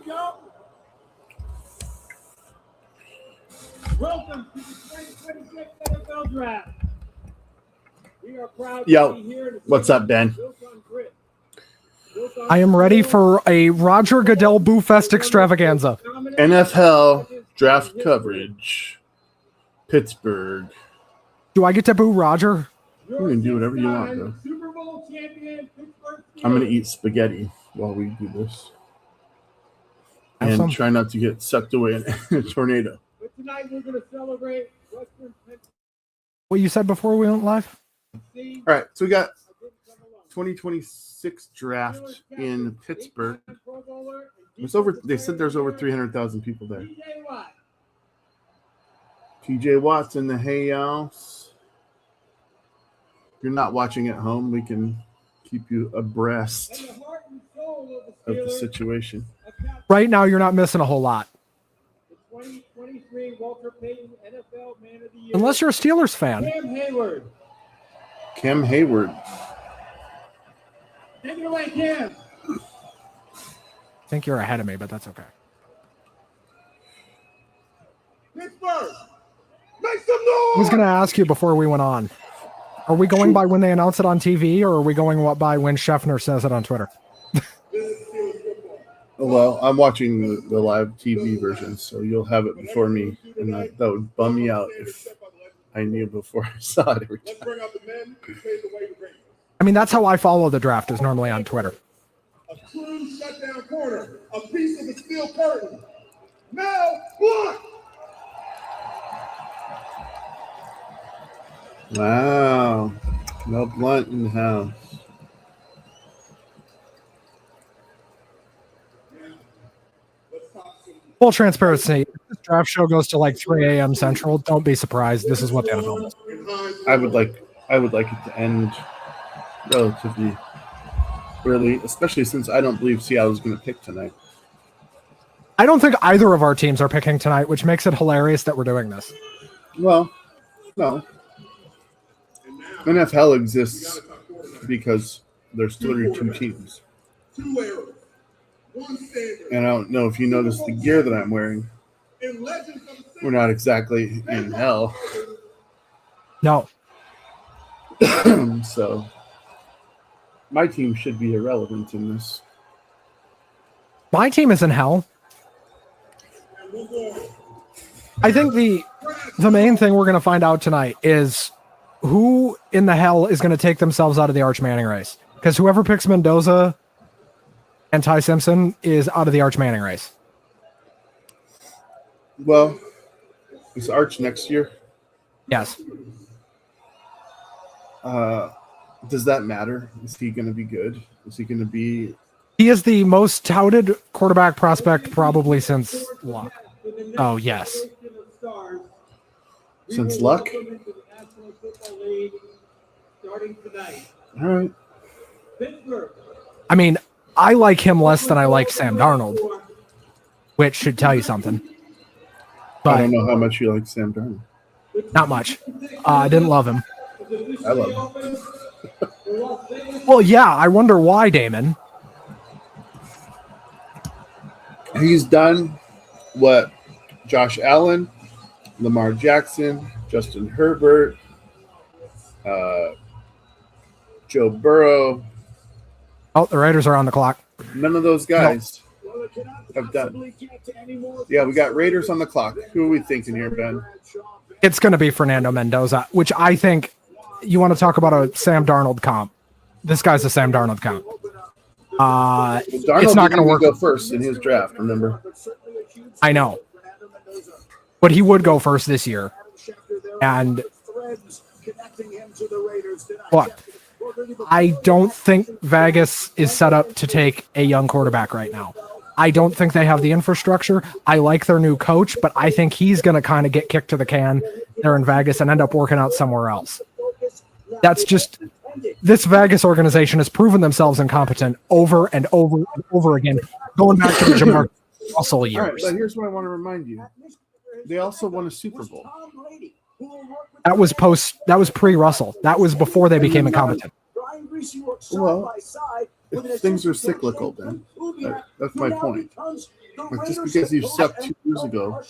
Welcome to the 2026 NFL Draft. We are proud Yo, to be here. what's up, Ben? I am ready for a Roger Goodell Boo Fest extravaganza. NFHell draft coverage. Pittsburgh. Do I get to boo Roger? You can do whatever you want, bro. Super Bowl champion, Pittsburgh. I'm going to eat spaghetti while we do this. Have And some. try not to get sucked away in a tornado. But tonight we're going to celebrate Western Pennsylvania. What you said before we went live? All right, so we got 2026 draft in Pittsburgh. It's over. They said there's over 300,000 people there. TJ Watt's in the house. If you're not watching at home, we can keep you abreast of the situation. Right now, you're not missing a whole lot. The 2023 Walter Payton NFL Man of the Year. Unless you're a Steelers fan. Cam Hayward. Take it away, Cam. I think you're ahead of me, but that's okay. Pittsburgh, make some noise. I was going to ask you before we went on. Are we going by when they announce it on TV, or are we going by when Scheffner says it on Twitter? Well, I'm watching the live TV version, so you'll have it before me, and that would bum me out if I knew before I saw it every time. I mean, that's how I follow the draft, is normally on Twitter. A true shutdown corner, a piece of the steel curtain. Mel Blount. Wow. Mel Blount in the house. Full transparency, if this draft show goes to like 3 a.m. Central, don't be surprised. This is what the NFL does. I would like it to end relatively early, especially since I don't believe Seattle's going to pick tonight. I don't think either of our teams are picking tonight, which makes it hilarious that we're doing this. Well, no. NFHell exists because there's 32 teams. And I don't know if you noticed the gear that I'm wearing. We're not exactly in hell. No. So my team should be irrelevant in this. My team is in hell. I think the main thing we're going to find out tonight is who in the hell is going to take themselves out of the Arch Manning race. Because whoever picks Mendoza and Ty Simpson is out of the Arch Manning race. Well, is Arch next year? Yes. Does that matter? Is he going to be good? Is he going to be... He is the most touted quarterback prospect probably since Luck. Oh, yes. Since Luck? All right. I mean, I like him less than I like Sam Darnold, which should tell you something. But I don't know how much you like Sam Darnold. Not much. I didn't love him. I love him. Well, yeah, I wonder why, Damon. He's done what Josh Allen, Lamar Jackson, Justin Herbert, Joe Burrow. Oh, the Raiders are on the clock. None of those guys have done. Yeah, we got Raiders on the clock. Who are we thinking here, Ben? It's going to be Fernando Mendoza, which I think you want to talk about a Sam Darnold comp. This guy's a Sam Darnold comp. It's not going to work. Go first in his draft, remember? I know. But he would go first this year. And what? I don't think Vegas is set up to take a young quarterback right now. I don't think they have the infrastructure. I like their new coach, but I think he's going to kind of get kicked to the can there in Vegas and end up working out somewhere else. That's just... This Vegas organization has proven themselves incompetent over and over and over again, going back to the Jamar Russell years. All right, but here's what I want to remind you. They also won a Super Bowl. That was pre-Russell. That was before they became incompetent. Well, if things are cyclical, then that's my point. Like just because you sucked 2 years ago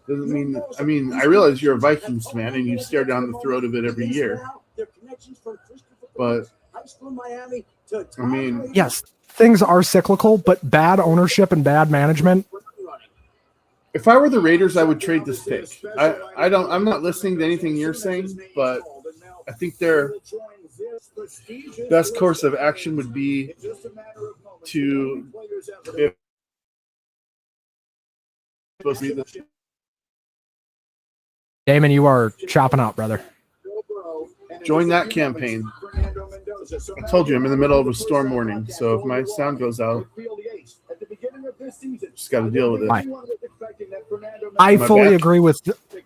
doesn't mean. I mean, I realize you're a Vikings fan and you stare down the throat of it every year. But I mean, Yes, things are cyclical, but bad ownership and bad management. if I were the Raiders, I would trade this pick. I'm not listening to anything you're saying, but I think their best course of action would be to Damon, you are chopping out, brother. join that campaign. I told you I'm in the middle of a storm warning, so if my sound goes out, just got to deal with it. I fully agree with.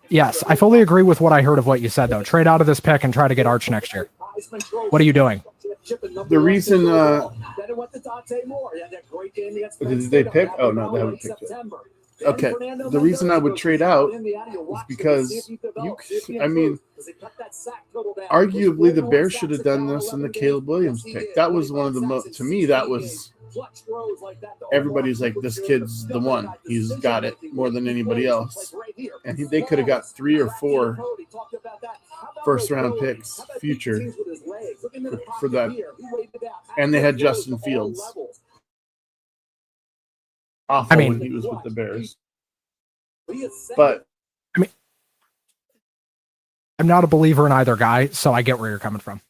Yes, I fully agree with what I heard of what you said, though. Trade out of this pick and try to get Arch next year. What are you doing? The reason did they pick? Oh no, they haven't picked it. Okay, the reason I would trade out is because arguably the Bears should have done this in the Caleb Williams pick. That was one of the most. To me, that was. Everybody's like, this kid's the one. He's got it more than anybody else. And they could have got 3 or 4 first-round picks future for that. And they had Justin Fields. Awful when he was with the Bears. But I'm not a believer in either guy, so I get where you're coming from.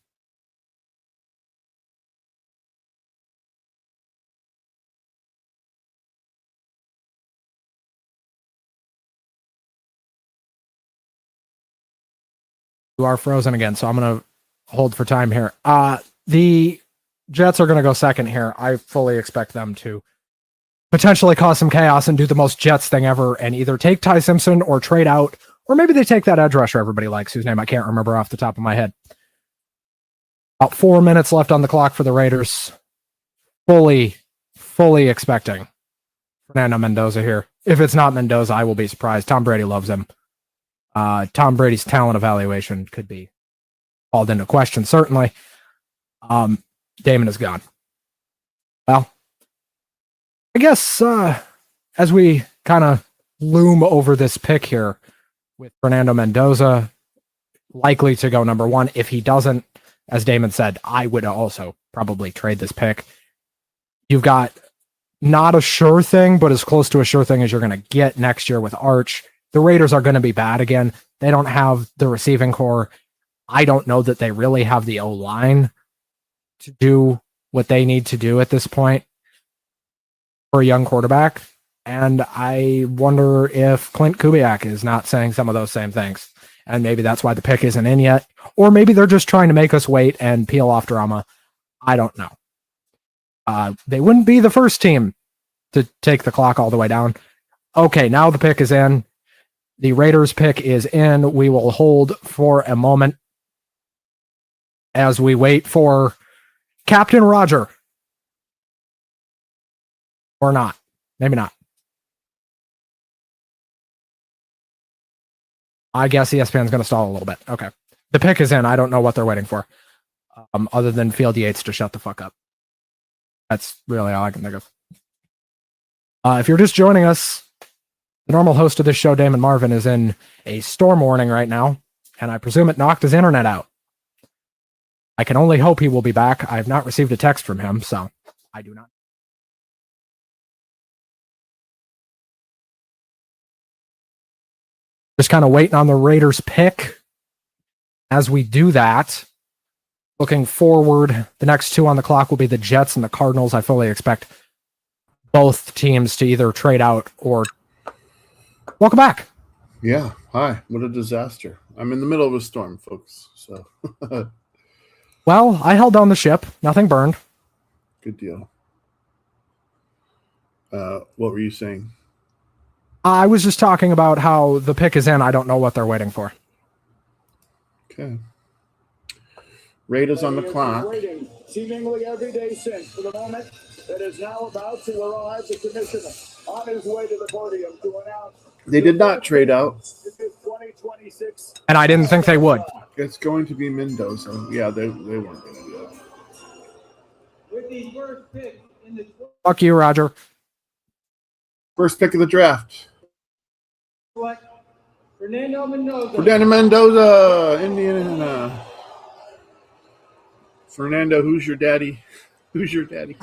You are frozen again, so I'm going to hold for time here. The Jets are going to go second here. I fully expect them to potentially cause some chaos and do the most Jets thing ever and either take Ty Simpson or trade out, or maybe they take that edge rusher everybody likes, whose name I can't remember off the top of my head. About 4 minutes left on the clock for the Raiders. Fully expecting Fernando Mendoza here. If it's not Mendoza, I will be surprised. Tom Brady loves him. Tom Brady's talent evaluation could be called into question, certainly. Damon is gone. Well, I guess as we kind of loom over this pick here with Fernando Mendoza likely to go number 1. If he doesn't, as Damon said, I would also probably trade this pick. You've got not a sure thing, but as close to a sure thing as you're going to get next year with Arch. The Raiders are going to be bad again. They don't have the receiving core. I don't know that they really have the O-line to do what they need to do at this point for a young quarterback. And I wonder if Clint Kubiak is not saying some of those same things. And maybe that's why the pick isn't in yet. Or maybe they're just trying to make us wait and peel off drama. I don't know. They wouldn't be the first team to take the clock all the way down. Okay, now the pick is in. The Raiders pick is in. We will hold for a moment as we wait for Captain Roger. Or not. Maybe not. I guess ESPN's going to stall a little bit. Okay. The pick is in. I don't know what they're waiting for. Other than Field Yates to shut the fuck up. That's really all I can think of. If you're just joining us, the normal host of this show, Damon Marvin, is in a storm warning right now, and I presume it knocked his internet out. I can only hope he will be back. I have not received a text from him, so I do not. Just kind of waiting on the Raiders pick. As we do that, looking forward, the next 2 on the clock will be the Jets and the Cardinals. I fully expect both teams to either trade out or... Welcome back. Yeah. Hi. What a disaster. I'm in the middle of a storm, folks. So, well, I held down the ship. Nothing burned. Good deal. What were you saying? I was just talking about how the pick is in. I don't know what they're waiting for. Okay. Raiders on the clock. Seemingly every day since, for the moment that is now about to arrive, the commissioner on his way to the podium to announce. They did not trade out. And I didn't think they would. It's going to be Mendoza. Yeah, they weren't going to do Fuck you, Roger. First pick of the draft. Fernando Mendoza. Fernando Mendoza, Indiana. Fernando, who's your daddy? Who's your daddy?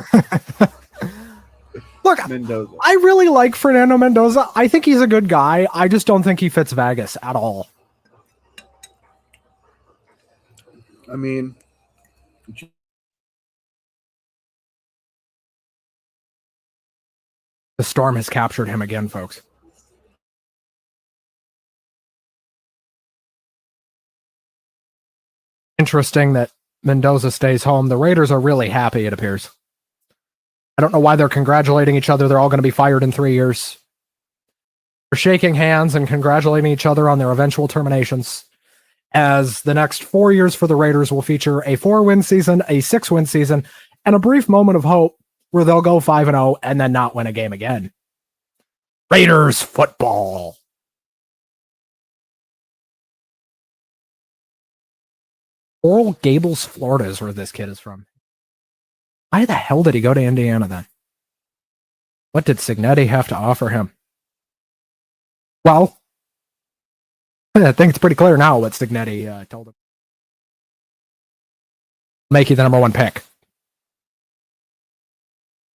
Look, Mendoza. I really like Fernando Mendoza. I think he's a good guy. I just don't think he fits Vegas at all. I mean, the storm has captured him again, folks. Interesting that Mendoza stays home. The Raiders are really happy, it appears. I don't know why they're congratulating each other. They're all going to be fired in 3 years. They're shaking hands and congratulating each other on their eventual terminations, as the next 4 years for the Raiders will feature a 4-win season, a 6-win season, and a brief moment of hope where they'll go 5-0 and then not win a game again. Raiders football. Coral Gables, Florida is where this kid is from. Why the hell did he go to Indiana then? What did Cignetti have to offer him? Well, I think it's pretty clear now what Cignetti told him. Make you the number 1 pick.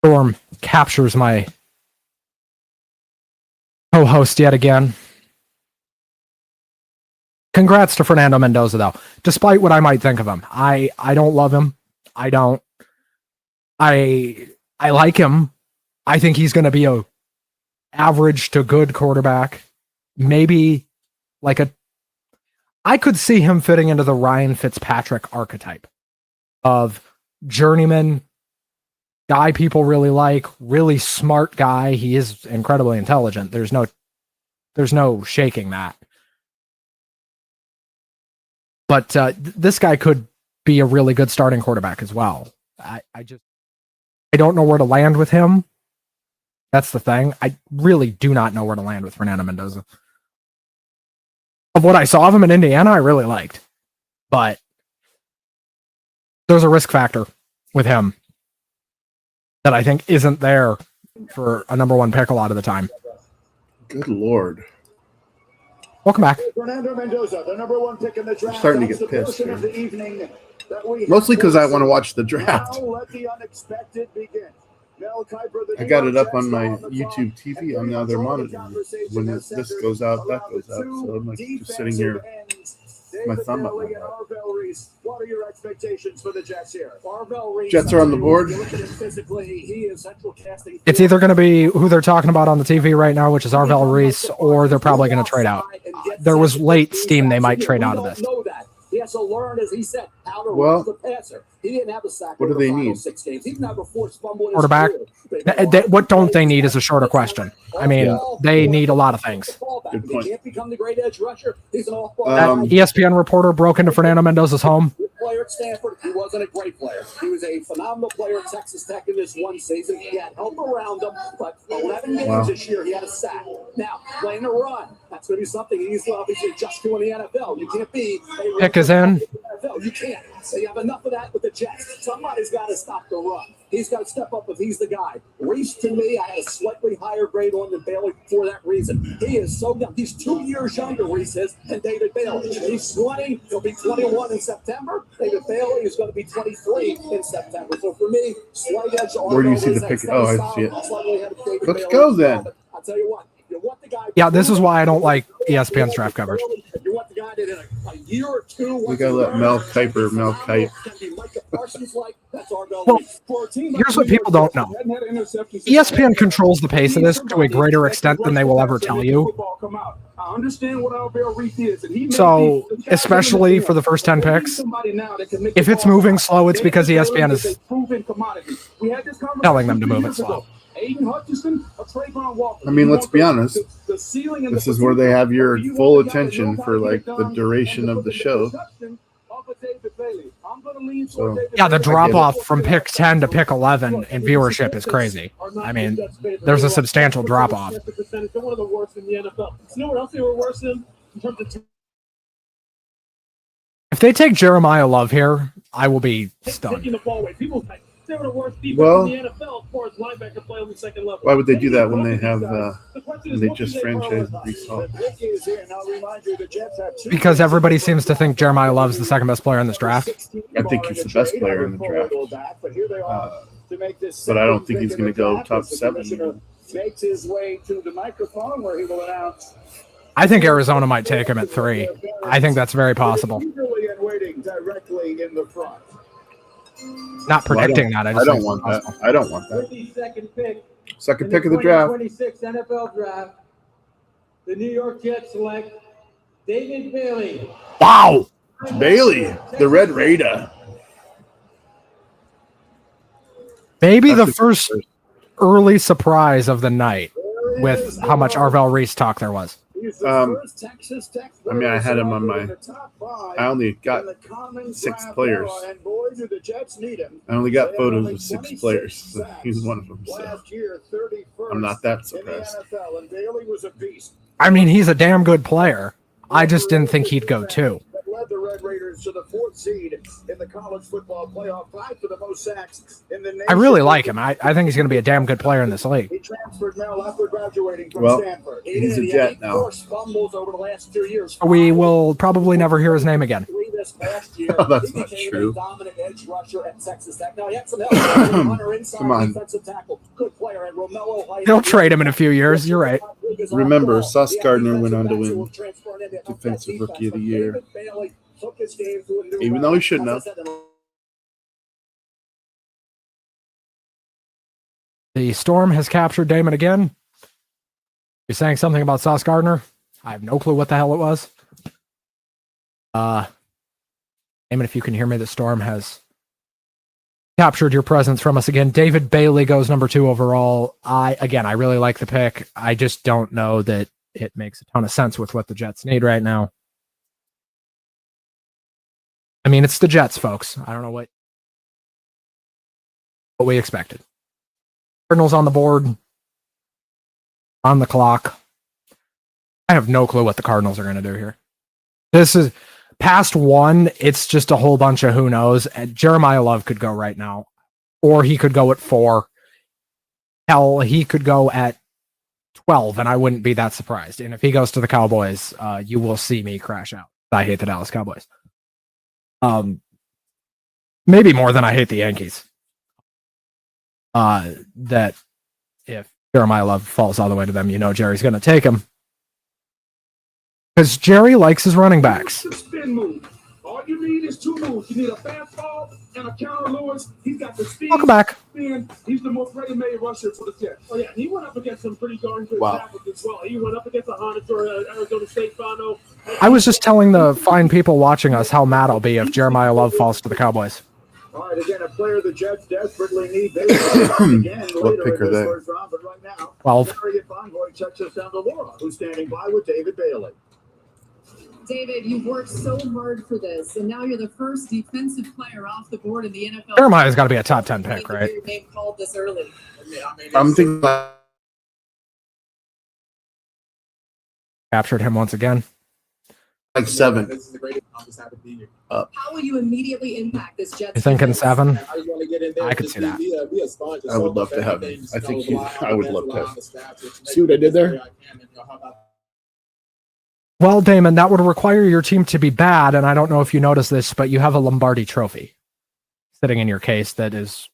Storm captures my co-host yet again. Congrats to Fernando Mendoza, though. Despite what I might think of him, I don't love him. I don't. I like him. I think he's going to be a average to good quarterback. Maybe like I could see him fitting into the Ryan Fitzpatrick archetype of journeyman guy people really like, really smart guy. He is incredibly intelligent. There's no shaking that. But this guy could be a really good starting quarterback as well. I don't know where to land with him. That's the thing. I really do not know where to land with Fernando Mendoza. Of what I saw of him in Indiana, I really liked. But there's a risk factor with him that I think isn't there for a number 1 pick a lot of the time. good Lord. Welcome back. Fernando Mendoza, the number 1 pick in the draft. I'm starting to get pissed here. Mostly because I want to watch the draft. Now let the unexpected begin. I got it up on my YouTube TV on the other monitor. When this goes out, that goes out. So I'm like just sitting here with my thumb up. What are your expectations for the Jets here? Jets are on the board. It's either going to be who they're talking about on the TV right now, which is Arvell Reese, or they're probably going to trade out. There was late steam they might trade out of this. He has to learn, as he said, how to run the passer. He didn't have a sack. What do they need? 6 games. He didn't have a forced fumble in Quarterback. What don't they need is a shorter question. I mean, they need a lot of things. Good point. He can't become the great edge rusher. He's an off-ball That ESPN reporter broke into Fernando Mendoza's home. player at Stanford. He wasn't a great player. He was a phenomenal player at Texas Tech in this one season. He had help around him, but 11 games this year, he had a sack. Now, playing the run, that's going to be something he's obviously just doing the NFL. You can't be a Pick is in. NFL. You can't. So you have enough of that with the Jets. Somebody's got to stop the run. He's got to step up if he's the guy. Reese, to me, I had a slightly higher grade on than Bailey for that reason. He is so young. He's 2 years younger, Reese is, than David Bailey. He's 20. He'll be 21 in September. David Bailey is going to be 23 in September. So for me, slight edge on. Where do you see the pick? Oh, I see it. Let's go then. I'll tell you what. You want the guy. Yeah, this is why I don't like ESPN's draft coverage. You want the guy that in a year or two. We gotta let Mel Kiper, Mel Kite. Well, here's what people don't know. ESPN controls the pace of this to a greater extent than they will ever tell you. So, especially for the first 10 picks, if it's moving slow, it's because ESPN is telling them to move it slow. I mean, let's be honest. This is where they have your full attention for like the duration of the show. So, yeah, the drop off from pick 10 to pick 11 in viewership is crazy. I mean, there's a substantial drop off. If they take Jeremiah Love here, I will be stunned. They were the worst defense Well, in the NFL as far as linebacker play on the second level. why would they do that when they have when they just franchised Brees Hall? Because everybody seems to think Jeremiah Love's the second best player in this draft. I think he's the best player in the draft. But I don't think he's going to go top 7. Makes his way to the microphone where he will announce. I think Arizona might take him at 3. I think that's very possible. Not predicting that. I don't want that. I don't want that. Second pick of the draft. 26 NFL draft. The New York Jets select David Bailey. Wow. Bailey, the Red Raider. Maybe the first early surprise of the night with how much Arvell Reese talk there was. I mean, I had him on my. I only got 6 players. I only got photos of 6 players. So he's one of them. So I'm not that surprised. I mean, he's a damn good player. I just didn't think he'd go 2. Led the Red Raiders to the 4th seed in the college football playoff, 5 for the most sacks in the nation. I really like him. I think he's going to be a damn good player in this league. He transferred now after graduating from Well, Stanford. he's a Jet now. 4 fumbles over the last 2 years. We will probably never hear his name again. This past year. Oh, that's He not became true. a dominant edge rusher at Texas Tech. Now he had some help. Hunter inside Come on. defensive tackle. Good player. And Romello Height. They'll trade him in a few years. You're right. Remember, Sauce Gardner went on to win Defensive Rookie of the Year. Even though he shouldn't have. The Storm has captured Damon again. You're saying something about Sauce Gardner? I have no clue what the hell it was. Damon, if you can hear me, the Storm has captured your presence from us again. David Bailey goes number 2 overall. I really like the pick. I just don't know that it makes a ton of sense with what the Jets need right now. I mean, it's the Jets, folks. I don't know what we expected. Cardinals on the board, on the clock. I have no clue what the Cardinals are going to do here. This is past 1. It's just a whole bunch of who knows. And Jeremiah Love could go right now, or he could go at 4. Hell, he could go at 12, and I wouldn't be that surprised. And if he goes to the Cowboys, you will see me crash out. I hate the Dallas Cowboys. Maybe more than I hate the Yankees. That if Jeremiah Love falls all the way to them, you know Jerry's going to take him. Because Jerry likes his running backs. Spin move. All you need is 2 moves. You need a fastball and a counter Lewis. He's got the speed. Welcome back. Spin. He's the most ready-made rusher for the Jets. Oh, yeah. He went up against some pretty darn good tackles as well. He went up against a Honda or Arizona State Fano. I was just telling the fine people watching us how mad I'll be if Jeremiah Love falls to the Cowboys. All right, again, a player the Jets desperately need. Again, What pick are they? Round, but right now, 12. Harriet Bongoy checks us down to Laura, who's standing by with David Bailey. David, you've worked so hard for this, and now you're the first defensive player off the board in the NFL. Jeremiah's got to be a top 10 pick, right? Your name called this early. I'm thinking Captured him once again. like 7. How will you immediately impact this Jets? You're thinking defense? 7? I could see that. I would love to have him. I think I would love to have him. See what I did there? Well, Damon, that would require your team to be bad, and I don't know if you noticed this, but you have a Lombardi trophy sitting in your case that is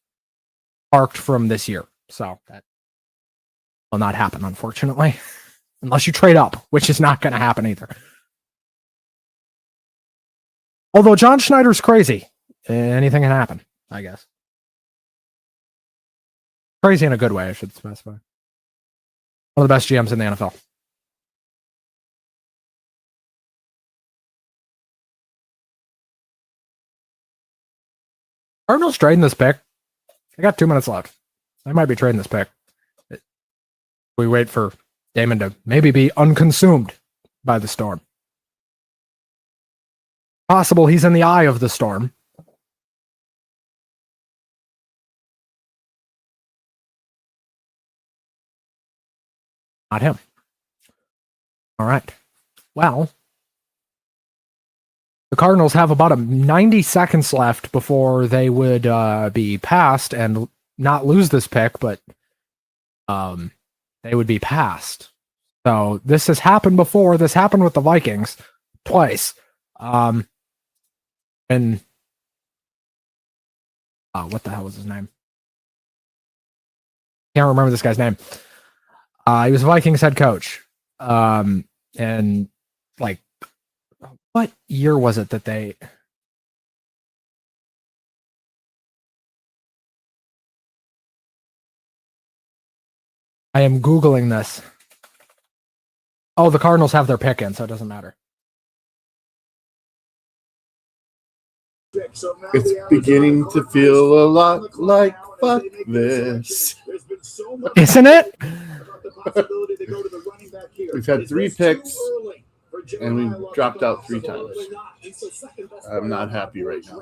parked from this year. So that will not happen, unfortunately, unless you trade up, which is not going to happen either. Although John Schneider's crazy. Anything can happen, I guess. Crazy in a good way, I should specify. One of the best GMs in the NFL. Cardinals trading this pick. I got 2 minutes left. I might be trading this pick. We wait for Damon to maybe be unconsumed by the storm. Possible he's in the eye of the storm. Not him. All right. Well, The Cardinals have about 90 seconds left before they would be passed and not lose this pick, but they would be passed. So this has happened before. This happened with the Vikings twice. And what the hell was his name? Can't remember this guy's name. He was Vikings head coach. And like, what year was it that they? I am Googling this. Oh, the Cardinals have their pick in, so it doesn't matter. It's beginning to feel a lot like fuck this. Isn't it? We've had 3 picks, and we've dropped out 3 times. I'm not happy right now.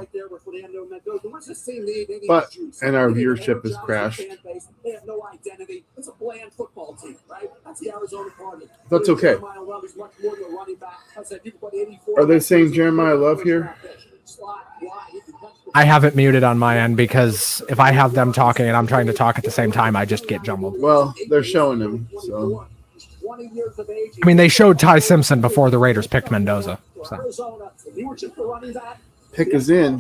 But, and our viewership has crashed. That's okay. Are they saying Jeremiah Love here? I have it muted on my end because if I have them talking and I'm trying to talk at the same time, I just get jumbled. Well, they're showing him, so. I mean, they showed Ty Simpson before the Raiders picked Mendoza. So. Pick is in.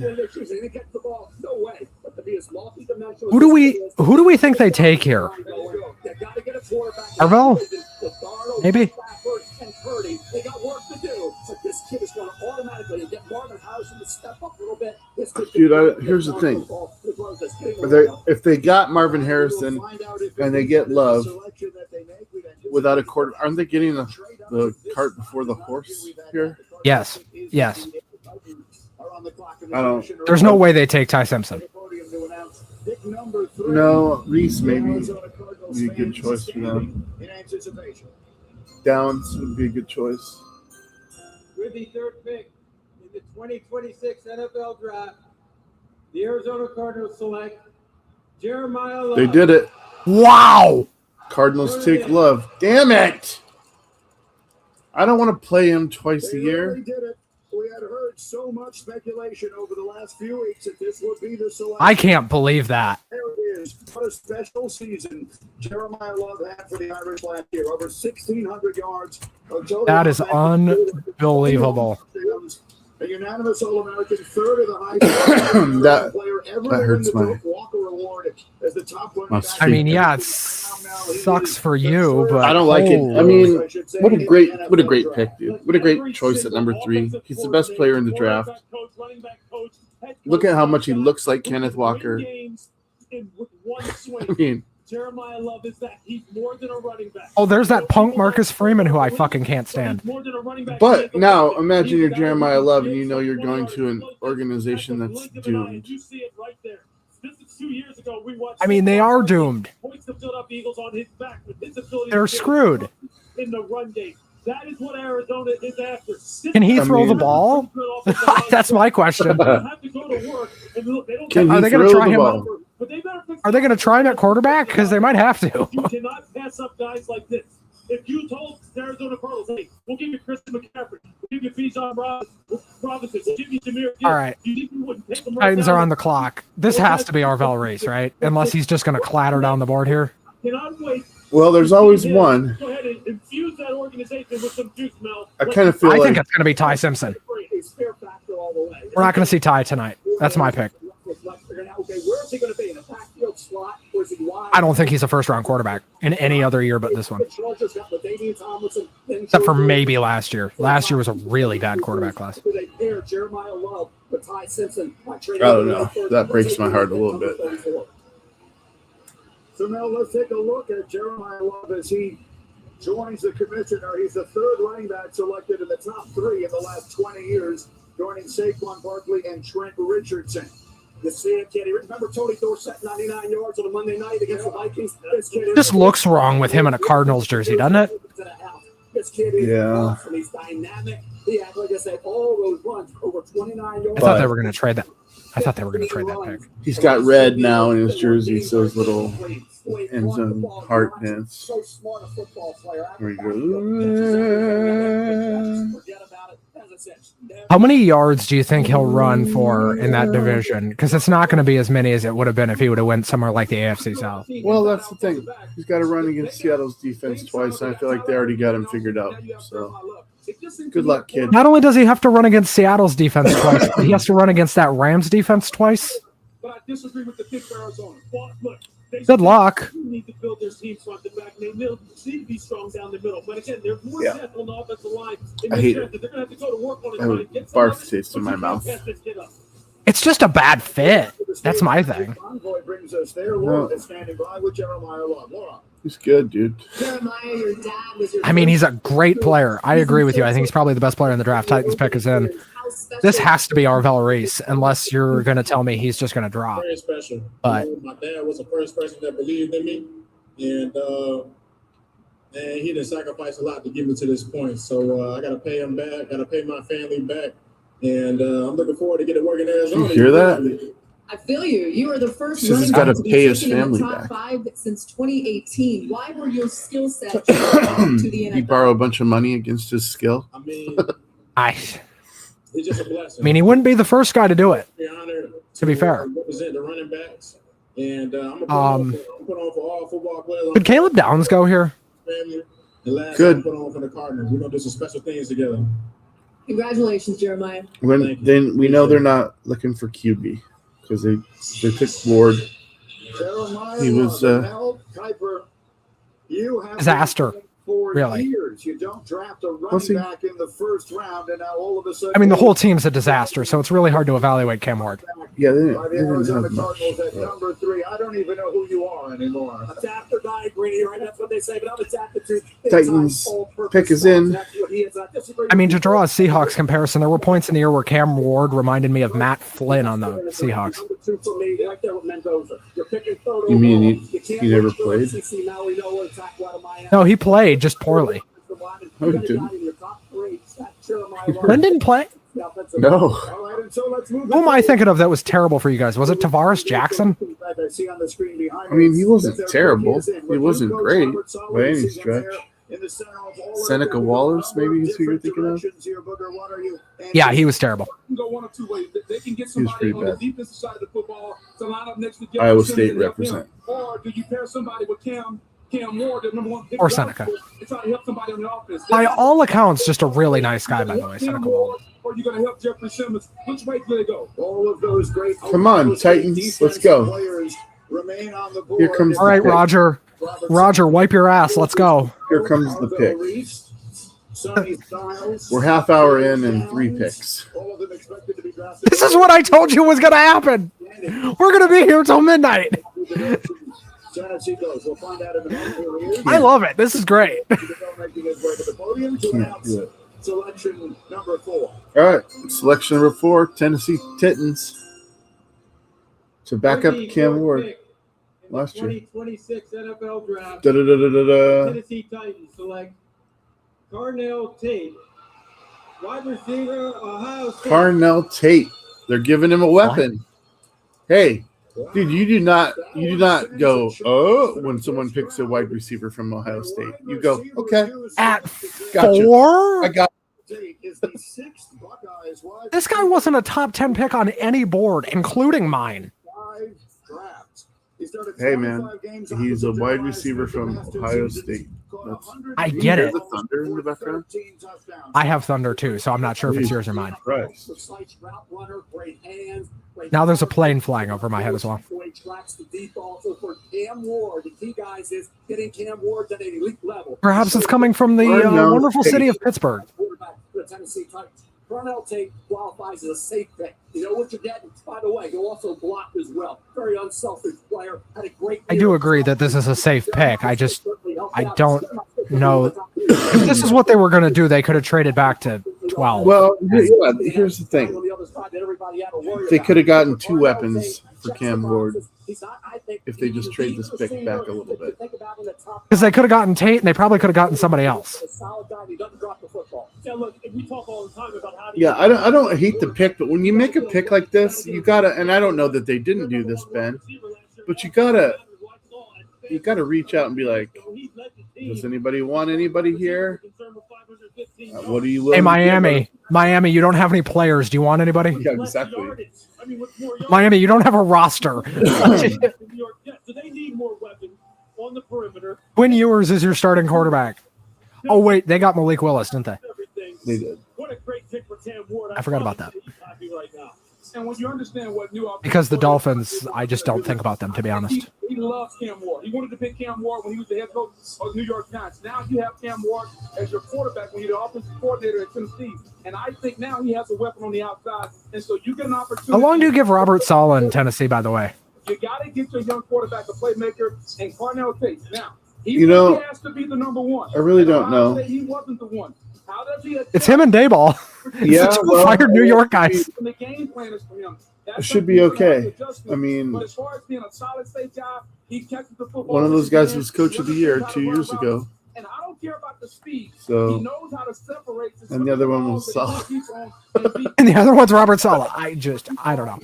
Who do we think they take here? Arvell? Maybe. Dude, here's the thing. If they got Marvin Harrison and they get Love without a quarter, aren't they getting the cart before the horse here? Yes. I don't. There's no way they take Ty Simpson. No, Reese maybe would be a good choice for them. Downs would be a good choice. With the 3rd pick in the 2026 NFL Draft, the Arizona Cardinals select Jeremiah Love. They did it. Wow. Cardinals take Love. Damn it. I don't want to play him twice a year. We had heard so much speculation over the last few weeks that this would be the selection. I can't believe that. There it is. What a special season Jeremiah Love had for the Irish last year. Over 1,600 yards. That is unbelievable. A unanimous All-American, 3rd of the highest player ever that hurts to win the my Walker Award as the top running back. I mean, yeah, it sucks for you, but I don't like it. I mean, what a great pick, dude. What a great choice at number 3. He's the best player in the draft. Look at how much he looks like Kenneth Walker. I mean, Jeremiah Love is that. He's more than a running back. oh, there's that punk Marcus Freeman who I fucking can't stand. but now imagine you're Jeremiah Love and you know you're going to an organization that's doomed. You see it right there. This is 2 years ago. We watched. I mean, they are doomed. Points the Philadelphia Eagles on his back with his ability. They're screwed. In the run game. That is what Arizona is after. Can he throw the ball? That's my question. Can Are he they going throw to try the him? ball? Are they going to try him at quarterback? Because they might have to. You cannot pass up guys like this. If you told Arizona Cardinals, hey, we'll give you Christian McCaffrey, we'll give you Bijan Robinson, we'll give you Jameer Gibbs. All right. You think we wouldn't take them right Titans now? are on the clock. This has to be Arvell Reese, right? Unless he's just going to clatter down the board here. Cannot wait. Well, there's always one. Go ahead and infuse that organization with some juice, Mel. I kind of feel I like think it's going to be Ty Simpson. We're not going to see Ty tonight. That's my pick. I don't think he's a first-round quarterback in any other year but this one. Except for maybe last year. Last year was a really bad quarterback class. I don't know. That breaks my heart a little bit. So now let's take a look at Jeremiah Love as he joins the commissioner. He's the 3rd running back selected in the top 3 in the last 20 years, joining Saquon Barkley and Trent Richardson. You see it, Kenny. Remember Tony Dorsett, 99 yards on a Monday night against the Vikings? This looks wrong with him in a Cardinals jersey, doesn't it? This kid is awesome. He's dynamic. He had, like I said, all those runs over 29 yards. I thought they were going to trade that. I thought they were going to trade that pick. he's got red now in his jersey, so his little end zone heart dance. There we go. How many yards do you think he'll run for in that division? Because it's not going to be as many as it would have been if he would have went somewhere like the AFC South. Well, that's the thing. He's got to run against Seattle's defense twice, and I feel like they already got him figured out. So, good luck, kid. Not only does he have to run against Seattle's defense twice, but he has to run against that Rams defense twice. But I disagree with the pick for Arizona. Look, Good luck. You need to build their team front to back. They need to be strong down the middle. But again, they're more depth on the offensive line. I hate it. They're going to have to go to work on it. I would barf taste in my mouth. It's just a bad fit. That's my thing. Envoy brings us there. Laura is standing by with Jeremiah Love. Laura. He's good, dude. Jeremiah, your dad was your I mean, he's a great player. I agree with you. I think he's probably the best player in the draft. Titans pick is in. This has to be Arvell Reese, unless you're going to tell me he's just going to drop. Very special. But my dad was the first person that believed in me, and he didn't sacrifice a lot to get me to this point. So I got to pay him back. Got to pay my family back, and I'm looking forward to getting working in Arizona. You hear that? I feel you. You are the first Says he's running gotta back to be pay his taken in the family top back. 5 since 2018. Why were your skill set to the NFL? He borrow a bunch of money against his skill. I mean, it's just a blessing. he wouldn't be the first guy to do it. Be honored To be fair. represent the running backs, and I'm gonna put on for all football players. Could Caleb Downs go here? Family. The last Good. I'm put on for the Cardinals. We're gonna do some special things together. Congratulations, Jeremiah. Then we know they're not looking for QB because they took Ward. He was Disaster. Really. Years. You don't draft a running Was he? back in the first round, and now all of a sudden. I mean, the whole team's a disaster, so it's really hard to evaluate Cam Ward. Yeah, they By the didn't Arizona have much. Cardinals at number 3. I don't even know who you are anymore. Adapt or die, Greeny, right? That's what they say, but I'm adapted to Titans pick is in. I mean, to draw a Seahawks comparison, there were points in the year where Cam Ward reminded me of Matt Flynn on the Seahawks. You mean he never played? No, he played just poorly. Oh, he did. Flynn didn't play. No. Who am I thinking of that was terrible for you guys? Was it Tavares Jackson? I mean, he wasn't terrible. He wasn't great by any stretch. Seneca Wallace, maybe is who you're thinking of? Yeah, he was terrible. He was pretty bad. Iowa State represent. Or do you pair somebody with Cam Ward, the number 1 pick, Or Seneca. and try to help somebody on the offense? By all accounts, just a really nice guy, by the way, Seneca Ward. Or you going to help Jeffrey Simmons? Which way do they go? All of those great. Come on, Titans, let's go. Here comes All right, the pick. Roger, wipe your ass. Let's go. Here comes the pick. We're half hour in and 3 picks. This is what I told you was going to happen. We're going to be here till midnight. I love it. This is great. Can't do it. Selection number 4. All right, selection number 4, Tennessee Titans. To back up Cam Ward last year. 2026 NFL Draft. Da-da-da-da-da-da. Tennessee Titans select Carnell Tate, wide receiver, Ohio State. Carnell Tate. They're giving him a weapon. Hey, dude, you do not go, oh, when someone picks a wide receiver from Ohio State. You go, okay. At Gotcha. 4? I got This guy wasn't a top 10 pick on any board, including mine. Hey, man, he's a wide receiver from Ohio State. I Do you get hear it. the thunder in the background? I have Thunder too, so I'm not sure if it's yours or mine. Right. Now there's a plane flying over my head as well. Perhaps it's coming from the wonderful city of Pittsburgh. Carnell Tate qualifies as a safe pick. You know what you're getting. By the way, you also blocked as well. Very unselfish player. Had a great. I do agree that this is a safe pick. I don't know. If this is what they were going to do, they could have traded back to 12. Well, yeah, here's the thing. They could have gotten 2 weapons for Cam Ward if they just trade this pick back a little bit. Because they could have gotten Tate, and they probably could have gotten somebody else. Yeah, I don't hate the pick, but when you make a pick like this, you gotta. And I don't know that they didn't do this, Ben, but you gotta reach out and be like, does anybody want anybody here? What do you? Hey, Miami, Miami, you don't have any players. Do you want anybody? Yeah, exactly. Miami, you don't have a roster. So they need more weapons on the perimeter. Quinn Ewers is your starting quarterback. Oh, wait, they got Malik Willis, didn't they? They did. What a great pick for Cam Ward. I forgot about that. Right now. And when you understand what new Because the Dolphins, I just don't think about them, to be honest. He loves Cam Ward. He wanted to pick Cam Ward when he was the head coach of New York Giants. Now you have Cam Ward as your quarterback when you're the offensive coordinator at Tennessee. And I think now he has a weapon on the outside. And so you get an opportunity. How long do you give Robert Saleh in Tennessee, by the way? You got to get your young quarterback a playmaker and Carnell Tate. Now, he has to be the number one. I really don't know. He wasn't the one. How does he It's him and Dayball. Yeah, well, fired New York guys. The game plan is for him. It should be okay. I mean, but as far as being a solid state guy, he catches the football. one of those guys was coach of the year 2 years ago. And I don't care about the speed. So, he knows how to separate. And the other one was Saleh. And the other one's Robert Saleh. I don't know.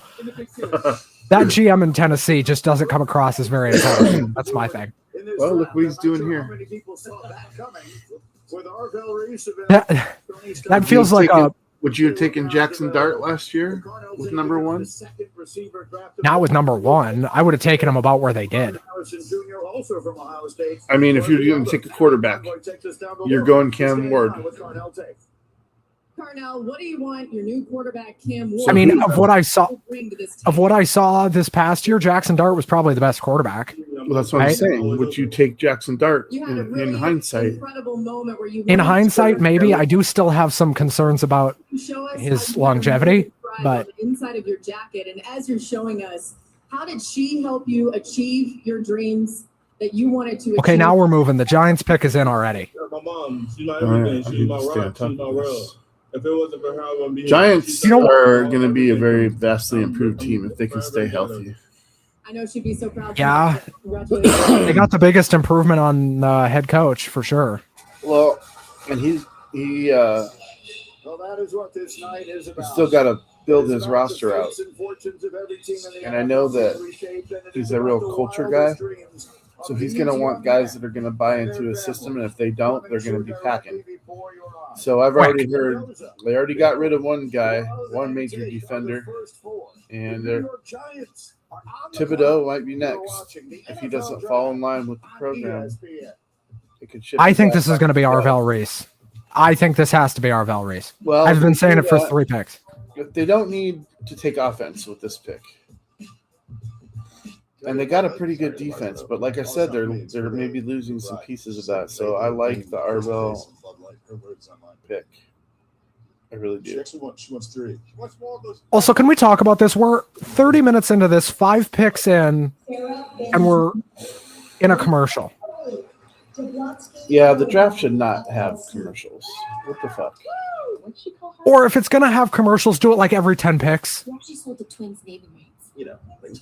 That GM in Tennessee just doesn't come across as very intelligent. That's my thing. Well, look what he's doing here. That feels like a... Would you have taken Jackson Dart last year with number one? Not with number one. I would have taken him about where they did. I mean, if you're going to take a quarterback, you're going Cam Ward. Carnell, what do you want your new quarterback Cam Ward? I mean, of what I saw this past year, Jackson Dart was probably the best quarterback. Well, that's what I'm saying. Would you take Jackson Dart in hindsight? In hindsight, maybe. I do still have some concerns about his longevity, but inside of your jacket, and as you're showing us, how did she help you achieve your dreams that you wanted to achieve? Okay, now we're moving. The Giants pick is in already. My mom, she's my everything. She's my rock. She's my world. If it wasn't for her, I wouldn't be here. Giants are going to be a very vastly improved team if they can stay healthy. I know she'd be so proud. Yeah, they got the biggest improvement on head coach for sure. Well, and he Well, that is what this night is about. still got to build his roster out. And I know that he's a real culture guy, so he's going to want guys that are going to buy into his system, and if they don't, they're going to be packing. So I've already heard they already got rid of one guy, one major defender, and Thibodeau might be next if he doesn't fall in line with the program. I think this is going to be Arvell Reese. I think this has to be Arvell Reese. Well, I've been saying it for 3 picks. They don't need to take offense with this pick. And they got a pretty good defense, but like I said, they're maybe losing some pieces of that. So I like the Arvell pick. I really do. She wants 3. Also, can we talk about this? We're 30 minutes into this, 5 picks in, and we're in a commercial. Yeah, the draft should not have commercials. What the fuck? Or if it's going to have commercials, do it like every 10 picks.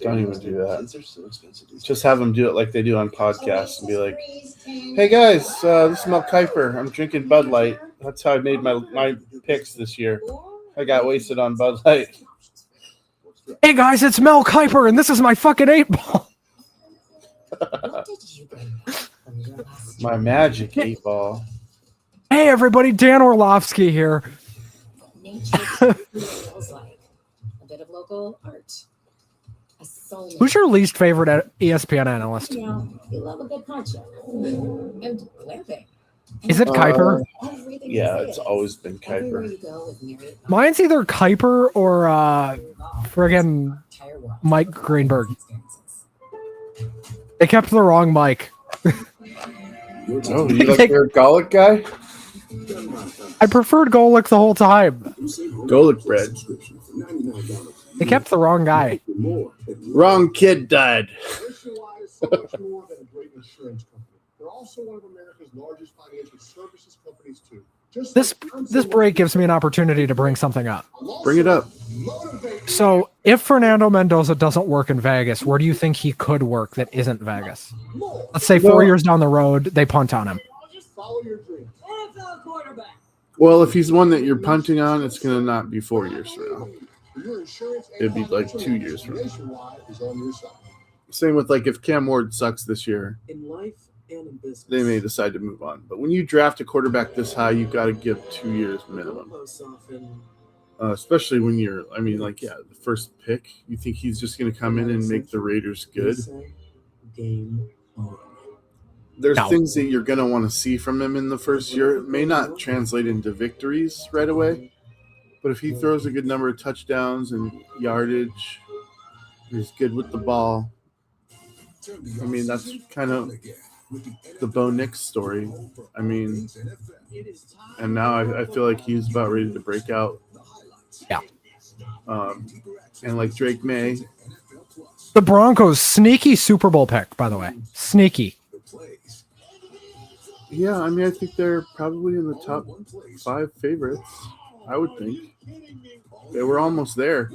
Don't even do that. Just have them do it like they do on podcasts and be like, hey guys, this is Mel Kiper. I'm drinking Bud Light. That's how I made my picks this year. I got wasted on Bud Light. Hey guys, it's Mel Kiper, and this is my fucking 8-ball. My magic 8-ball. Hey everybody, Dan Orlovsky here. A bit of local art. Who's your least favorite ESPN analyst? You love a good poncho. And glamping. Is it Kiper? Yeah, it's always been Kiper. Mine's either Kiper or friggin' Mike Greenberg. They kept the wrong Mike. Oh, you like your Golic guy? I preferred Golic the whole time. Golic bread. They kept the wrong guy. Wrong kid died. This break gives me an opportunity to bring something up. Bring it up. So, if Fernando Mendoza doesn't work in Vegas, where do you think he could work that isn't Vegas? Let's say 4 years down the road, they punt on him. Well, if he's one that you're punting on, it's going to not be 4 years from now. It'd be like 2 years from now. Same with like if Cam Ward sucks this year, and in business. they may decide to move on. But when you draft a quarterback this high, you've got to give 2 years minimum. Especially when you're, the first pick, you think he's just going to come in and make the Raiders good. Game on. There's No. things that you're going to want to see from him in the first year. It may not translate into victories right away, but if he throws a good number of touchdowns and yardage, he's good with the ball. That's kind of the Bo Nix story. And now I feel like he's about ready to break out. Yeah. And like Drake May. The Broncos, sneaky Super Bowl pick, by the way. Sneaky. Yeah, I think they're probably in the top 5 favorites, I would think. They were almost there.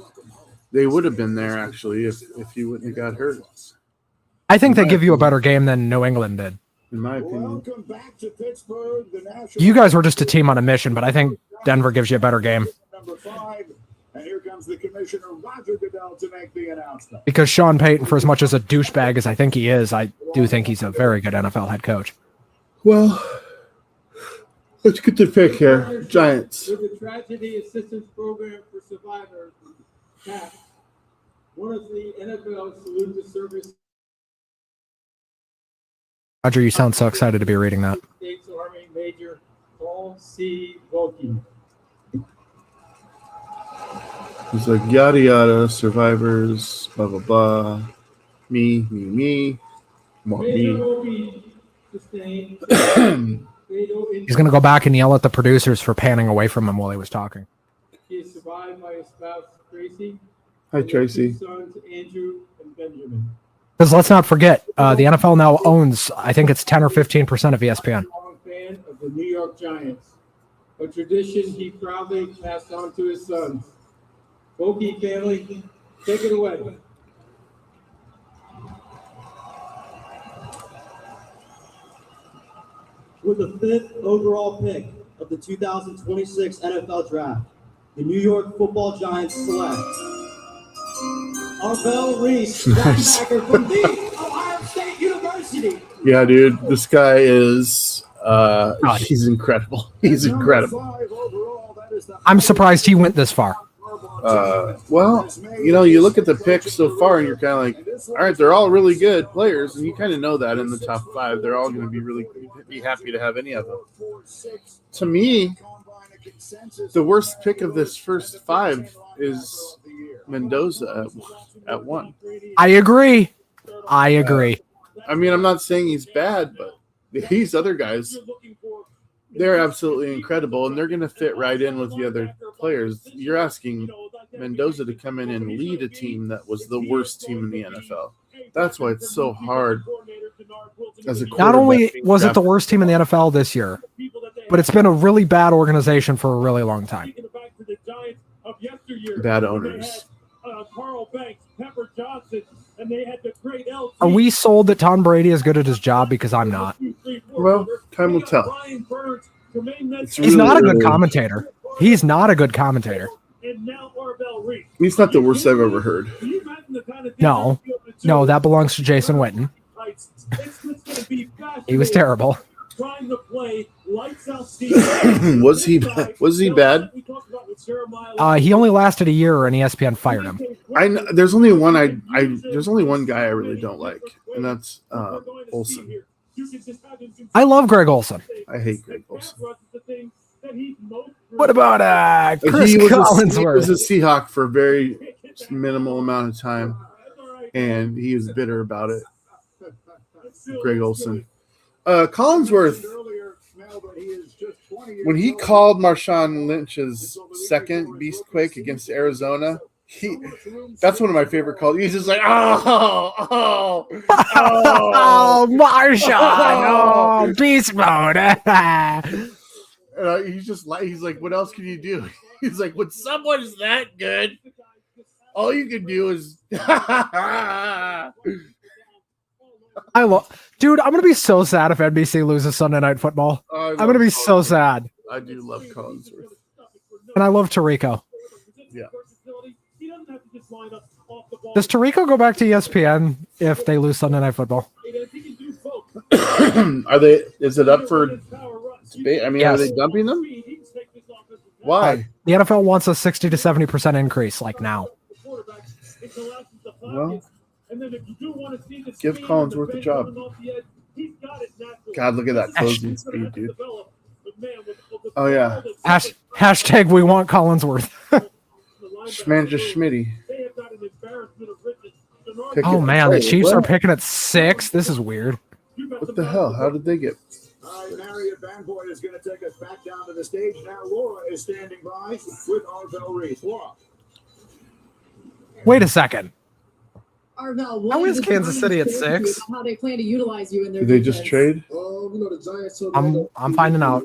They would have been there, actually, if he wouldn't have got hurt. I think they give you a better game than New England did. In my opinion. You guys were just a team on a mission, but I think Denver gives you a better game. Number 5, and here comes the commissioner, Roger Goodell, to make the announcement. Because Sean Payton, for as much as a douchebag as I think he is, I do think he's a very good NFL head coach. Well, let's get the pick here. Giants. With the Tragedy Assistance Program for Survivors, TAP, one of the NFL Salute to Service Roger, you sound so excited to be reading that. States Army Major Paul C. Wilkie. He's like, yada, yada, survivors, blah, blah, blah. Me. More Major me. Wilkie sustained He's going to go back and yell at the producers for panning away from him while he was talking. He is survived by his spouse, Tracy. Hi, and their Tracy. 2 sons, Andrew and Benjamin. Because let's not forget, the NFL now owns, I think it's 10 or 15% of ESPN. Long fan of the New York Giants, a tradition he proudly passed on to his sons. Wilkie family, take it away. With the 5th overall pick of the 2026 NFL Draft, the New York Football Giants select Arvell Reese, Nice. linebacker from the Ohio State University. Yeah, dude, this guy is he's incredible. He's incredible. I'm surprised he went this far. Well, you look at the picks so far and you're kind of like, all right, they're all really good players, and you kind of know that in the top 5, they're all going to be happy to have any of them. To me, the worst pick of this first 5 is Mendoza at 1. I agree. I'm not saying he's bad, but these other guys, they're absolutely incredible, and they're going to fit right in with the other players. You're asking Mendoza to come in and lead a team that was the worst team in the NFL. That's why it's so hard as a quarterback. Not only was it the worst team in the NFL this year, but it's been a really bad organization for a really long time. Bad owners. Carl Banks, Pepper Johnson, and they had the great LT. Are we sold that Tom Brady is good at his job? Because I'm not. Well, time will tell. He's not a good commentator. He's not a good commentator. He's not the worst I've ever heard. No, that belongs to Jason Witten. He was terrible. Was he bad? He only lasted a year, and ESPN fired him. There's only one there's only one guy I really don't like, and that's Olsen. I love Greg Olsen. I hate Greg Olsen. What about Chris He was Collinsworth? a Seahawk for a very minimal amount of time, and he was bitter about it. Greg Olsen. Collinsworth, when he called Marshawn Lynch's second Beastquake against Arizona, that's one of my favorite calls. He's just like, oh, Marshawn, beast mode. He's like, what else can you do? He's like, when someone's that good, all you can do is. Dude, I'm gonna be so sad if NBC loses Sunday Night Football. I'm gonna be so sad. I do love Collinsworth, and I love Tirico. Yeah. Does Tirico go back to ESPN if they lose Sunday Night Football? Are they? Is it up for debate? I mean, Yes. are they dumping them? Why? The NFL wants a 60 to 70% increase, like now. Well, give Collinsworth a job. God, look at that closing speed, dude. Oh yeah, Hashtag we want Collinsworth. Schmanja Schmitty. Oh man, the Chiefs are picking at 6. This is weird. What the hell? How did they get? All right, Marion Vanboy is going to take us back down to the stage. Now Laura is standing by with Arvell Reese. Laura. Wait a second. Arvell, How is Kansas City at 6? How they plan to utilize you in their Did they just trade? I'm finding out.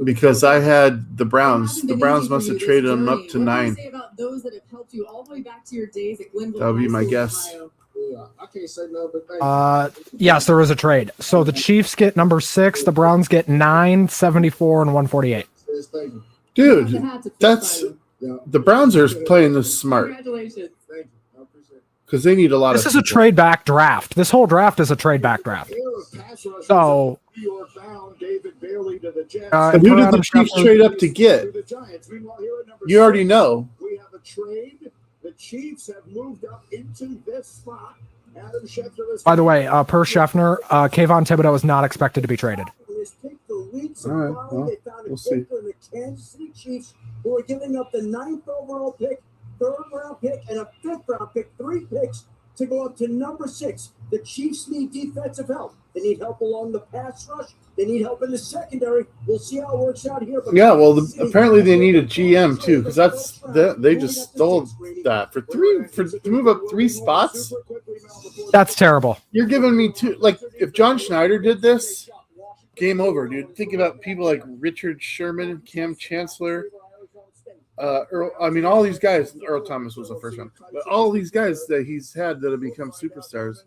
Because I had the Browns. The Browns must have traded them up to 9. That would be my guess. I can't say no, but Yes, there was a trade. So the Chiefs get number 6, the Browns get 9, 74, and 148. Dude, that's the Browns are playing this smart Congratulations. because they need a lot This of. is a trade back draft. This whole draft is a trade back draft. So, And who did the Chiefs trade up to get? You already know. We have a trade. The Chiefs have moved up into this spot. Adam Schefter is by the way, per Scheffner, Kayvon Thibodeau is not expected to be traded. All right, well, we'll see. The Kansas City Chiefs, who are giving up the 9th overall pick, 3rd round pick, and a 5th round pick, 3 picks to go up to number 6. The Chiefs need defensive help. They need help along the pass rush. They need help in the secondary. We'll see how it works out here. But Yeah, well, apparently they need a GM too because they just stole that for to move up 3 spots. That's terrible. You're giving me 2. Like if John Schneider did this, game over, dude. Think about people like Richard Sherman, Cam Chancellor, Earl. I mean, all these guys. Earl Thomas was the first one, but all these guys that he's had that have become superstars,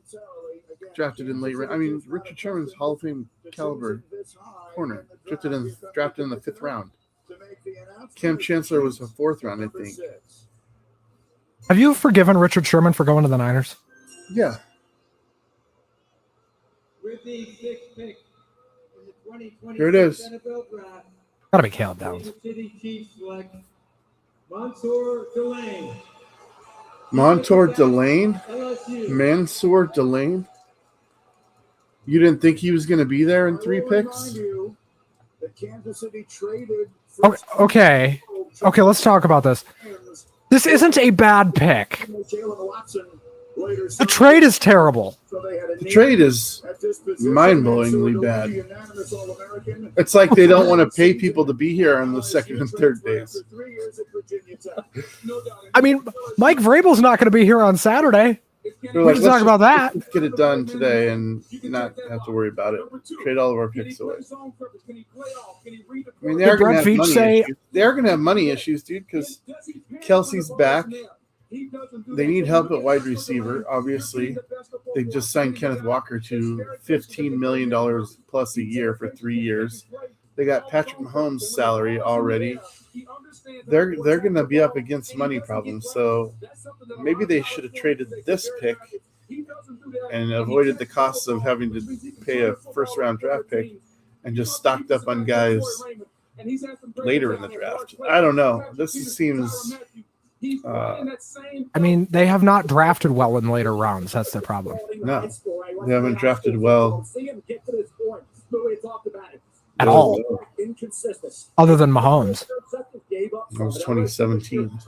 drafted in late round. I mean, Richard Sherman's Hall of Fame caliber corner, drafted in the 5th round. Cam Chancellor was a 4th round, I think. Have you forgiven Richard Sherman for going to the Niners? Yeah. With the 6th pick in the 2026 Here it is. NFL Draft, Gotta be Caleb Downs. Kansas City Chiefs select Mansour Delane. Montour Delane? LSU. Mansour Delane? You didn't think he was going to be there in 3 picks? Okay. Okay, let's talk about this. This isn't a bad pick. The trade is terrible. The trade is mind-blowingly bad. It's like they don't want to pay people to be here on the 2nd and 3rd days. I mean, Mike Vrabel's not going to be here on Saturday. They're We can talk about that. Let's get it done today and not have to worry about it. Trade all of our picks away. I mean, they are going to have money issues. They are going to have money issues, dude, because Kelsey's back. They need help at wide receiver, obviously. They just signed Kenneth Walker to $15 million plus a year for 3 years. They got Patrick Mahomes' salary already. They're going to be up against money problems, so maybe they should have traded this pick and avoided the costs of having to pay a 1st-round draft pick and just stocked up on guys later in the draft. I don't know. This seems... I mean, they have not drafted well in later rounds. That's the problem. No, they haven't drafted well at all, other than Mahomes. That was 2017.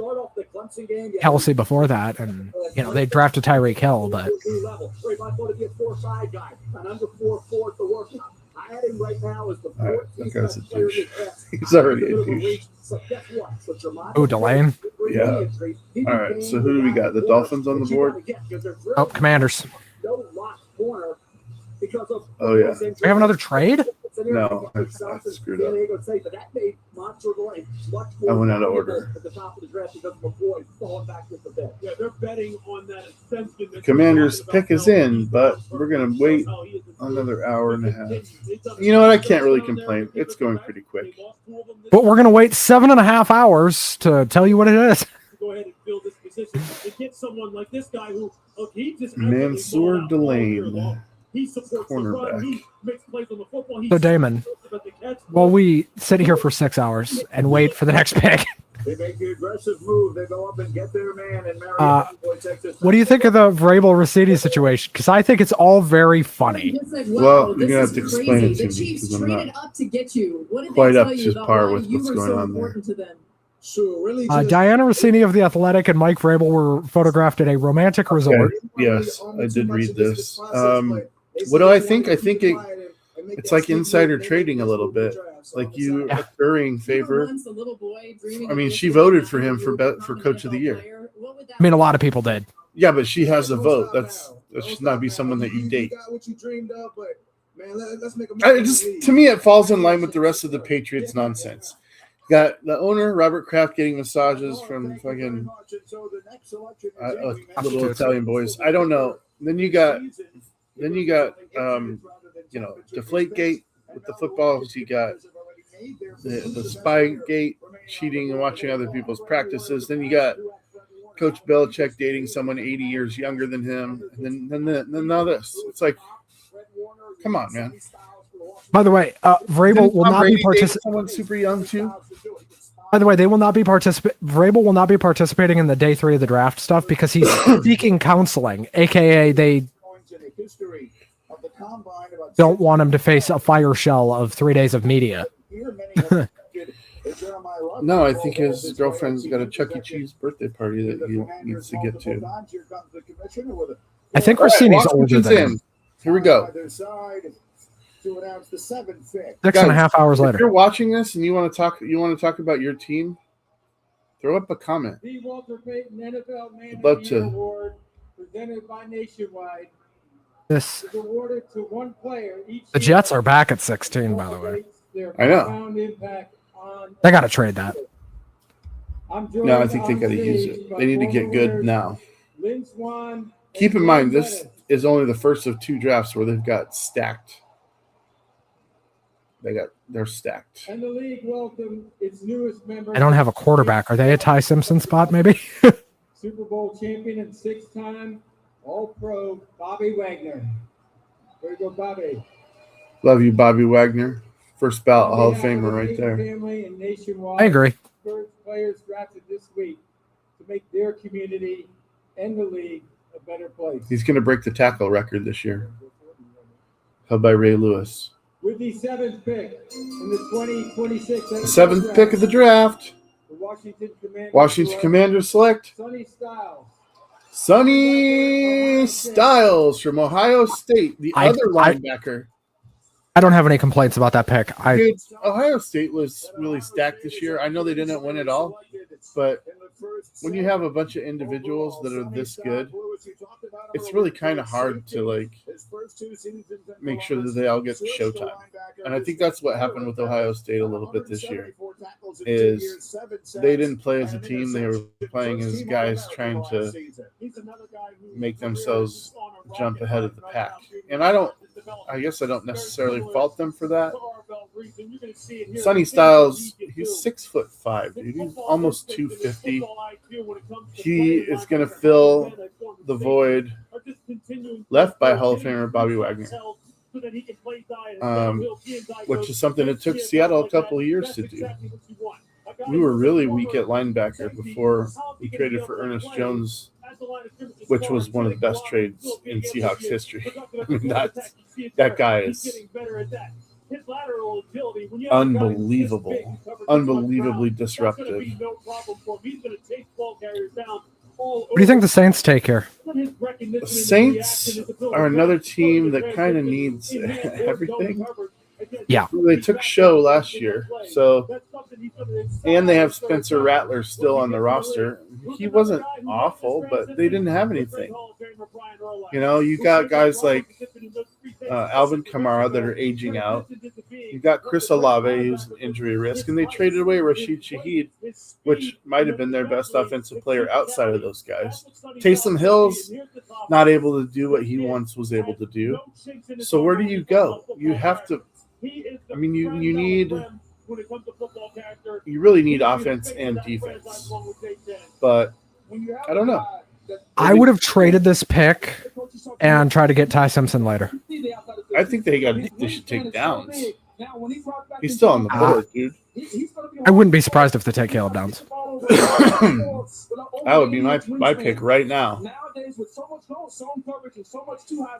Kelsey before that, and they drafted Tyreek Hill, but that guy's a douche. He's already a douche. oh, Delane. Yeah. All right. So who do we got? The Dolphins on the board? Oh, Commanders. Oh yeah. We have another trade. No, I screwed up. I went out of order. The Commanders' pick is in, but we're going to wait another hour and a half. You know what? I can't really complain. It's going pretty quick. But we're going to wait 7.5 hours to tell you what it is. Go ahead and position and get someone like this guy who, look, he just Mansour Delane. He supports the run. He makes plays on the football. So Damon, while we sit here for 6 hours and wait for the next pick, They make the aggressive move. They go up and get their man. And what do you think of the Vrabel Raciti situation? Because I think it's all very funny. Well, you're gonna have to explain it to me because I'm not quite up to par with what's going on there. Diana Rossini of The Athletic and Mike Vrabel were photographed at a romantic resort. Yes, I did read this. What do I think? I think it's like insider trading a little bit. Like you are currying favor. I mean, she voted for him for Coach of the Year. I mean, a lot of people did. Yeah, but she has a vote. That should not be someone that you date. To me, it falls in line with the rest of the Patriots nonsense. Got the owner, Robert Kraft, getting massages from fucking little Italian boys. I don't know. Then you got Deflategate with the footballs. You got the Spygate, cheating and watching other people's practices. Then you got Coach Belichick dating someone 80 years younger than him. And then now this. It's like, come on, man. By the way, Vrabel will not be participating. Someone super young too. By the way, they will not be Vrabel will not be participating in the day 3 of the draft stuff because he's seeking counseling, aka they don't want him to face a fire shell of 3 days of media. No, I think his girlfriend's got a Chuck E. Cheese birthday party that he needs to get to. I think Rossini's older than him. Here we go. 6.5 hours later. If you're watching this and you want to talk about your team, throw up a comment. The Walter Payton NFL Man Love of the Year to. Award, presented by Nationwide, This is awarded to one player each the year Jets are back at 16, by the way. celebrates their I know. profound impact on- They got to trade that. I'm joined No, I think they on got to use stage it. by They need to get former good Bears now. Lynn Swann and Keep in mind, Glenn this Bennett. is only the first of 2 drafts where they've got stacked. They're stacked. And the league welcomed its newest member. I don't have a quarterback. Are they a Ty Simpson spot, maybe? Super Bowl champion and 6-time All-Pro Bobby Wagner. There you go, Bobby. Love you, Bobby Wagner. First ballot On Hall of behalf Famer the right Payton there. Family and Nationwide, I agree. Spurs players drafted this week to make their community and the league a better place. He's going to break the tackle record this year. Held by Ray Lewis. With the 7th pick in the 2026 The 7th pick of the draft. the Washington Washington Commanders select Sonny Styles. Sonny Styles from Ohio State, the other linebacker. I don't have any complaints about that pick. Dude, Ohio State was really stacked this year. I know they didn't win it all, but when you have a bunch of individuals that are this good, it's really kind of hard to make sure that they all get showtime. And I think that's what happened with Ohio State a little bit this year. Is they didn't play as a team; they were playing as guys trying to make themselves jump ahead of the pack. And I guess I don't necessarily fault them for that. Sonny Styles, he's 6'5", dude. He's almost 250. He is going to fill the void left by Hall of Famer Bobby Wagner, which is something it took Seattle a couple of years to do. We were really weak at linebacker before we traded for Ernest Jones, which was one of the best trades in Seahawks history. I mean, that guy is unbelievable, unbelievably disruptive. What do you think the Saints take here? The Saints are another team that kind of needs everything. Yeah. They took Show last year, and they have Spencer Rattler still on the roster. He wasn't awful, but they didn't have anything. You know, you got guys like Alvin Kamara that are aging out. You got Chris Olave, who's an injury risk, and they traded away Rashid Shaheed, which might have been their best offensive player outside of those guys. Taysom Hill's not able to do what he once was able to do. So where do you go? You have to. I mean, you really need offense and defense, but I don't know. I would have traded this pick and tried to get Ty Simpson later. I think they should take Downs. He's still on the board, dude. I wouldn't be surprised if they take Caleb Downs. That would be my pick right now.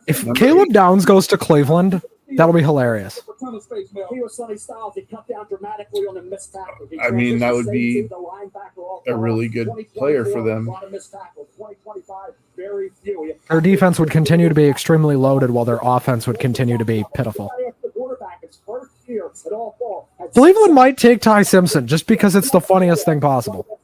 If Caleb Downs goes to Cleveland, that'll be hilarious. I mean, that would be a really good player for them. Their defense would continue to be extremely loaded while their offense would continue to be pitiful. Cleveland might take Ty Simpson just because it's the funniest thing possible.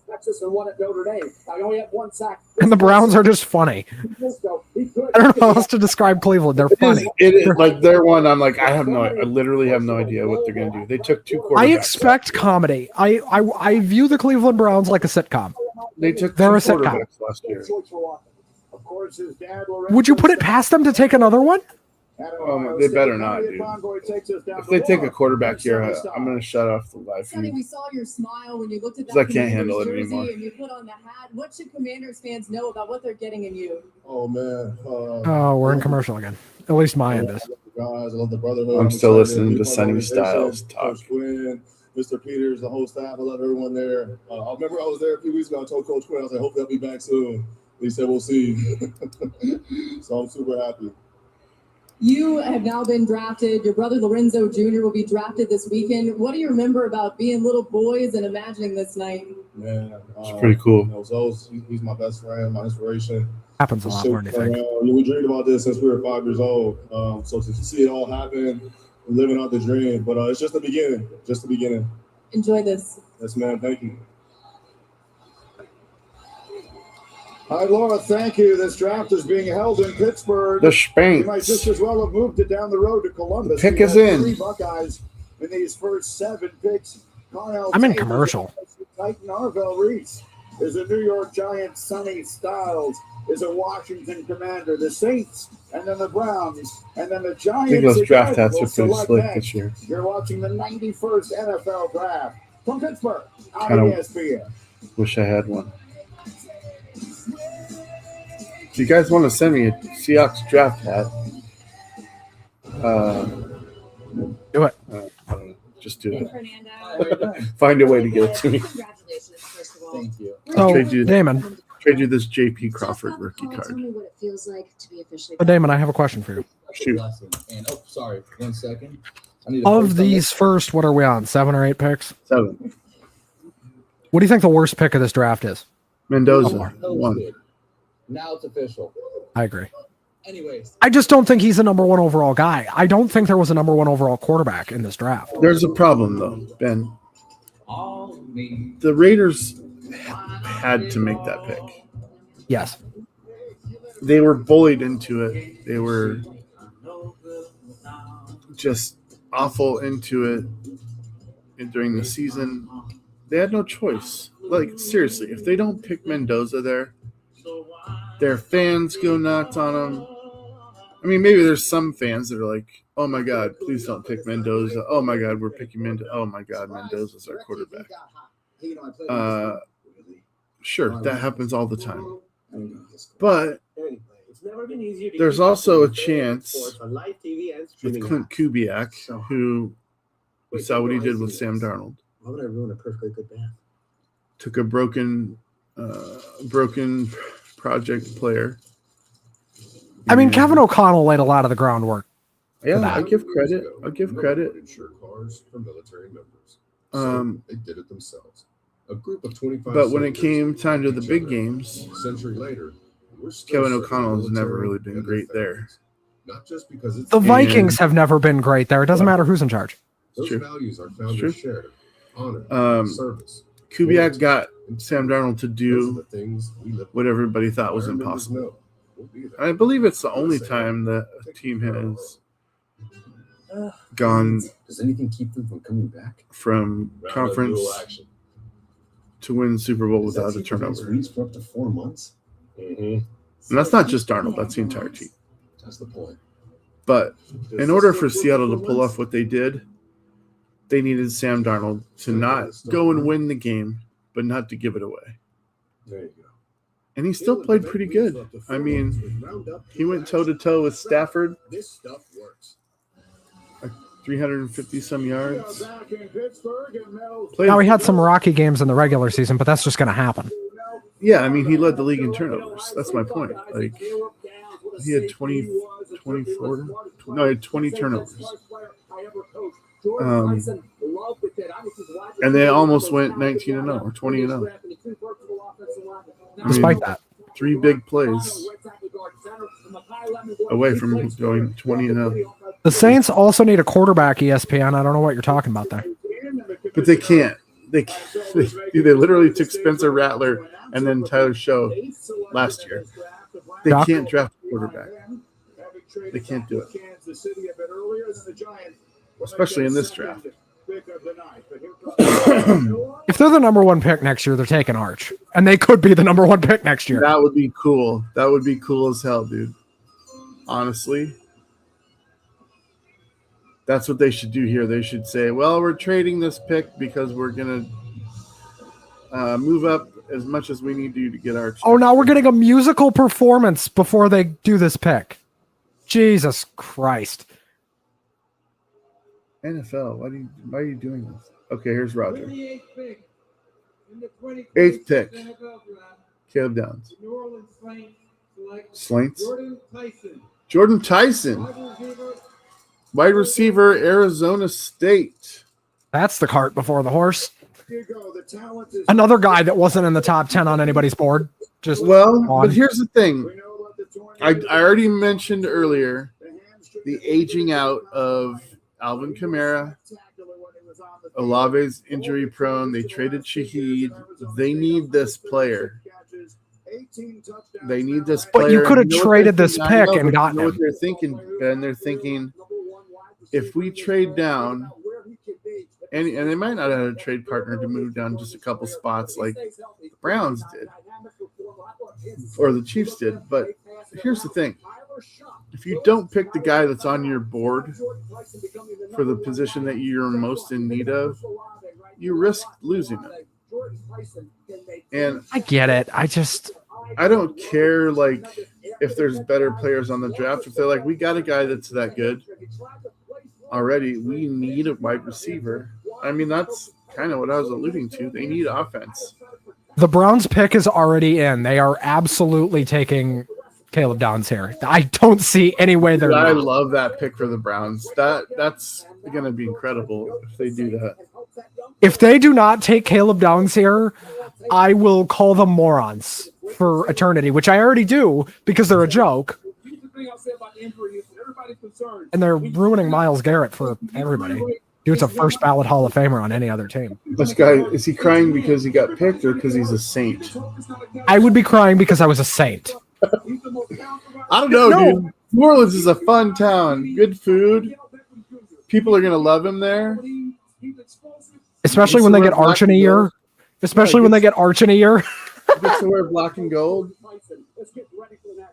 And the Browns are just funny. I don't know how else to describe Cleveland. They're funny. It is like they're one. I literally have no idea what they're going to do. They took 2 quarterbacks. I expect comedy. I view the Cleveland Browns like a sitcom. They're a sitcom last year. Would you put it past them to take another one? They better not, dude. If they take a quarterback here, I'm going to shut off the live Sonny, feed. we saw your smile when you looked at that. I can't handle it Commanders anymore. jersey And you put on the hat. What should Commanders fans know about what they're getting in you? Oh man. Oh, we're in commercial again. At least my end is. Guys, I love the brotherhood. I'm still excited listening be to part of Sonny the Styles organization. talk. Coach Quinn, Mr. Peters, the whole staff. I love everyone there. I remember I was there a few weeks ago. I told Coach Quinn, I was like, hopefully I'll be back soon. He said, we'll see. So I'm super happy. You have now been drafted. Your brother Lorenzo Jr. will be drafted this weekend. What do you remember about being little boys and imagining this night? Man, It's pretty cool. He's my best friend, my inspiration. Happens a lot more than you think. We dreamed about this since we were 5 years old. So to see it all happen, living out the dream. But it's just the beginning. Just the beginning. Enjoy this. Yes, man. Thank you. Hi, Laura. Thank you. This draft is being held in Pittsburgh. The You might Spanks. just as well have moved it down the road to Columbus. The pick We is have in. 3 Buckeyes in these first 7 picks. Carnell I'm in Tate commercial. is a Titan Arvell Reese is a New York Giants. Sonny Styles is a Washington Commander. The Saints, and then the Browns, and then the I Giants. think those draft again hats will are pretty select slick next. this year. You're watching the 91st NFL Draft from Pittsburgh on Kinda- ESPN. Wish I had one. If you guys want to send me a Seahawks draft hat, Do it. I don't know, just do it. Fernando. Find a way to get it to me. Congratulations, first of all. Thank you. So, trade you- Damon, Trade you this JP Crawford rookie Tell card. me what it feels like to be officially. Damon, I have a question for you. Shoot. And sorry, 1 second. I need to Of post these first, what are we on? 7 or 8 picks? 7. What do you think the worst pick of this draft is? Mendoza. on that. 1. Now it's official. I agree. Anyways, I just don't think he's a number 1 overall guy. I don't think there was a number 1 overall quarterback in this draft. There's a problem, though, Ben. all me. The Raiders had to make that pick. Yes. They were bullied into it. They were just awful into it during the season. They had no choice. Like, seriously, if they don't pick Mendoza there, their fans go nuts on him. I mean, maybe there's some fans that are like, oh my God, please don't pick Mendoza. Oh my God, we're picking Mendoza. Oh my God, Mendoza's our quarterback. Sure, that happens all the time. But there's also a chance with Clint Kubiak, who we saw what he did with Sam Darnold. Why would I ruin a perfectly good bath? Took a broken project player. I mean, Kevin O'Connell laid a lot of the groundwork. Yeah, that. I give credit. I'll give credit. Insure cars for military members. Um, they did it themselves. A group of 25. But when it soldiers came time to the each big other. games, A century later, we're still Kevin serving O'Connell has never military really been and great their there. families. Not just because it's The Vikings have never been great there. It doesn't matter who's in charge. those true. values our It's founders true. shared. Honor, service. Kubiak got Sam Darnold to Those are do the things we live what everybody thought was Our members impossible. know we'll be there. I believe it's the only time that a team has gone Does anything keep them from coming back? from Round of conference dual action. to win Super Bowl Does that without a keep against turnover. Reeds for up to 4 months? And that's not just Darnold, that's the entire team. That's the point. But in order for Seattle to pull off what they did, they needed Sam Darnold to not go and win the game, but not to give it away. There you go. And he still played pretty good. I mean, he went toe-to-toe with Stafford. This stuff works. 350 some yards. Now, he had some rocky games in the regular season, but that's just going to happen. Yeah, I mean, he led the league in turnovers. That's my point. Like, he had 20 turnovers. And they almost went 19-0 or 20-0. Despite that. 3 big plays away from going 20-0. The Saints also need a quarterback, ESPN. I don't know what you're talking about there. But they can't. They literally took Spencer Rattler and then Tyler Show last year. They can't draft a quarterback. They can't do it. Especially in this draft. If they're the number 1 pick next year, they're taking Arch. And they could be the number 1 pick next year. That would be cool. That would be cool as hell, dude. Honestly. That's what they should do here. They should say, well, we're trading this pick because we're going to move up as much as we need to get Arch. Oh, now we're getting a musical performance before they do this pick. Jesus Christ. NFL, why are you doing this? Okay, here's Roger. 38th pick in the 8th pick. NFL draft. Caleb Downs. New Orleans Saints select Slanks. Jordan Tyson. Jordan Tyson. Wide receiver. Wide receiver, Arizona State. That's the cart before the horse. Another guy that wasn't in the top 10 on anybody's board. Just but here's the thing. I already mentioned earlier the aging out of Alvin Kamara. Olave's injury prone. They traded Shaheed. They need this player. They need this player. But you could have traded this pick and gotten him. What they're thinking, Ben? They're thinking, if we trade down, and they might not have a trade partner to move down just a couple spots like the Browns did or the Chiefs did. But here's the thing. If you don't pick the guy that's on your board for the position that you're most in need of, you risk losing him. And I get it. I don't care like if there's better players on the draft. If they're like, we got a guy that's that good already, we need a wide receiver. I mean, that's kind of what I was alluding to. They need offense. The Browns pick is already in. They are absolutely taking Caleb Downs here. I don't see any way they're I not. love that pick for the Browns. That's going to be incredible if they do that. If they do not take Caleb Downs here, I will call them morons for eternity, which I already do because they're a joke. And they're ruining Myles Garrett for everybody. Dude's a first ballot Hall of Famer on any other team. This guy, is he crying because he got picked or because he's a saint? I would be crying because I was a saint. I don't know, dude. New Orleans is a fun town. Good food. People are going to love him there. Especially when they get Arch in a year. Especially when they get Arch in a year. He gets to wear black and gold.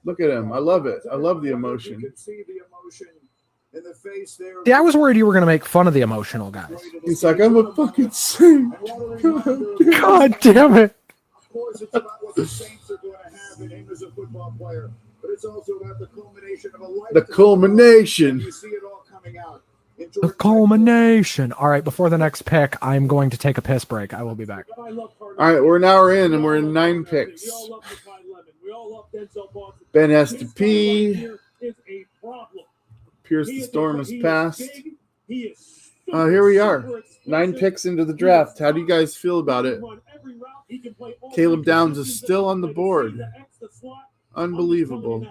Look at him. I love it. I love the emotion. Yeah, I was worried you were going to make fun of the emotional guys. He's like, I'm a fucking saint. God damn it. Of course, it's about what the Saints are going to have in him as a football player, but it's also about the culmination of a life. The culmination. You see it all coming out. The culmination. All right, before the next pick, I'm going to take a piss break. I will be back. All right, we're an hour in, and we're in 9 picks. Ben has to pee. Pierce the storm has passed. Here we are. 9 picks into the draft. How do you guys feel about it? Caleb Downs is still on the board. Unbelievable.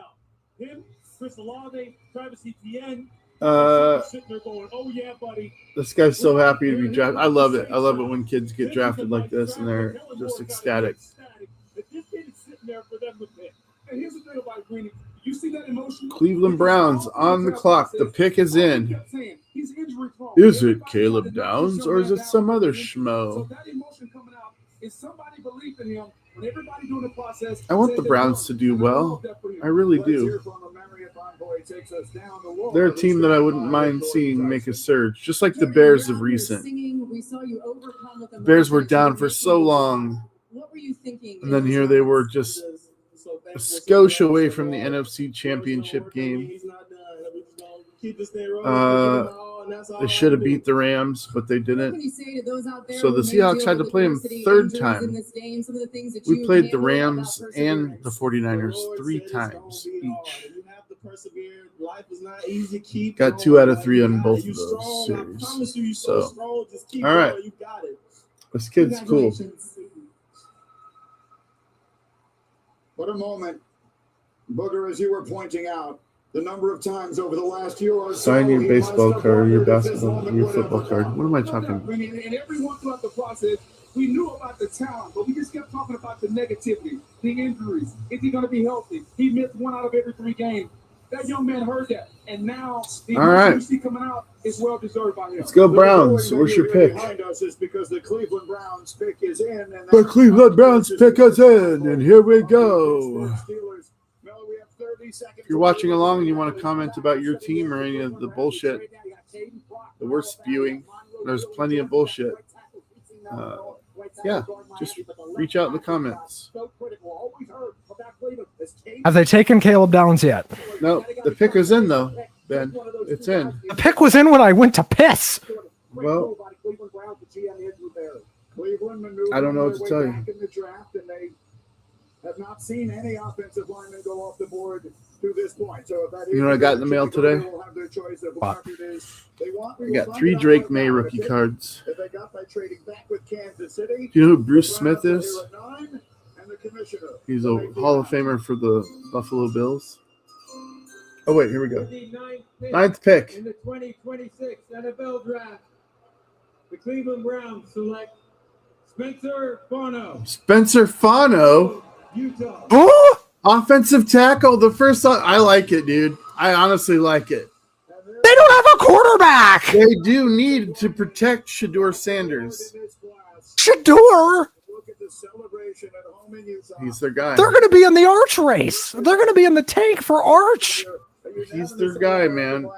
This guy's so happy to be drafted. I love it. I love it when kids get drafted like this and they're just ecstatic. Cleveland Browns on the clock. The pick is in. Is it Caleb Downs or is it some other schmo? I want the Browns to do well. I really do. They're a team that I wouldn't mind seeing make a surge, just like the Bears of recent. The Bears were down for so long, and then here they were just skosh away from the NFC Championship game. They should have beat the Rams, but they didn't. So the Seahawks had to play them third time. We played the Rams and the 49ers 3 times each. Got 2 out of 3 on both of those series. So, all right. This kid's cool. What a moment, Booger, as you were pointing out, the number of times over the last year or so. Sign your baseball card, your basketball, your football card. What am I talking about? And everyone throughout the process, we knew about the talent, but we just kept talking about the negativity, the injuries. Is he going to be healthy? He missed 1 out of every 3 games. That young man heard that, and now the right. you see coming out is well deserved by him. Let's go Browns. Where's your pick? Behind us is because the Cleveland Browns pick is in, and The Cleveland Browns pick us in, and here we go. If you're watching along and you want to comment about your team or any of the bullshit that we're spewing, there's plenty of bullshit. Yeah, just reach out in the comments. Have they taken Caleb Downs yet? No, the pick is in though, Ben. It's in. The pick was in when I went to piss. Well, I don't know what to tell you. Have not seen any offensive linemen go off the board to this point. So if that You know what I got in the mail today? What? I got 3 Drake May rookie cards. That they got by trading back with Kansas City. Do you know who Bruce Smith is? He's a Hall of Famer for the Buffalo Bills. Oh, wait, here we go. 9th pick. In the 2026 NFL Draft, the Cleveland Browns select Spencer Fano, Spencer Fano. Utah. Oh! Offensive tackle. The first. I like it, dude. I honestly like it. They don't have a quarterback. They do need to protect Shedeur Sanders. Shedeur? He's their guy. They're going to be in the Arch race. They're going to be in the tank for Arch. He's their guy, man.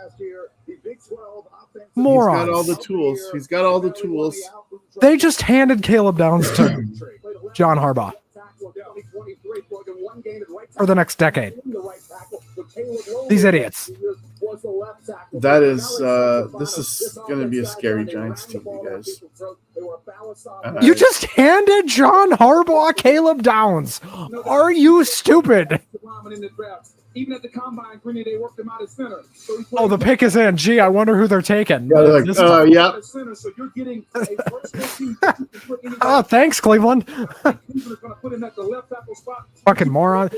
Morons. He's got all the tools. He's got all the tools. They just handed Caleb Downs to John Harbaugh for the next decade. These idiots. That is, this is going to be a scary Giants team, you guys. You just handed John Harbaugh Caleb Downs. Are you stupid? Even at the combine, they worked him out at center. Oh, the pick is in. Gee, I wonder who they're taking. Yeah, they're like, yeah. So you're getting Oh, thanks, Cleveland. Fucking moron.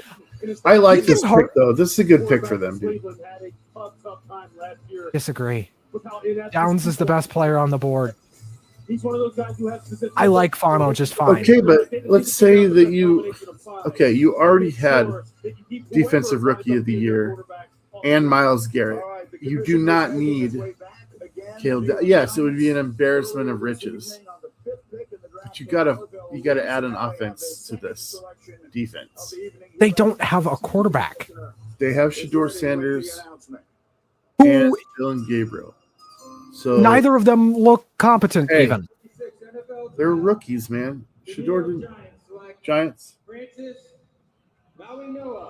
I like this pick, though. This is a good pick for them, dude. Disagree. Downs is the best player on the board. I like Fano just fine. Okay, but let's say that you already had Defensive Rookie of the Year and Myles Garrett. You do not need Caleb. Yes, it would be an embarrassment of riches, but you gotta add an offense to this defense. They don't have a quarterback. They have Shedeur Sanders Who and Dylan Gabriel. So neither of them look competent even. They're rookies, man. Shedeur didn't. Giants.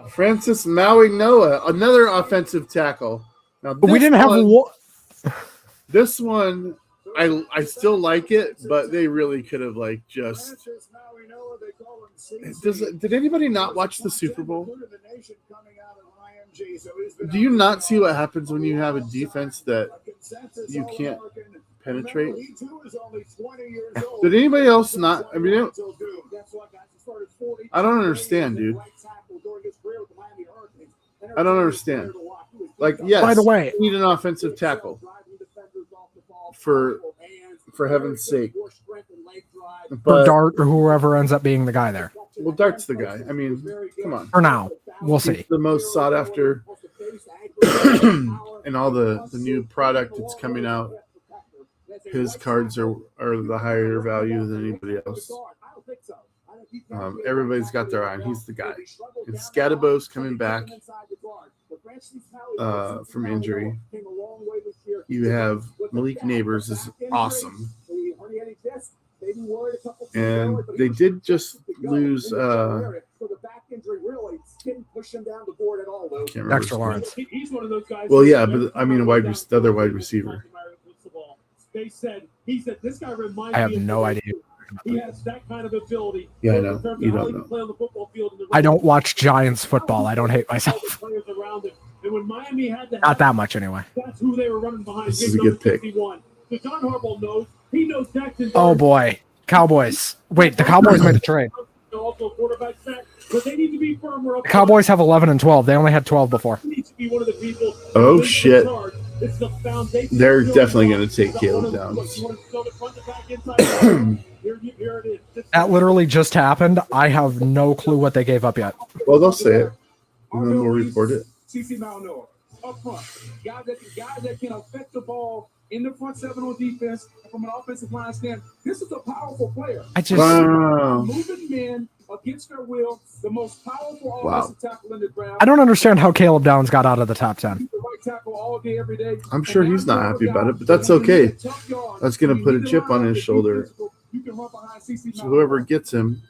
Francis Maui Noah, another offensive tackle. Now We didn't have one. This one, I still like it, but they really could have just. Did anybody not watch the Super Bowl? Do you not see what happens when you have a defense that you can't penetrate? Did anybody else not? I mean, I don't understand, dude. I don't understand. Yes, By the way, you need an offensive tackle for heaven's sake. for But Dart or whoever ends up being the guy there. well, Dart's the guy. I mean, come on. For now, we'll see. He's the most sought after in all the new product that's coming out. His cards are the higher value than anybody else. Everybody's got their eye on. He's the guy. And Scadabo's coming back from injury. You have Malik Neighbors is awesome. And they did just lose push him down the board at all, Lou. Can't remember Dexter his name. Lawrence. He's one of those guys. Well, yeah, but I mean, the other wide receiver. He said, this guy reminds I have me of no idea. He has that kind of ability. Yeah, I in know. terms of You how don't he can know. play on the football field and the I don't watch Giants football. I don't hate myself. players around him. And when Miami had to Not that much anyway. that's who they were running behind. This is a good pick. 51. So John Harbaugh knows. He knows Jackson. Oh boy, Cowboys. Wait, the Cowboys made a trade. Also a quarterback sack, but they need to be firmer up The Cowboys have 11 and 12. They only had 12 before. He needs to be one of the people. Oh, shit. It's the foundation. They're definitely going to take Caleb Downs. Here it is. That literally just happened. I have no clue what they gave up yet. Well, they'll say it, and then we'll report it. CC Malnor up front, guys that can affect the ball in the front seven on defense from an offensive line stand. This is a powerful player. I just Wow. Moving men against their will, the most powerful offensive tackle in the draft. I don't understand how Caleb Downs got out of the top 10. He's the right tackle all day, every day. I'm sure he's not happy about it, but that's okay. That's going to put a chip on his shoulder. You can run behind CC So whoever gets him,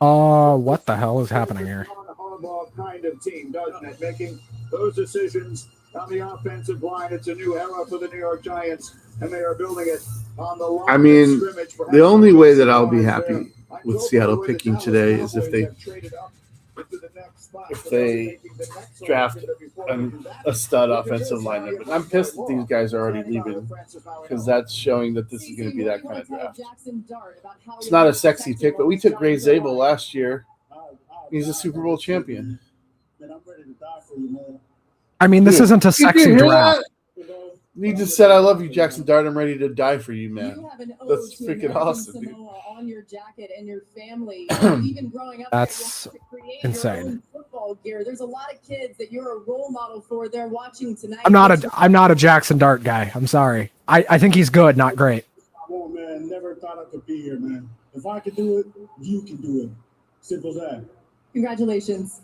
What the hell is happening here? Harbaugh kind of team, doesn't it? Making those decisions on the offensive line. It's a new era for the New York Giants, and they are building it on the line. I mean, the only way that I'll be happy with Seattle picking today is if they draft a stud offensive lineman. But I'm pissed that these guys are already leaving because that's showing that this is going to be that kind of draft. It's not a sexy pick, but we took Ray Zabel last year. He's a Super Bowl champion. I mean, this isn't a sexy draft. He just said, "I love you, Jackson Dart. I'm ready to die for you, man." That's freaking awesome, dude. On your jacket and your family, even growing up, That's to create insane. Your own football gear. There's a lot of kids that you're a role model for. They're watching tonight. I'm not a Jackson Dart guy. I'm sorry. I think he's good, not great. Oh man, never thought I could be here, man. If I could do it, you can do it. Simple as that. Congratulations.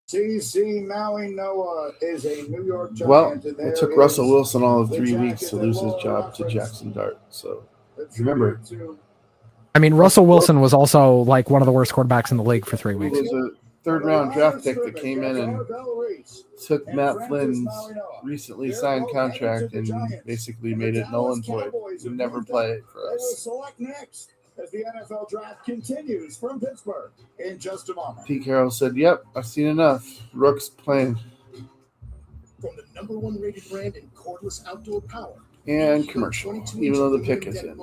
CC Maui Noah is a New York Giant. Well, and it there took is Russell Wilson all of the 3 weeks jacket to that lose his Laura job to referenced. Jackson Dart. So It's remember, to- I mean, Russell Wilson was also like one of the worst quarterbacks in the league for 3 it weeks. was a third-round draft pick that came in and took Matt Flynn's recently signed contract and basically made it null and void. He would never play for They will us. select next as the NFL draft continues from Pittsburgh in just a moment. Pete Carroll said, "Yep, I've seen enough. Rook's playing." From the #1 rated brand in cordless outdoor power. And commercial, even though the pick is in.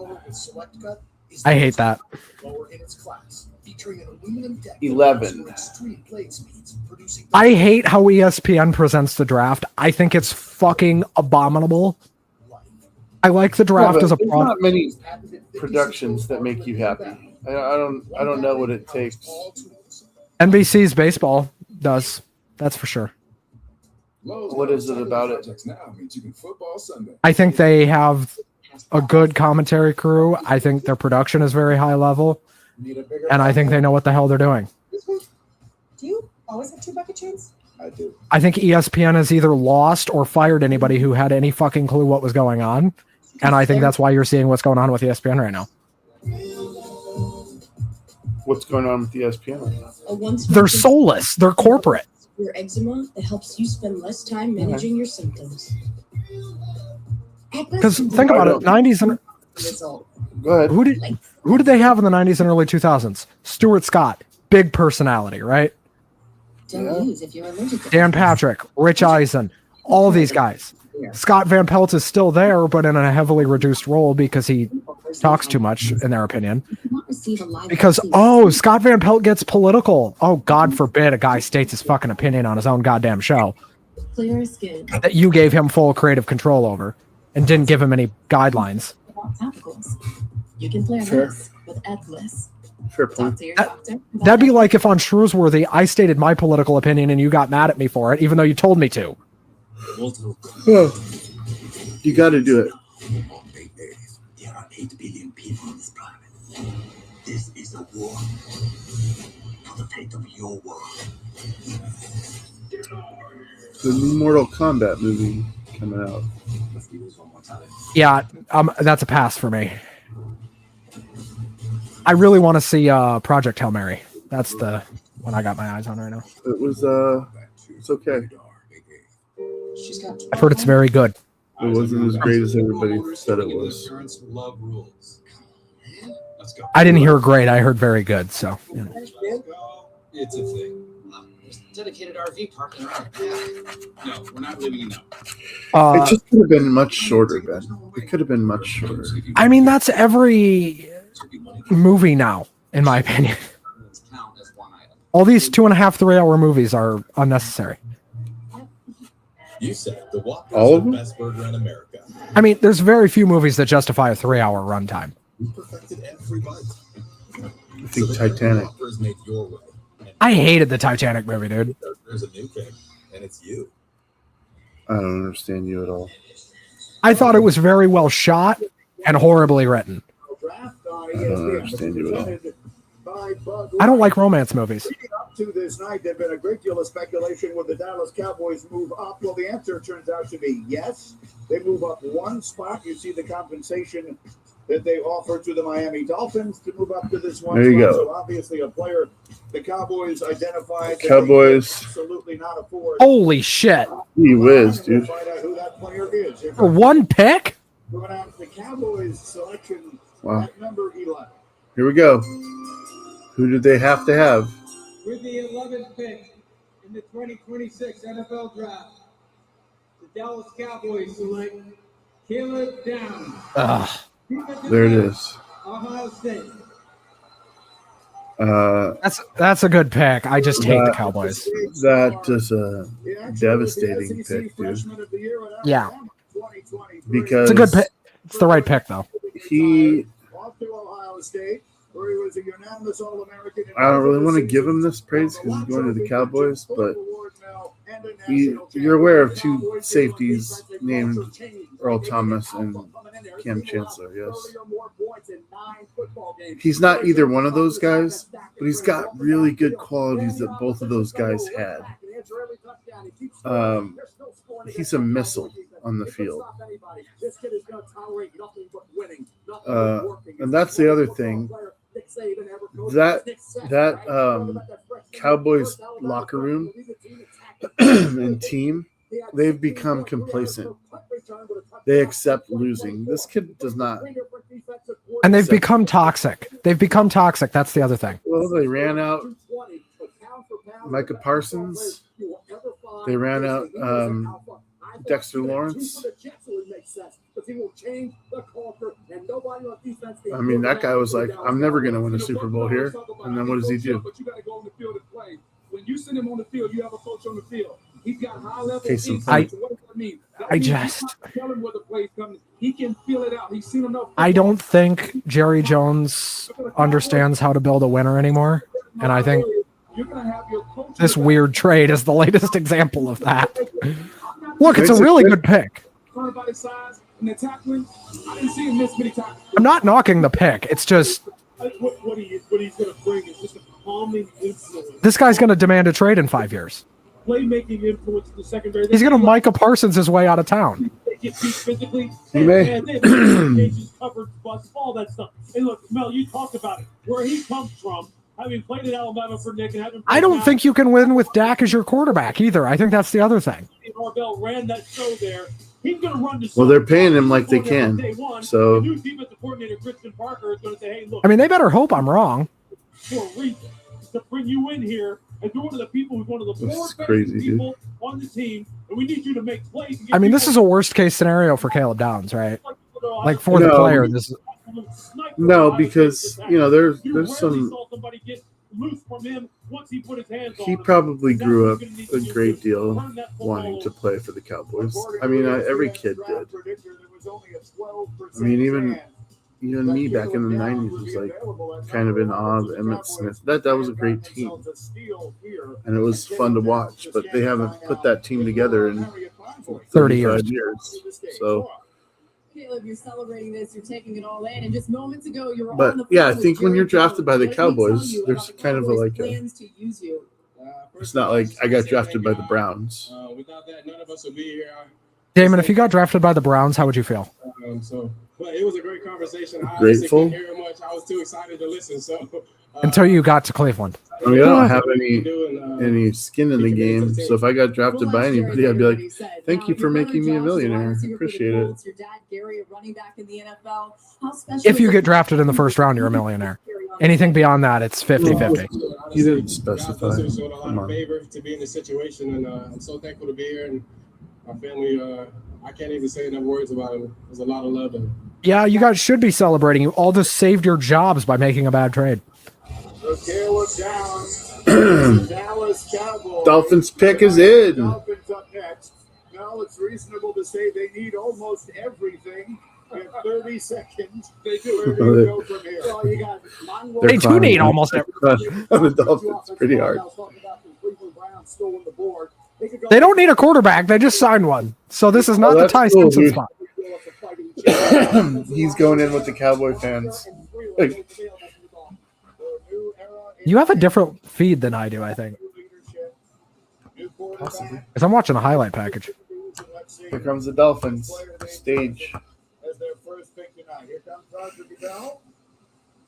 I hate that. In its class, featuring an aluminum deck 11. extreme blade speeds, producing I hate how ESPN presents the draft. I think it's fucking abominable. I like the draft Yeah, as a there's product. not many productions that make you happy. I don't know what it takes. NBC's baseball does. That's for sure. What is it about it? I think they have a good commentary crew. I think their production is very high level. And I think they know what the hell they're doing. Do you always have 2 bucket chains? I do. I think ESPN has either lost or fired anybody who had any fucking clue what was going on. And I think that's why you're seeing what's going on with ESPN right now. What's going on with ESPN? They're soulless. They're corporate. Your eczema that helps you spend less time managing your symptoms. Because think about it, 90s and Result. Go ahead. who did they have in the 90s and early 2000s? Stuart Scott, big personality, right? Don't use if you're allergic to Dan Patrick, Rich Eisen, all these guys. Scott Van Pelt is still there, but in a heavily reduced role because he talks too much, in their opinion. Because, Scott Van Pelt gets political. Oh, God forbid a guy states his fucking opinion on his own goddamn show clear skin. that you gave him full creative control over and didn't give him any guidelines. Without topicals. You can play Sure. less with Atlas. Fair Talk point. to your doctor. That'd be like if on Shrewsworthy, I stated my political opinion and you got mad at me for it, even though you told me to. You got to do it. There are 8 billion people on this planet. This is a war for the fate of your world. The Mortal Kombat movie coming out. Yeah, that's a pass for me. I really want to see Project Hail Mary. That's the one I got my eyes on right now. It was it's okay. I've heard it's very good. It wasn't as great as everybody said it was. I didn't hear great. I heard very good. So you know. It's a thing. Dedicated RV parking lot. No, we're not leaving it now. It just could have been much shorter, Ben. It could have been much shorter. I mean, that's every movie now, in my opinion. All these 2.5, 3 hour movies are unnecessary. You said the Whopper All is of the them? best burger in America. I mean, there's very few movies that justify a 3 hour runtime. You perfected every bite. I think Titanic. Whopper is made your way. I hated the Titanic movie, dude. There's a new pick, and it's you. I don't understand you at all. I thought it was very well shot and horribly written. I don't understand you at all. I don't like romance movies. Leading up to this night, there's been a great deal of speculation will the Dallas Cowboys move up. Well, the answer turns out to be yes. They move up one spot. You see the compensation that they offer to the Miami Dolphins to move up to this one There you spot. go. So obviously a player the Cowboys identified that Cowboys. they can absolutely not afford. Holy shit. Gee whiz, dude. Find out who that player is. For one pick? Moving out to the Cowboys selection Wow. at number 11. Here we go. Who did they have to have? With the 11th pick in the 2026 NFL Draft, the Dallas Cowboys select Caleb Downs. Ugh. There it is. Ohio State. That's a good pick. I just hate the Cowboys. That is a devastating pick, dude. Yeah. Because It's a good pick. It's the right pick, though. he, Off to Ohio State, where he was a unanimous All-American. I don't really want to give him this praise because he's going to the Cowboys, but you're aware of two safeties named Earl Thomas and Cam Chancellor, yes? He's not either one of those guys, but he's got really good qualities that both of those guys had. He's a missile on the field. And that's the other thing. That Cowboys locker room and team, they've become complacent. They accept losing. This kid does not. And they've become toxic. They've become toxic. That's the other thing. Well, they ran out Micah Parsons. They ran out Dexter Lawrence. I mean, that guy was like, I'm never going to win a Super Bowl here. And then what does he do? When you send him on the field, you have a coach on the field. He's got high level. Case in insight. point. So what does that mean? I just. Tell him where the play's coming. He can feel it out. He's seen enough. I don't think Jerry Jones understands how to build a winner anymore. And I think this weird trade is the latest example of that. Look, it's a really good pick. I'm not knocking the pick. It's just What he's going to bring is just a calming influence. this guy's going to demand a trade in 5 years. Playmaking influence in the secondary. He's going to Micah Parsons his way out of town. They get beat physically. He may. And they have cages covered, butts, all that stuff. And look, Mel, you talked about it. Where he comes from, having played at Alabama for Nick and having I don't think you can win with Dak as your quarterback either. I think that's the other thing. Marvell ran that show there. He's going to run the show. Well, they're paying him like they can. So, The new defensive coordinator, Christian Parker, is going to say, hey, look, I mean, they better hope I'm wrong. for a reason, to bring you in here and you're one of the people who's one of the This more is crazy, people on the team, and we need you to make plays. and get I mean, this people- is a worst case scenario for Caleb Downs, right? Like for the No. player, this is no, because, you know, You there's rarely some. saw somebody get loose from him once he put his hands on He him. probably That's grew what up you're gonna need a to do, great is deal turn that football wanting to over. play for the Cowboys. I mean, every kid did. I mean, even me back in the 90s was like kind of in awe of Emmitt Smith. That was a great team, and it was fun to watch. But they haven't put that team together in 30 35 years. years. So, Caleb, you're celebrating this. You're taking it all in. And just moments ago, you were but on the yeah, I phone with think when Jerry you're drafted by the Jones. What did he tell Cowboys, you there's about the kind of a, Cowboys' like a. plans to use you? It's not like I got drafted by the Browns. Without that, none of us would be here. Damon. If you got drafted by the Browns, how would you feel? So But it was a great conversation. I Grateful? couldn't hear much. I was too excited to listen. So Until you got to Cleveland. I mean, I don't have any skin in the game, so if I got drafted by anybody, I'd be like, "Thank you for making me a millionaire. Appreciate it." Your dad Gary, a running back in the NFL. How special If you is get it- drafted in the first round, you're a millionaire. Anything beyond that, it's 50-50. You didn't specify. God showed a lot Come of on. favor to be in this situation, and I'm so thankful to be here. And my family, I can't even say enough words about it. There's a lot of love. And Yeah, you guys should be celebrating. You all just saved your jobs by making a bad trade. The Caleb down. Dallas Cowboys. Dolphins pick is in. Dolphins up next. Now it's reasonable to say they need almost everything in 30 seconds. They do. Where do you go from here? Well, you got Monroe. They do need almost everything. On the Dolphins, pretty hard. They don't need a quarterback. They just signed one. So this is not Oh, the that's Ty cool, Simpson dude. spot. He's going in with the Cowboy fans. Like, You have a different feed than I do, I think. possibly. Because I'm watching a highlight package. Here comes the Dolphins. Stage. As their first pick tonight. Here comes Roger Goodell.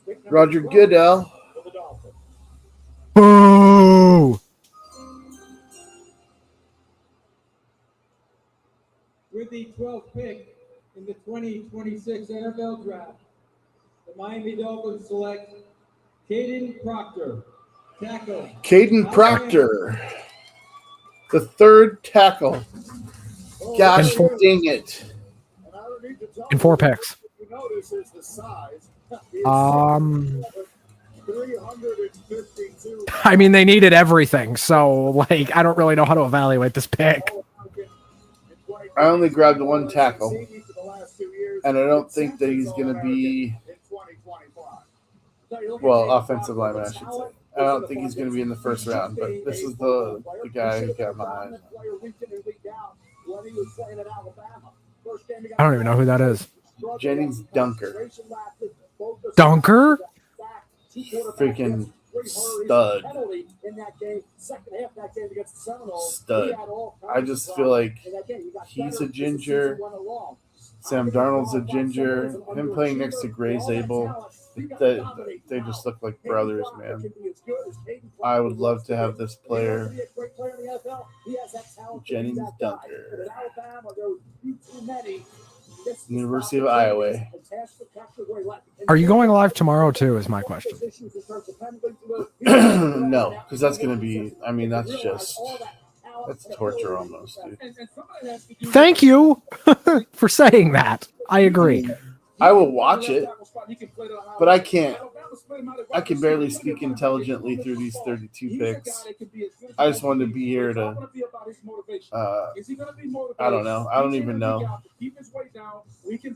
Pick number Roger 12 Goodell. for the Dolphins. Boo! With the 12th pick in the 2026 NFL Draft, the Miami Dolphins select Caden Proctor, tackle. Caden Proctor. The third tackle. Gosh And dang it. And I don't need to tell In 4 picks. you notice is the size. 352. I mean, they needed everything. So, like, I don't really know how to evaluate this pick. I only grabbed one tackle. And I don't think that he's going to be, well, offensive lineman, I should say. I don't think he's going to be in the first round, but this is the guy who got my eyes. I don't even know who that is. Jennings Dunker. Dunker? Freaking stud. Stud. I just feel like he's a ginger. Sam Darnold's a ginger. Him playing next to Gray Zabel, they just look like brothers, man. I would love to have this player, Jennings Dunker. University of Iowa. Are you going live tomorrow, too, is my question. No, because that's going to be, I mean, that's torture almost, dude. Thank you for saying that. I agree. I will watch it, but I can't. I can barely speak intelligently through these 32 picks. I just wanted to be here to, I don't know. I don't even know.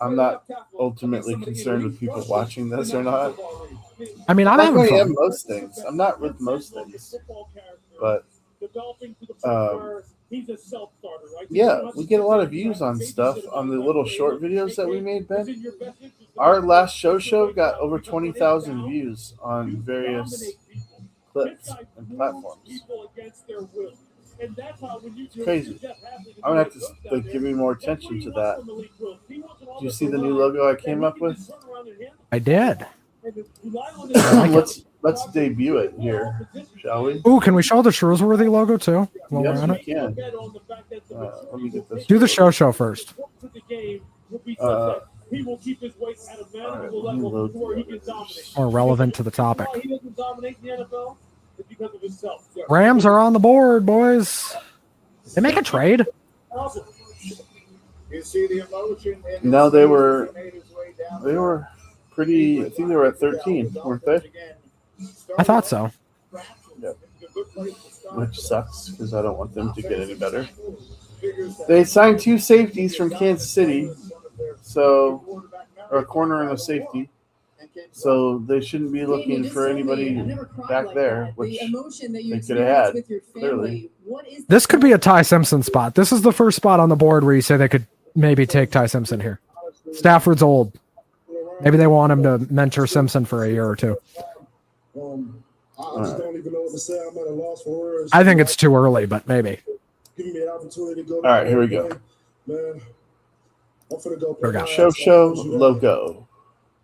I'm not ultimately concerned with people watching this or not. I mean, I'm Like having I am fun. most things. I'm not with most things. But, yeah, we get a lot of views on stuff, on the little short videos that we made, Ben. Our last show got over 20,000 views on various clips and platforms. It's crazy. I'm going to have to give me more attention to that. Do you see the new logo I came up with? I did. Let's debut it here, shall we? Ooh, can we show the Shrewsworthy logo, too? While we're Yes, on we it? can. Let me get this. Do the show first. He will keep his weight at a manageable let me level load before he the can dominate. More relevant to the topic. Why he doesn't dominate the NFL is because of himself. Rams are on the board, boys. They make a trade. You see the emotion in No, they were pretty. I think they were at 13, weren't they? I thought so. Yep. Which sucks because I don't want them to get any better. They signed 2 safeties from Kansas City, so or a corner and a safety. So they shouldn't be looking for anybody back there, which they could have had, clearly. This could be a Ty Simpson spot. This is the first spot on the board where you say they could maybe take Ty Simpson here. Stafford's old. Maybe they want him to mentor Simpson for a year or 2. I just don't even know what to say. I'm at a loss for words. I think it's too early, but maybe. Giving me an opportunity to go. All right, here we go. Man, I'm finna go. There we go. Show logo.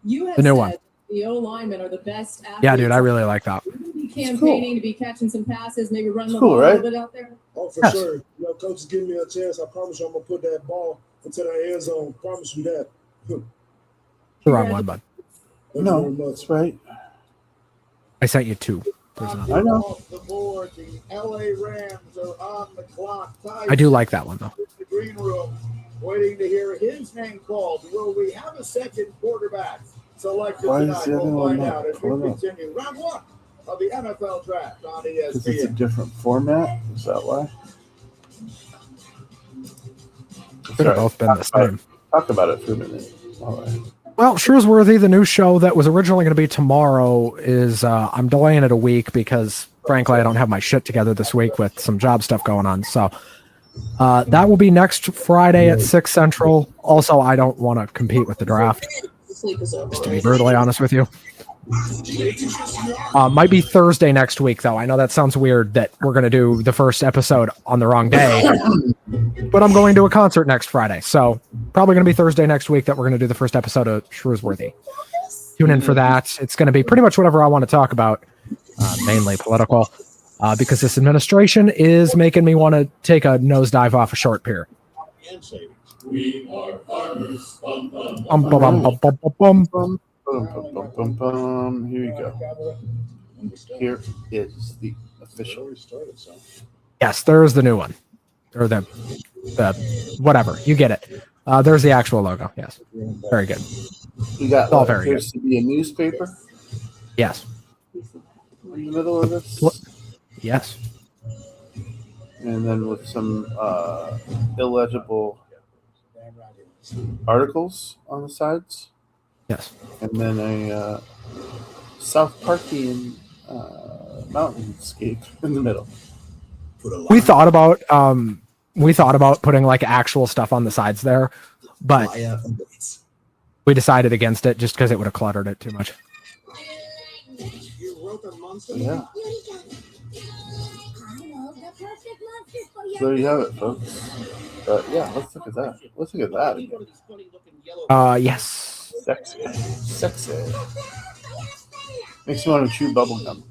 You have The new said one. the O linemen are the best athletes. Yeah, dude, I really like that. Be campaigning to be catching some passes, maybe running the Cool, ball a right? little bit out there. Oh, for Yes. sure. Coach is giving me a chance. I promise you, I'm gonna put that ball into that end zone. Promise you that. The wrong one, bud. Thank you No, very much. that's right. I sent you 2. There's another. I know. Off the board, the LA Rams are on the clock. I do like that one, though. The green room, waiting to hear his name called. Will we have a second quarterback selected Why is tonight? the other We'll one find not out as we pulling up? continue. Round 1 of the NFL draft on E Because it's a ESPN. different format. Is that why? Could have both been the same. Talk about it for a minute. All right. Well, Shrewsworthy, the new show that was originally going to be tomorrow, is I'm delaying it a week because, frankly, I don't have my shit together this week with some job stuff going on. So that will be next Friday at 6 Central. Also, I don't want to compete with the draft, just to be brutally honest with you. Might be Thursday next week, though. I know that sounds weird that we're going to do the first episode on the wrong day, but I'm going to a concert next Friday. So probably going to be Thursday next week that we're going to do the first episode of Shrewsworthy. Tune in for that. It's going to be pretty much whatever I want to talk about, mainly political, because this administration is making me want to take a nosedive off a short pier. We are farmers. Here you go. Here is the official. Yes, there's the new one, or the whatever. You get it. There's the actual logo. Yes, very good. You got all what very appears to be a newspaper Yes, in the middle of this. yes. And then with some illegible articles on the sides. Yes. And then a South Parkian mountainscape in the middle. We thought about putting like actual stuff on the sides there, but we decided against it just because it would have cluttered it too much. Yeah. So there you have it, folks. Yeah, let's look at that. Let's look at that again. Yes. Sexy. Makes me want to chew bubble gum.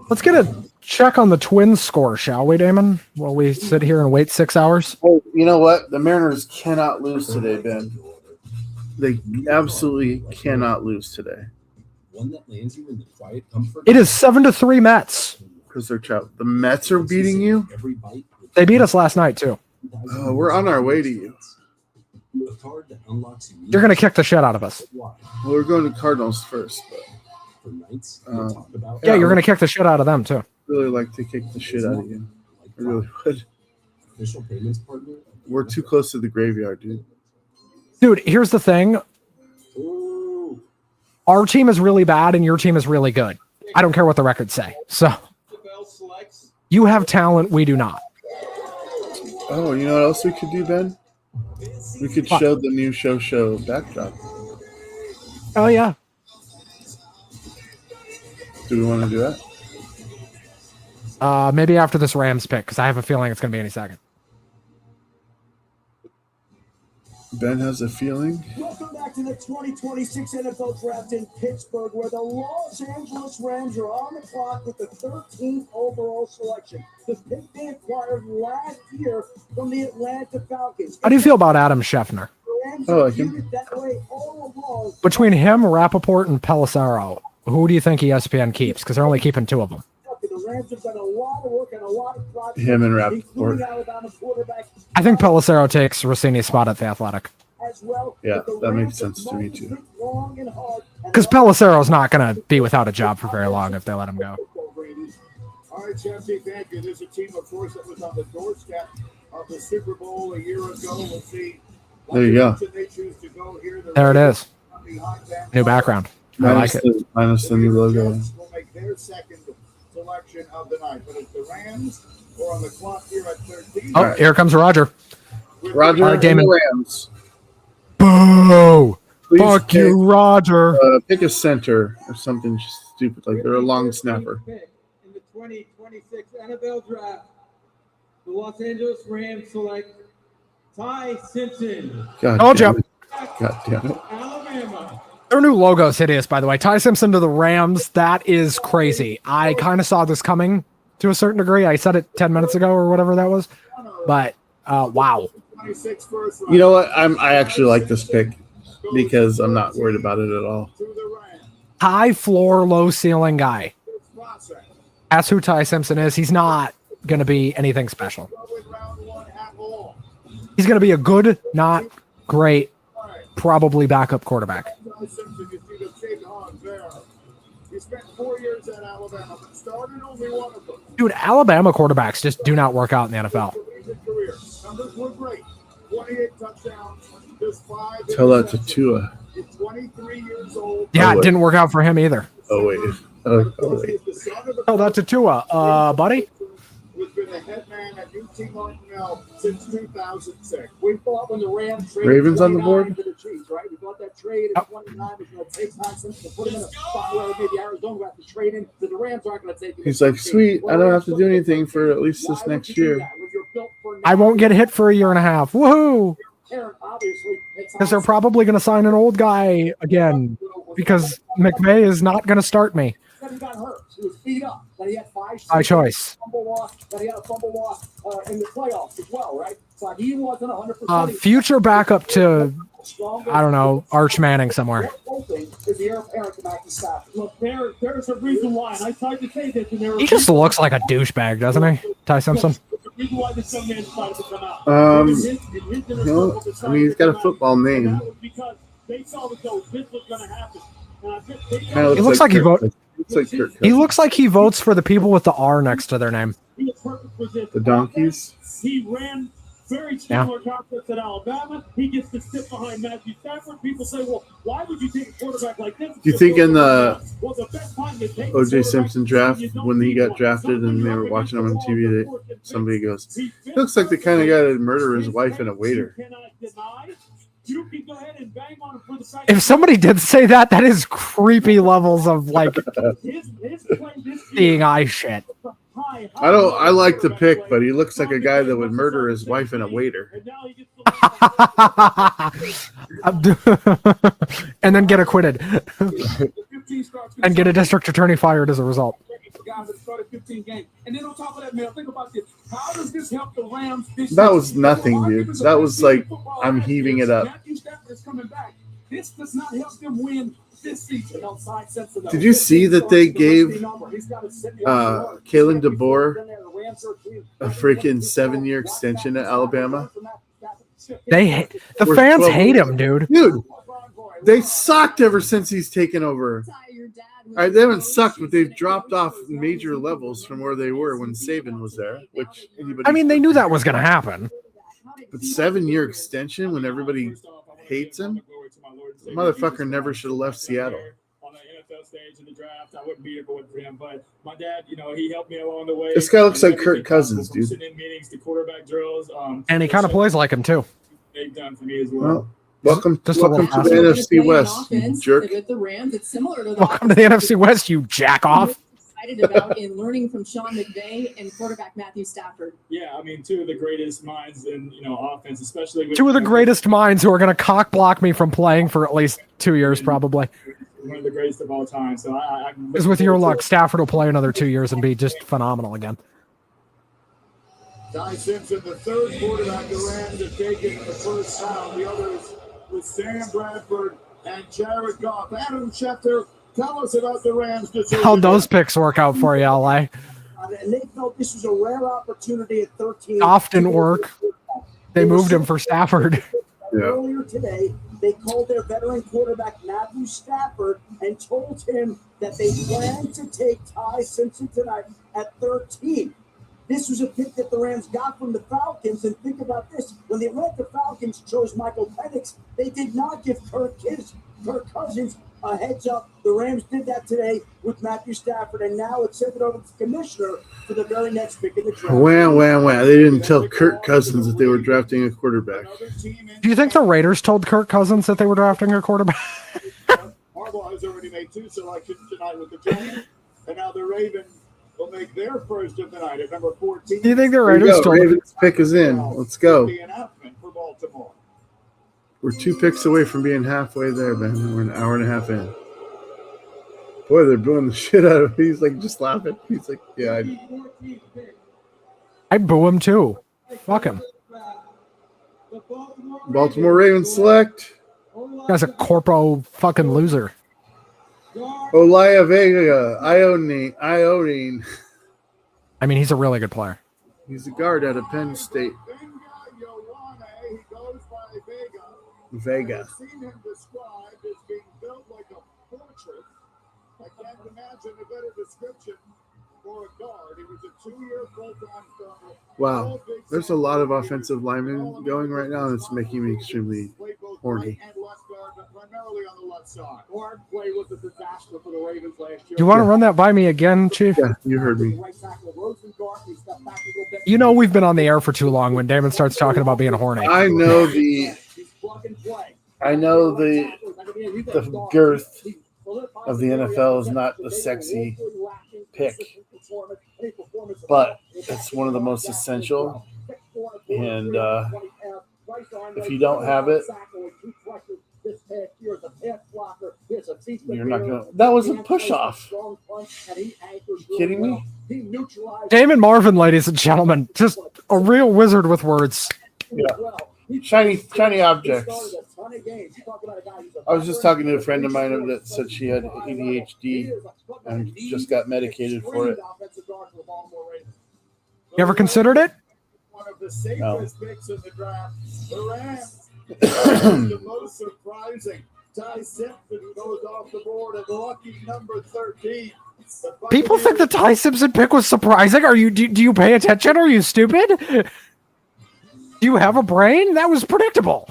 Let's get a check on the Twins score, shall we, Damon? While we sit here and wait 6 hours. Oh, you know what? The Mariners cannot lose today, Ben. They absolutely cannot lose today. One that lands you in the quiet comfort. It is 7-3 Mets. Because they're chopped. The Mets are beating you? They beat us last night, too. We're on our way to you. You're going to kick the shit out of us. Well, we're going to Cardinals first, but yeah, you're going to kick the shit out of them, too. Really like to kick the shit out of you. I really would. We're too close to the graveyard, dude. Dude, here's the thing. Our team is really bad and your team is really good. I don't care what the records say. So you have talent, we do not. Oh, you know what else we could do, Ben? We could show the new show backdrop. Oh, yeah. Do we want to do that? Maybe after this Rams pick, because I have a feeling it's going to be any second. Ben has a feeling. Welcome back to the 2026 NFL Draft in Pittsburgh, where the Los Angeles Rams are on the clock with the 13th overall selection. The pick they acquired last year from the Atlanta Falcons. How do you feel about Adam Scheffner? Oh, I like him. Between him, Rappaport, and Pelissero, who do you think ESPN keeps? Because they're only keeping 2 of them. The Rams have done a lot of work and a lot of projects. Him and Rappaport. I think Pelissero takes Rossini's spot at the Athletic. Yeah, that makes sense to me too. Because Pelissero's not going to be without a job for very long if they let him go. All right, Chelsea, thank you. There's a team, of course, that was on the doorstep of the Super Bowl a year ago. We'll see. There you go. There it is. New background. I like it. Minus the new logo. Will make their second selection of the night. But it's the Rams or on the clock here at 13. Oh, here comes Roger. Roger and Damon. the Rams. Boo! Please Fuck you, Roger. Pick a center or something stupid like they're a long snapper. In the 2026 NFL Draft, The Los Angeles Rams select Ty Simpson. God Told damn you. it. God damn it. Alabama. Their new logo is hideous, by the way. Ty Simpson to the Rams. That is crazy. I kind of saw this coming to a certain degree. I said it 10 minutes ago or whatever that was. But wow. You know what? I actually like this pick because I'm not worried about it at all. High floor, low ceiling guy. That's who Ty Simpson is. He's not going to be anything special. He's going to be a good, not great, probably backup quarterback. Dude, Alabama quarterbacks just do not work out in the NFL. Tell that to Tua. Yeah, it didn't work out for him either. Oh, wait. Oh, wait. Tell that to Tua. Buddy? Who's been the head man at UT Martinell since 2006. We thought when the Rams traded Ravens on the board? to the Chiefs, right? We thought that trade in 29 was going to take Ty Simpson to put him in a spot where maybe Arizona would have to trade him, so the Rams aren't going to take him. He's like, sweet, I don't have to do anything for at least this next year. I won't get hit for a year and a half. Woohoo! Because they're probably going to sign an old guy again because McVay is not going to start me. He got hurt. He was beat up. Then he had 5 By choice. Then he had a fumble loss in the playoffs as well, right? So he wasn't 100%. Future backup to, I don't know, Arch Manning somewhere. Is the heir apparent to Matthew Stafford. Look, there's a reason why. And I tried to say this. He just looks like a douchebag, doesn't he? Ty Simpson. Why this young man decided to come out. No, I mean, he's got a football name. Because they saw that this was going to happen. He looks like he votes. He looks like he votes for the people with the R next to their name. The Donkeys. He ran very similar concepts at Alabama. He gets to sit behind Matthew Stafford. People say, well, why would you take a quarterback like this? Do you think in the O.J. Simpson draft, when he got drafted and they were watching him on TV, somebody goes, he looks like the kind of guy that would murder his wife and a waiter. If somebody did say that, that is creepy levels of like seeing eye shit. I like the pick, but he looks like a guy that would murder his wife and a waiter. And then get acquitted. And get a district attorney fired as a result. And then on top of that, man, think about this. How does this help the Rams? That was nothing, dude. That was like, I'm heaving it up. Matthew Stafford is coming back. This does not help them win this season. Did you see that they gave Kalen DeBoer a freaking 7-year extension at Alabama? The fans hate him, dude. Dude, they sucked ever since he's taken over. They haven't sucked, but they've dropped off major levels from where they were when Saban was there. Which I mean, they knew that was going to happen. But 7-year extension when everybody hates him, the motherfucker never should have left Seattle. On the NFL stage in the draft, I wouldn't be going for him, but my dad, he helped me along the way. This guy looks like Kirk Cousins, dude. In meetings, the quarterback drills, and he kind of plays like him too. They've done for me as well. Welcome to the NFC West, you jerk. With the Rams, it's similar to Welcome to the NFC West, you jack off. Excited about in learning from Sean McVay and quarterback Matthew Stafford. Yeah, I mean, 2 of the greatest minds in offense, especially with 2 of the greatest minds who are going to cock block me from playing for at least 2 years, probably. One of the greatest of all time. So because with your luck, Stafford will play another 2 years and be just phenomenal again. Ty Simpson, the third quarterback the Rams have taken in the first round. The others with Sam Bradford and Jared Goff. Adam Schefter, tell us about the Rams. How'd those picks work out for you, LA? And they felt this was a rare opportunity at 13. Goff didn't work. They moved him for Stafford. Earlier today, they called their veteran quarterback Matthew Stafford and told him that they planned to take Ty Simpson tonight at 13. This was a pick that the Rams got from the Falcons, and think about this. When the Atlanta Falcons chose Michael Penix, they did not give Kirk Cousins a heads up. The Rams did that today with Matthew Stafford, and now it's sent it over to the commissioner for the very next pick in the draft. Wow. They didn't tell Kirk Cousins that they were drafting a quarterback. Do you think the Raiders told Kirk Cousins that they were drafting a quarterback? Harbaugh has already made 2 selections tonight with the Giants, and now the Ravens will make their first of the night at number 14. Do you think the There you Raiders go. still? Ravens pick is in. Let's go. The announcement for Baltimore. We're 2 picks away from being halfway there, Ben. We're an hour and a half in. Boy, they're booing the shit out of him. He's like just laughing. He's like, yeah. I'd boo him too. Fuck him. Baltimore Ravens select Guy's a corpo fucking loser. Olaya Vega, Iodine. I mean, he's a really good player. He's a guard out of Penn State. Vega. I've seen him described as being built like a fortress. I can't imagine a better description for a guard. He was a 2-year full-time starter. Wow. There's a lot of offensive linemen going right now, and it's making me extremely horny. Primarily on the left side. Guard play was a disaster for the Ravens last year. You want to run that by me again, Chief? Yeah, you heard me. You know we've been on the air for too long when Damon starts talking about being horny. I know the girth of the NFL is not the sexy pick, but it's one of the most essential. And if you don't have it, you're not going to. That was a push off. You kidding me? Damon Marvin, ladies and gentlemen, just a real wizard with words. Yeah. Shiny objects. I was just talking to a friend of mine that said she had ADHD and just got medicated for it. You ever considered it? One of the safest picks in the draft. The Rams. The most surprising. Ty Simpson goes off the board at lucky number 13. People think the Ty Simpson pick was surprising. Do you pay attention? Are you stupid? Do you have a brain? That was predictable.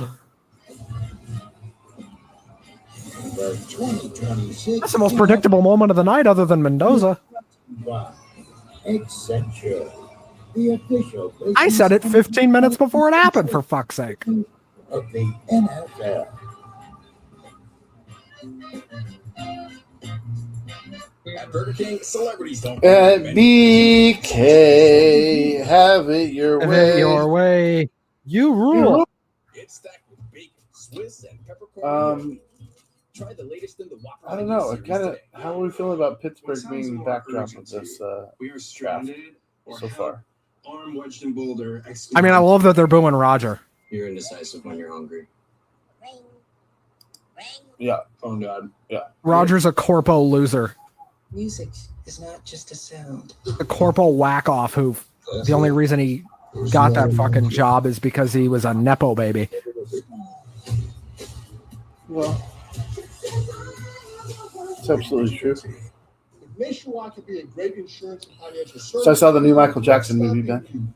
That's the most predictable moment of the night other than Mendoza. I said it 15 minutes before it happened, for fuck's sake. Of the NFL. At Burger King, celebrities don't. At BK, have it your Have way. it your way. You rule. It's stacked with bacon, Swiss, and peppercorn. Try the latest in the Whopper. I don't know. How are we feeling about Pittsburgh being the backdrop of this We are stranded so far? Arm wedged in Boulder. I mean, I love that they're booing Roger. You're indecisive when you're hungry. Yeah. Oh God. Yeah. Roger's a corpo loser. Music is not just a sound. A corpo whack-off who the only reason he got that fucking job is because he was a Nepo baby. Well, it's absolutely true. Nationwide could be a great insurance and financial service. So I saw the new Michael Jackson movie, Ben.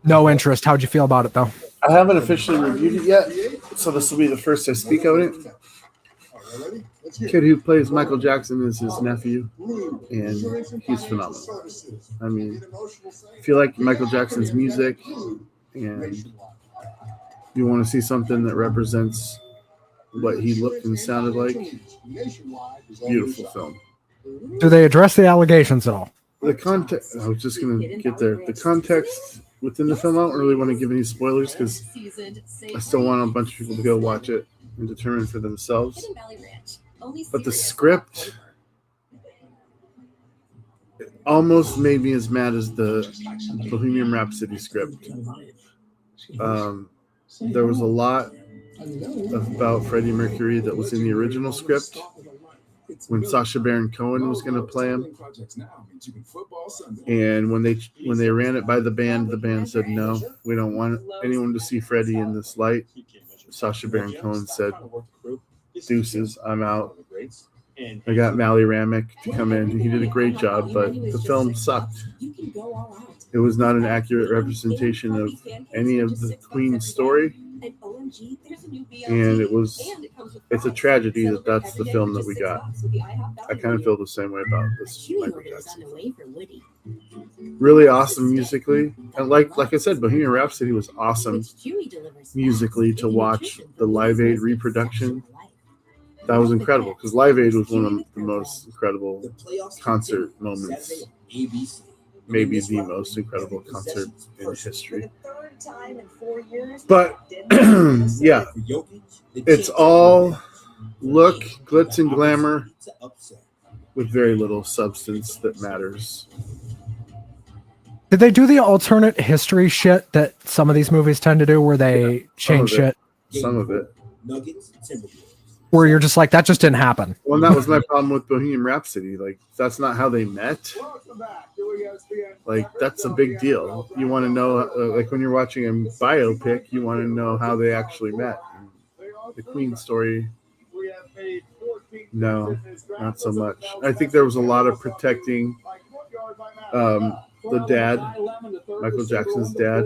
No interest. How'd you feel about it, though? I haven't officially reviewed it yet, so this will be the first I speak of it. The kid who plays Michael Jackson is his nephew, and he's phenomenal. I mean, if you like Michael Jackson's music and you want to see something that represents what he looked and sounded like, beautiful film. Do they address the allegations at all? The context, I was just going to get there. The context within the film, I don't really want to give any spoilers because I still want a bunch of people to go watch it and determine for themselves. But the script almost made me as mad as the Bohemian Rhapsody script. There was a lot about Freddie Mercury that was in the original script when Sacha Baron Cohen was going to play him, and when they ran it by the band said no, we don't want anyone to see Freddie in this light. Sacha Baron Cohen said, "Deuces, I'm out." I got Mally Ramick to come in. He did a great job, but the film sucked. It was not an accurate representation of any of the Queen's story. And it's a tragedy that that's the film that we got. I kind of feel the same way about this Michael Jackson. Really awesome musically. And like I said, Bohemian Rhapsody was awesome musically to watch. The Live Aid reproduction That was incredible because Live Aid was one of the most incredible concert moments. Maybe the most incredible concert in history. But yeah, it's all look, glitz, and glamour with very little substance that matters. Did they do the alternate history shit that some of these movies tend to do where they change shit? Some of it. Where you're just like, that just didn't happen. Well, that was my problem with Bohemian Rhapsody. Like, that's not how they met. Like, that's a big deal. You want to know, like, when you're watching a biopic, you want to know how they actually met. The Queen story, no, not so much. I think there was a lot of protecting the dad, Michael Jackson's dad.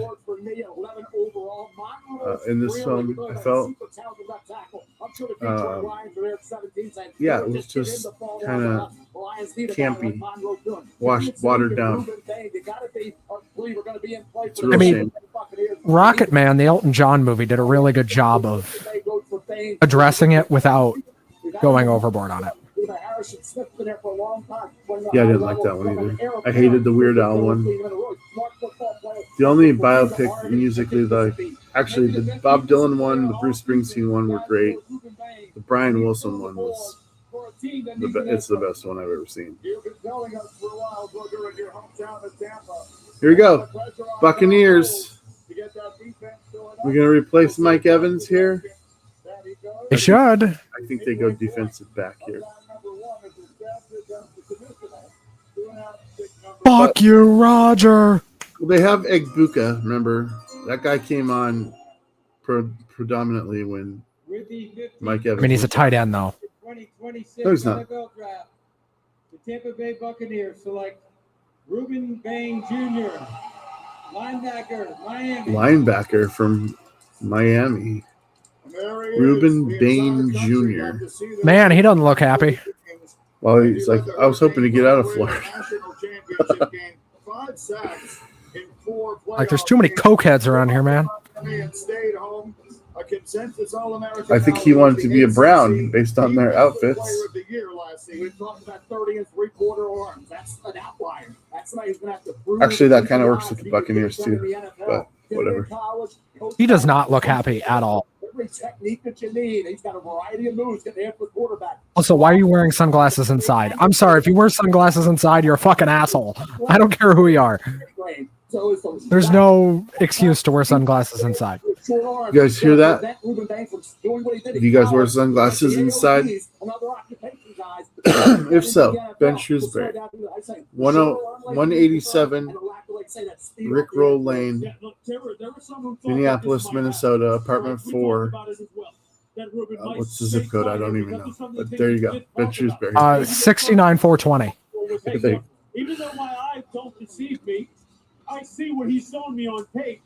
In this film, I felt, yeah, it was just kind of campy, watered down. It's a real shame. Rocket Man, the Elton John movie, did a really good job of addressing it without going overboard on it. Yeah, I didn't like that one either. I hated the Weird Al one. The only biopic musically that actually the Bob Dylan one, the Bruce Springsteen one were great. The Brian Wilson one was it's the best one I've ever seen. Here we go. Buccaneers. We're gonna replace Mike Evans here. They should. I think they go defensive back here. Fuck you, Roger. Well, they have Egbuka. Remember, that guy came on predominantly when Mike Evans. I mean, he's a tight end, though. No, he's not. The Tampa Bay Buccaneers select Ruben Bain Jr., linebacker from Miami. Ruben Bain Jr. Man, he doesn't look happy. Well, he's like, I was hoping to get out of Florida. Like, there's too many cokeheads around here, man. I think he wanted to be a Brown based on their outfits. Actually, that kind of works with the Buccaneers too, but whatever. He does not look happy at all. Every technique that you need. He's got a variety of moves. Get the quarterback. Also, why are you wearing sunglasses inside? I'm sorry, if you wear sunglasses inside, you're a fucking asshole. I don't care who you are. There's no excuse to wear sunglasses inside. You guys hear that? Do you guys wear sunglasses inside? If so, Ben Shrewsbury. 187 Rick Roll Lane, Minneapolis, Minnesota, apartment 4. What's the zip code? I don't even know. But there you go. Ben Shrewsbury. 69420. Even though my eyes don't deceive me, I see what he's showing me on tape.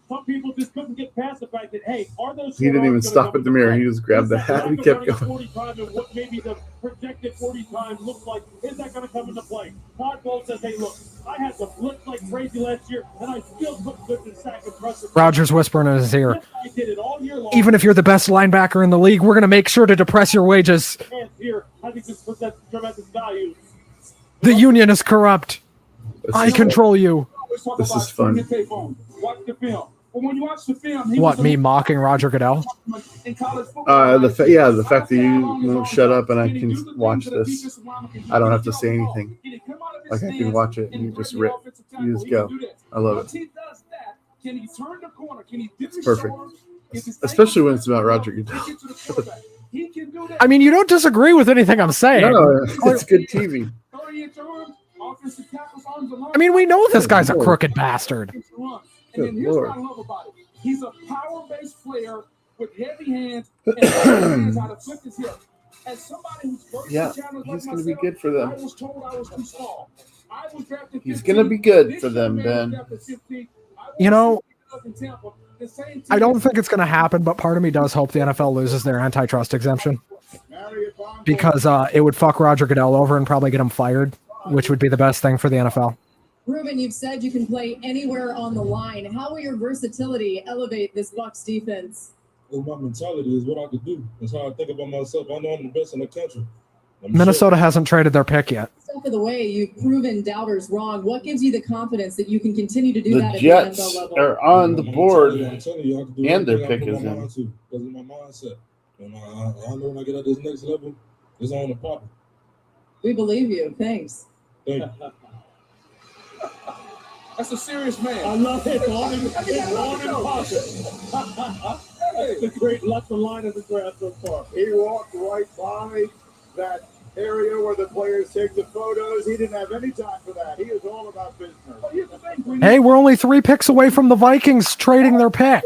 Some people just couldn't get past the fact that, hey, are those? He didn't even stop at the mirror. He just grabbed the hat and kept going. 40 time and what maybe the projected 40 time looks like, is that going to come into play? Todd Bowles says, hey, look, I had to blitz like crazy last year, and I still couldn't get the sack of pressure. Roger's whispering in his ear. I did it all year long. Even if you're the best linebacker in the league, we're going to make sure to depress your wages. Here, I think this presents tremendous value. The union is corrupt. I control you. This is fun. Watch the film. But when you watch the film, what, me mocking Roger Goodell? The fact that you won't shut up and I can watch this. I don't have to say anything. Like I can watch it and you just rip. You just go. I love it. It's perfect. Especially when it's about Roger Goodell. I mean, you don't disagree with anything I'm saying. No, it's good TV. I mean, we know this guy's a crooked bastard. Good Lord. He's a power-based player with heavy hands and hands out of flip his hip. As somebody who's he's going to be good for them. I was told I was too small. I was drafted. He's going to be good for them, Ben. You know, I don't think it's going to happen, but part of me does hope the NFL loses their antitrust exemption because it would fuck Roger Goodell over and probably get him fired, which would be the best thing for the NFL. Ruben, you've said you can play anywhere on the line. How will your versatility elevate this Bucs defense? It's my mentality. Is what I could do. That's how I think about myself. I know I'm the best in the country. Minnesota hasn't traded their pick yet. Step of the way, you've proven doubters wrong. What gives you the confidence that you can continue to do The that at Jets the NFL level? are on the board, I'm telling you, I can do and their anything I pick put is my in. mind to, because of my mindset. And I know when I get at this next level, it's on the pop. We believe you. Thanks. Thank you. That's a serious man. I love it. On and pocket. That's the great left the line of the draft so far. He walked right by that area where the players take the photos. He didn't have any time for that. He is all about business. Hey, we're only 3 picks away from the Vikings trading their pick.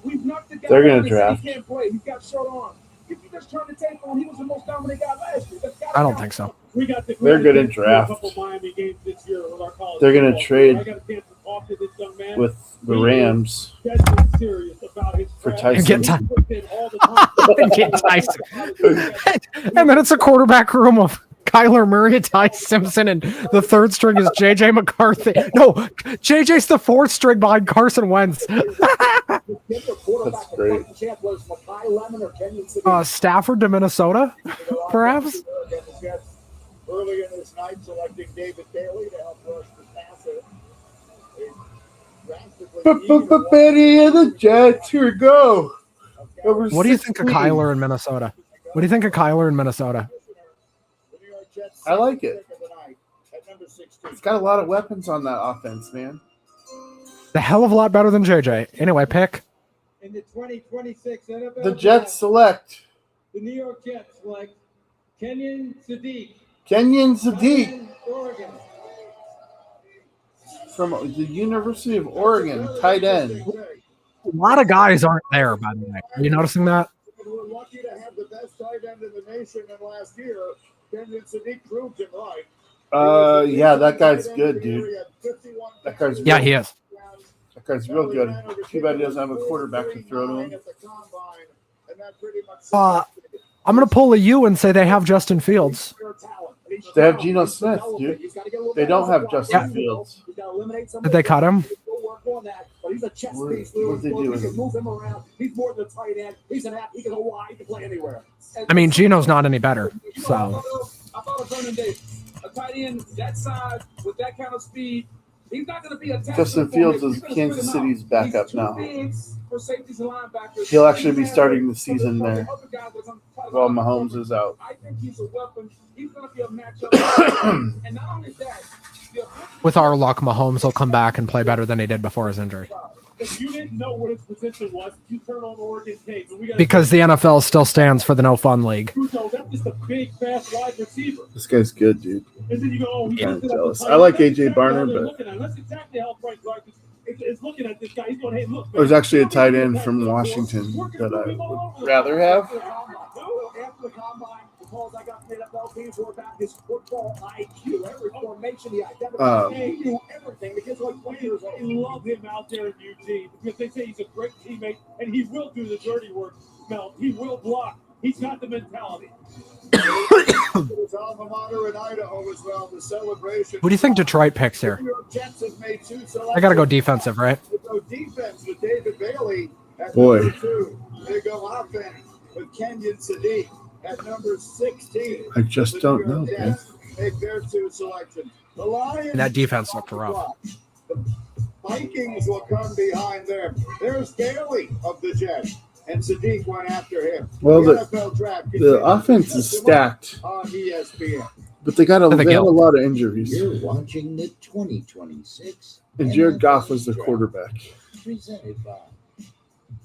We've knocked the guy They're gonna out and said draft. He can't play. He's got short arms. If you just turn the tape on, he was the most dominant guy last year. I don't think so. We got the They're good in draft. Miami games this year with our college They're gonna football. trade I got a chance to talk to this young man. with the Rams That's serious about his for draft. And get Tyson. get Tyson. And then it's a quarterback room of Kyler Murray, Ty Simpson, and the third string is JJ McCarthy. No, JJ's the 4th string behind Carson Wentz. That's great. Stafford to Minnesota, perhaps. Early in this night, selecting David Bailey to help rush the passer. Betty and the Jets. Here we go. What do you think of Kyler in Minnesota? What do you think of Kyler in Minnesota? I like it. It's got a lot of weapons on that offense, man. The hell of a lot better than JJ. Anyway, pick. In the 2026 NFL The Jets select the New York Jets select Kenyon Sadiq, Kenyon Sadiq Oregon. from the University of Oregon, tight end. A lot of guys aren't there, by the way. Are you noticing that? We're lucky to have the best tight end in the nation, and last year, Kenyon Sadiq proved him right. Yeah, that guy's good, dude. That guy's Yeah, real, he is. That guy's real good. Too bad he doesn't have a quarterback to throw to him. I'm going to pull a U and say they have Justin Fields. They have Geno Smith, dude. They don't have Justin Fields. Did they cut him? He's a chess What- piece. what'd they do We with can him? move him around. He's more than a tight end. He's an app. He can go wide. He can play anywhere. I mean, Geno's not any better. So I thought of Vernon Davis, a tight end that size with that kind of speed. He's not going to be a Justin Fields is Kansas City's backup now. for safeties and linebackers. He'll actually be starting the season there while Mahomes is out. I think he's a weapon. He's going to be a matchup. And not only that, with our luck, Mahomes will come back and play better than he did before his injury. If you didn't know what his position was, you turn on Oregon tape. And we got Because the NFL still stands for the no fun league. that's just a big, fast wide receiver. This guy's good, dude. And then you go, oh, I'm he's kind of looking at the jealous. tight I like end. AJ Barner, That's what they're but looking at. That's exactly how Frank Reich is looking at this guy. He's going, hey, look. there's actually a tight end from Washington that I would rather have. After the combine, the calls I got from the NFL teams were about his football IQ. Every formation he identified. He knew everything. The kid's like 20 years old. I love him out there in Eugene because they say he's a great teammate and he will do the dirty work. Mel, he will block. He's got the mentality. His alma mater in Idaho as well. The celebration. Who do you think Detroit picks here? New York Jets have made 2 selections. I got to go defensive, right? They go defense with David Bailey at Boy. number 2. They go offense with Kenyon Sadiq at number 16. I just The don't New know, York man. Jets make their 2 selections. The Lions. And that defense looked rough. The Vikings will come behind them. There's Bailey of the Jets, and Sadiq went after him. Well, the NFL draft offense is stacked, on ESPN. but they have a lot of injuries. You're watching the 2026 And Jared Goff was the quarterback. presented by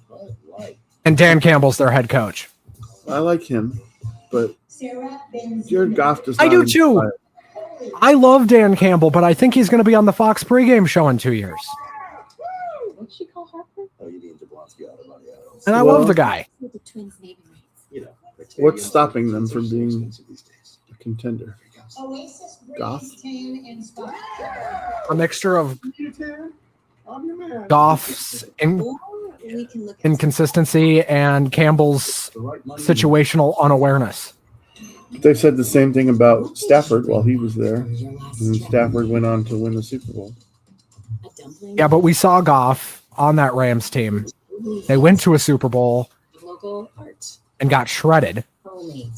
Bud Light. And Dan Campbell's their head coach. I like him, but Jared Goff does not I do too. inspire. I love Dan Campbell, but I think he's going to be on the Fox pregame show in 2 years. What'd she call Harper? Oh, you mean Jablonski out of money. And I love the guy. You know, What's stopping them from being a contender? Goff? A mixture of Goff's inconsistency and Campbell's situational unawareness. They said the same thing about Stafford while he was there. And Stafford went on to win the Super Bowl. Yeah, but we saw Goff on that Rams team. They went to a Super Bowl. local art. and got shredded. Homemade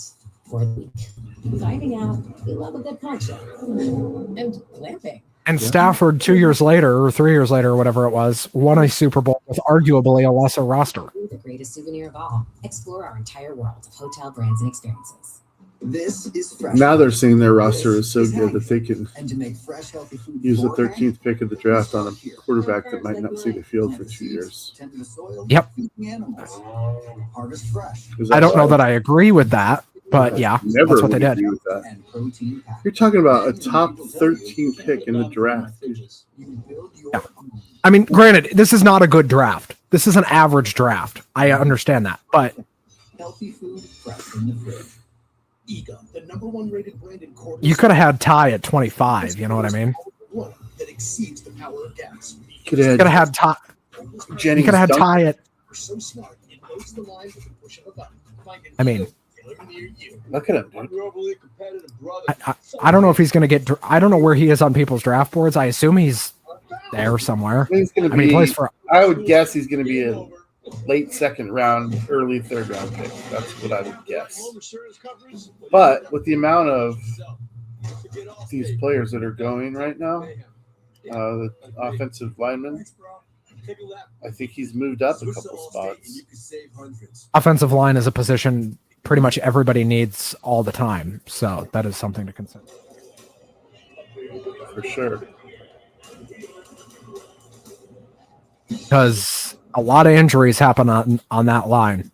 for the week. Dining out, we love a good poncho. And glamping. And Stafford, 2 years later, or 3 years later, or whatever it was, won a Super Bowl with arguably a lesser roster. The greatest souvenir of all. Explore our entire world of hotel brands and experiences. This is fresh. Now they're saying their roster is so good that they can And to make fresh, healthy food use the beforehand, 13th pick of the draft on a quarterback that might not see the field for 2 years. tend to the soil, Yep. feed the animals. Harvest fresh. Is I don't know right? that I agree with that, but yeah, Never that's what they would did. agree with that. And protein packed. You're talking about a top 13 pick in the draft. You build your Yeah. own. I mean, granted, this is not a good draft. This is an average draft. I understand that, but Healthy food fresh in the fridge. Ego, the #1 rated brand in quarters. you could have had Ty at 25. You know what I mean? That exceeds the power of gas. Could You could have had Ty. Jenny You could have had Ty at. We're so smart, it knows the lines with the push of a button. Find an I mean, Ego dealer near you. Look at him, dude. Unruly competitive brother. I don't know if he's going to get. I don't know where he is on people's draft boards. I assume he's there somewhere. He's gonna I mean, he be. plays for. I would guess he's going to be a late second round, early third round pick. That's what I would guess. But with the amount of these players that are going right now, the offensive linemen, I think he's moved up a couple spots. Offensive line is a position pretty much everybody needs all the time, so that is something to consider. For sure. Because a lot of injuries happen on that line.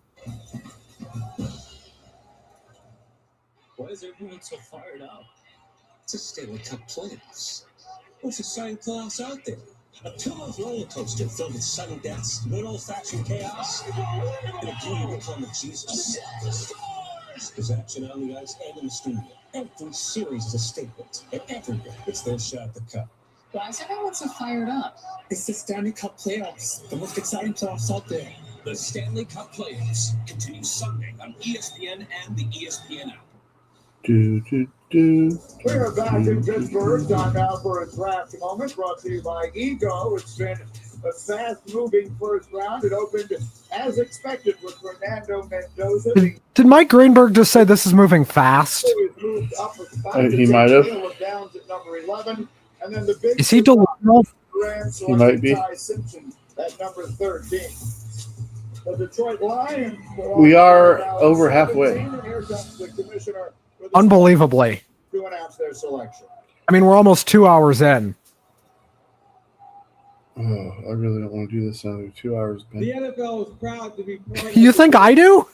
Why is everyone so fired up? It's a Stanley Cup playoffs. Most exciting playoffs out there. A 2-month roller coaster filled with sudden deaths, good old-fashioned chaos, and a beauty become of Jesus. There's action on the ice and in the studio. Every series is a statement, and everywhere it's their shot at the cup. Why is everyone so fired up? It's the Stanley Cup playoffs, the most exciting playoffs out there. The Stanley Cup playoffs continue Sunday on ESPN and the ESPN app. We're back in Pittsburgh. Time now for a draft moment brought to you by Ego. It's been a fast-moving first round. It opened as expected with Fernando Mendoza. Did Mike Greenberg just say this is moving fast? Moved up a spot He to might have. Caleb Downs at number 11. And then the big Is he delusional? He might be. Ty Simpson at number 13. The Detroit Lions. We are over halfway. And here comes the commissioner for the Unbelievably. to announce their selection. I mean, we're almost 2 hours in. Oh, I really don't want to do this another 2 hours, The Ben. NFL is proud to be part You think I do?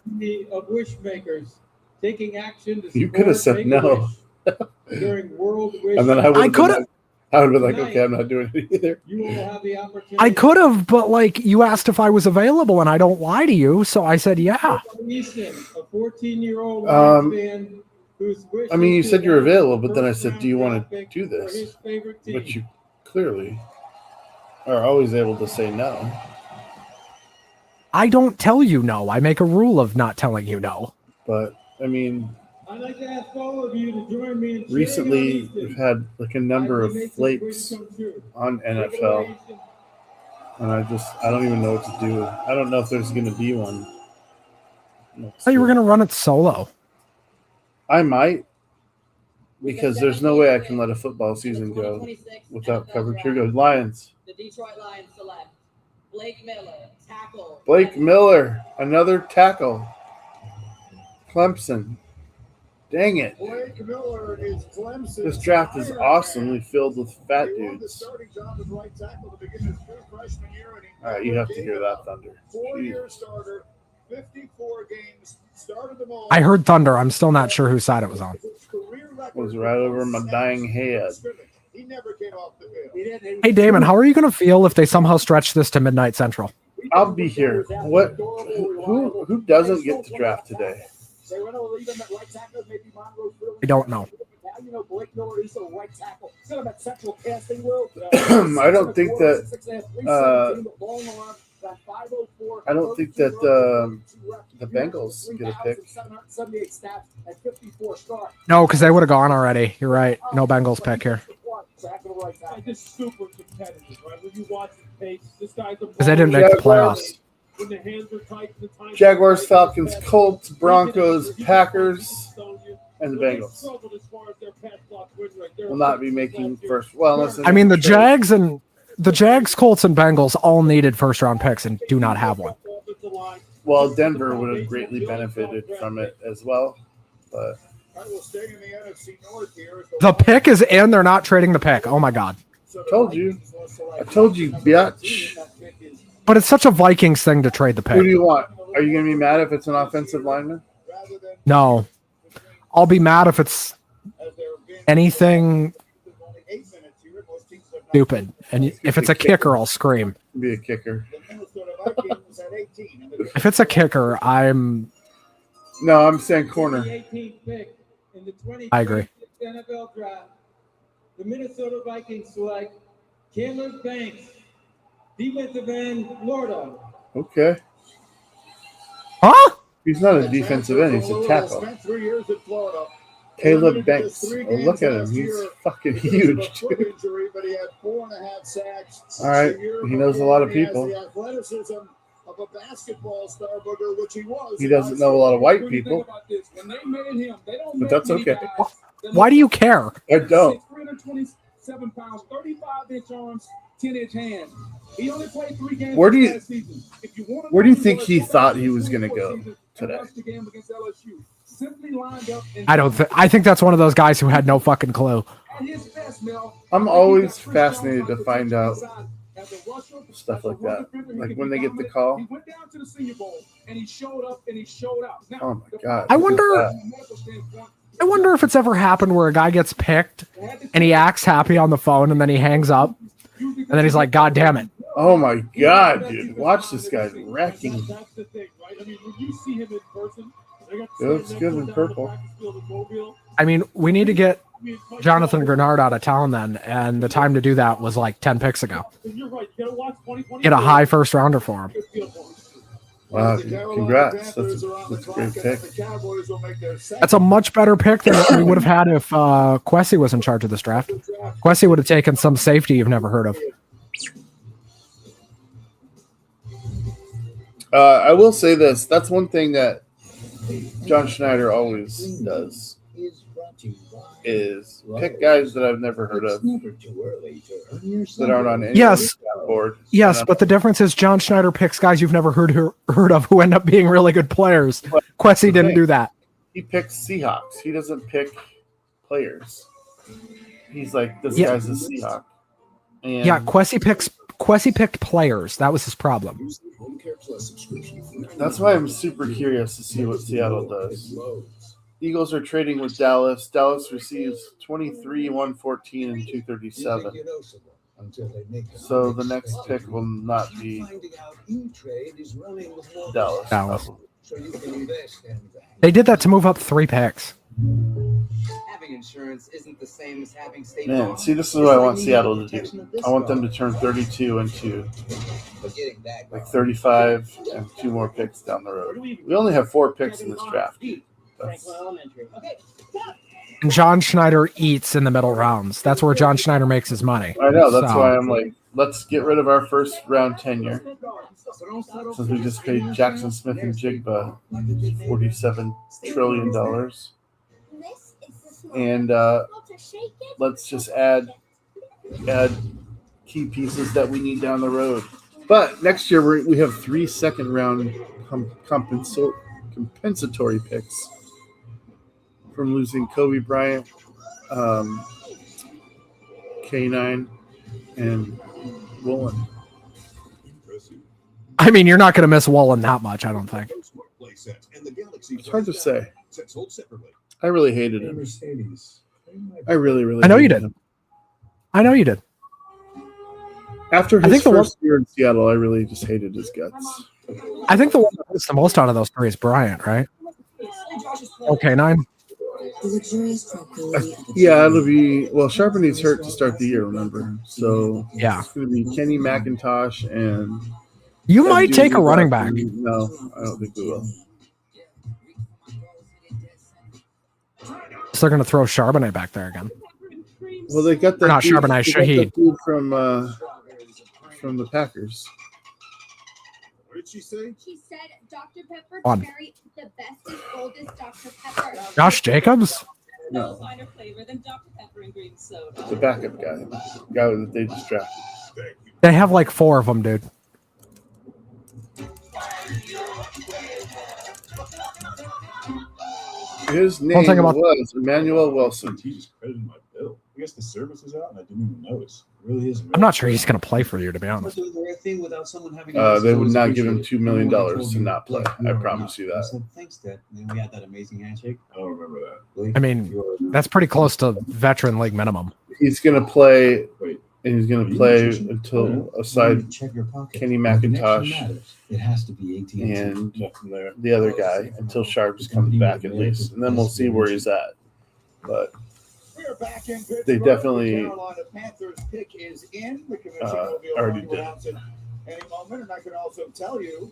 of wish makers taking action to You could have support said Make-A-Wish no. during World Wish. And then I would could have. have. I would have been like, okay, I'm not doing it either. You will have the opportunity. I could have, but like you asked if I was available, and I don't lie to you, so I said yeah. Easton, a 14-year-old fan whose wish I mean, you is to said you're announce available, the but then I first said, do you round want to draft do pick for this? his favorite team. But you clearly are always able to say no. I don't tell you no. I make a rule of not telling you no. But, I mean, I'd like to ask all of you to join me in cheering recently on Easton we've had like a number of as he makes his flakes wish come true. on Take it away, NFL, Easton. and I don't even know what to do. I don't know if there's going to be one. I thought you were gonna run it solo. I might, because there's no way I can let a football season go without coverage. Here goes Lions. The Detroit Lions select Blake Miller, tackle. Blake Miller, another tackle. Clemson. Dang it. Blake Miller is Clemson's This draft is awesomely filled with fat He won the dudes. starting job as right tackle to begin his true freshman year, and he All right, you have to hear that thunder. 4-year starter, 54 games, started them all. I heard thunder. I'm still not sure whose side it was on. Was right over my dying head. He never came off the field. Hey Damon, how are you gonna feel if they somehow stretch this to midnight central? I'll be here. What? Who doesn't get to draft today? They want to leave him at right tackle, maybe Monroe's really. I don't know. Now you know Blake Miller is a right tackle. Instead of at Central Casting World. I don't think that. I don't think that the Bengals get a pick. No, because they would have gone already. You're right. No Bengals pick here. Like, this super competitive, right? When you watch the pace, this guy's a Because they didn't make the playoffs. when the hands are tight, the time Jaguars, Falcons, Colts, Broncos, Packers, and the Bengals will not be making first. Well, unless I mean, the Jags, Colts, and Bengals all needed first round picks and do not have one. Well, Denver would have greatly benefited from it as well, but the pick is in. They're not trading the pick. Oh my god! I told you, bitch. But it's such a Vikings thing to trade the pick. Who do you want? Are you gonna be mad if it's an offensive lineman? No, I'll be mad if it's anything stupid, and if it's a kicker, I'll scream. Be a kicker. If it's a kicker, I'm saying corner. I agree. NFL draft. The Minnesota Vikings select Cameron Banks, defensive end, Florida. Okay. Huh? He's not a defensive end. He's a tackle. Caleb Banks. Oh, look at him. He's fucking huge, dude. All right. He knows a lot of people. He doesn't know a lot of white people. But that's okay. Why do you care? I don't. 327 pounds, 35-inch arms, 10-inch hands. He only played 3 games Where do you think he thought he was going to go today? I think that's one of those guys who had no fucking clue. I'm always fascinated to find out stuff like that. Like when they get the call. He went down to the Senior Bowl and he showed up and he showed out. Oh my god. I wonder if it's ever happened where a guy gets picked and he acts happy on the phone and then he hangs up and then he's like, God damn it. Oh my god, dude. Watch this guy wrecking. It looks good in purple. I mean, we need to get Jonathan Grenard out of town then, and the time to do that was like 10 picks ago. Get a high first rounder for him. Wow, congrats. That's a great pick. That's a much better pick than we would have had if Kwesi was in charge of this draft. Kwesi would have taken some safety you've never heard of. I will say this. That's one thing that John Schneider always does is pick guys that I've never heard of that aren't on any board. Yes, but the difference is John Schneider picks guys you've never heard of who end up being really good players. Kwesi didn't do that. He picks Seahawks. He doesn't pick players. He's like, this guy's a Seahawk. And Kwesi picked players. That was his problem. That's why I'm super curious to see what Seattle does. Eagles are trading with Dallas. Dallas receives 23, 114, and 237. So the next pick will not be Dallas. They did that to move up 3 picks. Having insurance isn't the same as having state. Man, see, this is what I want Seattle to do. I want them to turn 32 into like 35 and 2 more picks down the road. We only have 4 picks in this draft. And John Schneider eats in the middle rounds. That's where John Schneider makes his money. I know. That's why I'm like, let's get rid of our first round tenure. Since we just paid Jackson Smith and Jigba $47 trillion. And let's just add key pieces that we need down the road. But next year we have 3 second-round compensatory picks from losing Kobe Bryant, K9, and Woolen. I mean, you're not going to miss Woolen that much, I don't think. It's hard to say. I really hated him. I really I know you did. After his first year in Seattle, I really just hated his guts. I think the one that hits the most out of those 3 is Bryant, right? Okay, 9. Yeah, it'll be Sharpeny's hurt to start the year, remember? So yeah, it's going to be Kenny McIntosh and you might take a running back. No, I don't think we will. So they're going to throw Charbonnet back there again. Well, they got that. Not Charbonnet, Shaheed from the Packers. What did she say? She said Dr. Pepper On. Cherry, the bestest, boldest Dr. Pepper. Josh Jacobs? No finer flavor than Dr. Pepper and green soda. The backup guy. The guy that they just drafted. They have like 4 of them, dude. His name was Emmanuel Wilson. He just credited my bill. I guess the service was out and I didn't even notice. It really is. I'm not sure he's going to play for you, to be honest. The right thing without someone having They would not give him $2 million to not play. I promise you I that. said, thanks, Dad. And then we had that amazing handshake. I don't remember that. I mean, that's pretty close to veteran league minimum. He's going to play, and he's going to play until aside Kenny McIntosh It has to be 18 and the other guy until Sharps comes back at least, and then we'll see where he's at. But they definitely Carolina Panthers pick is in. The commission will be already did. Any moment, and I can also tell you,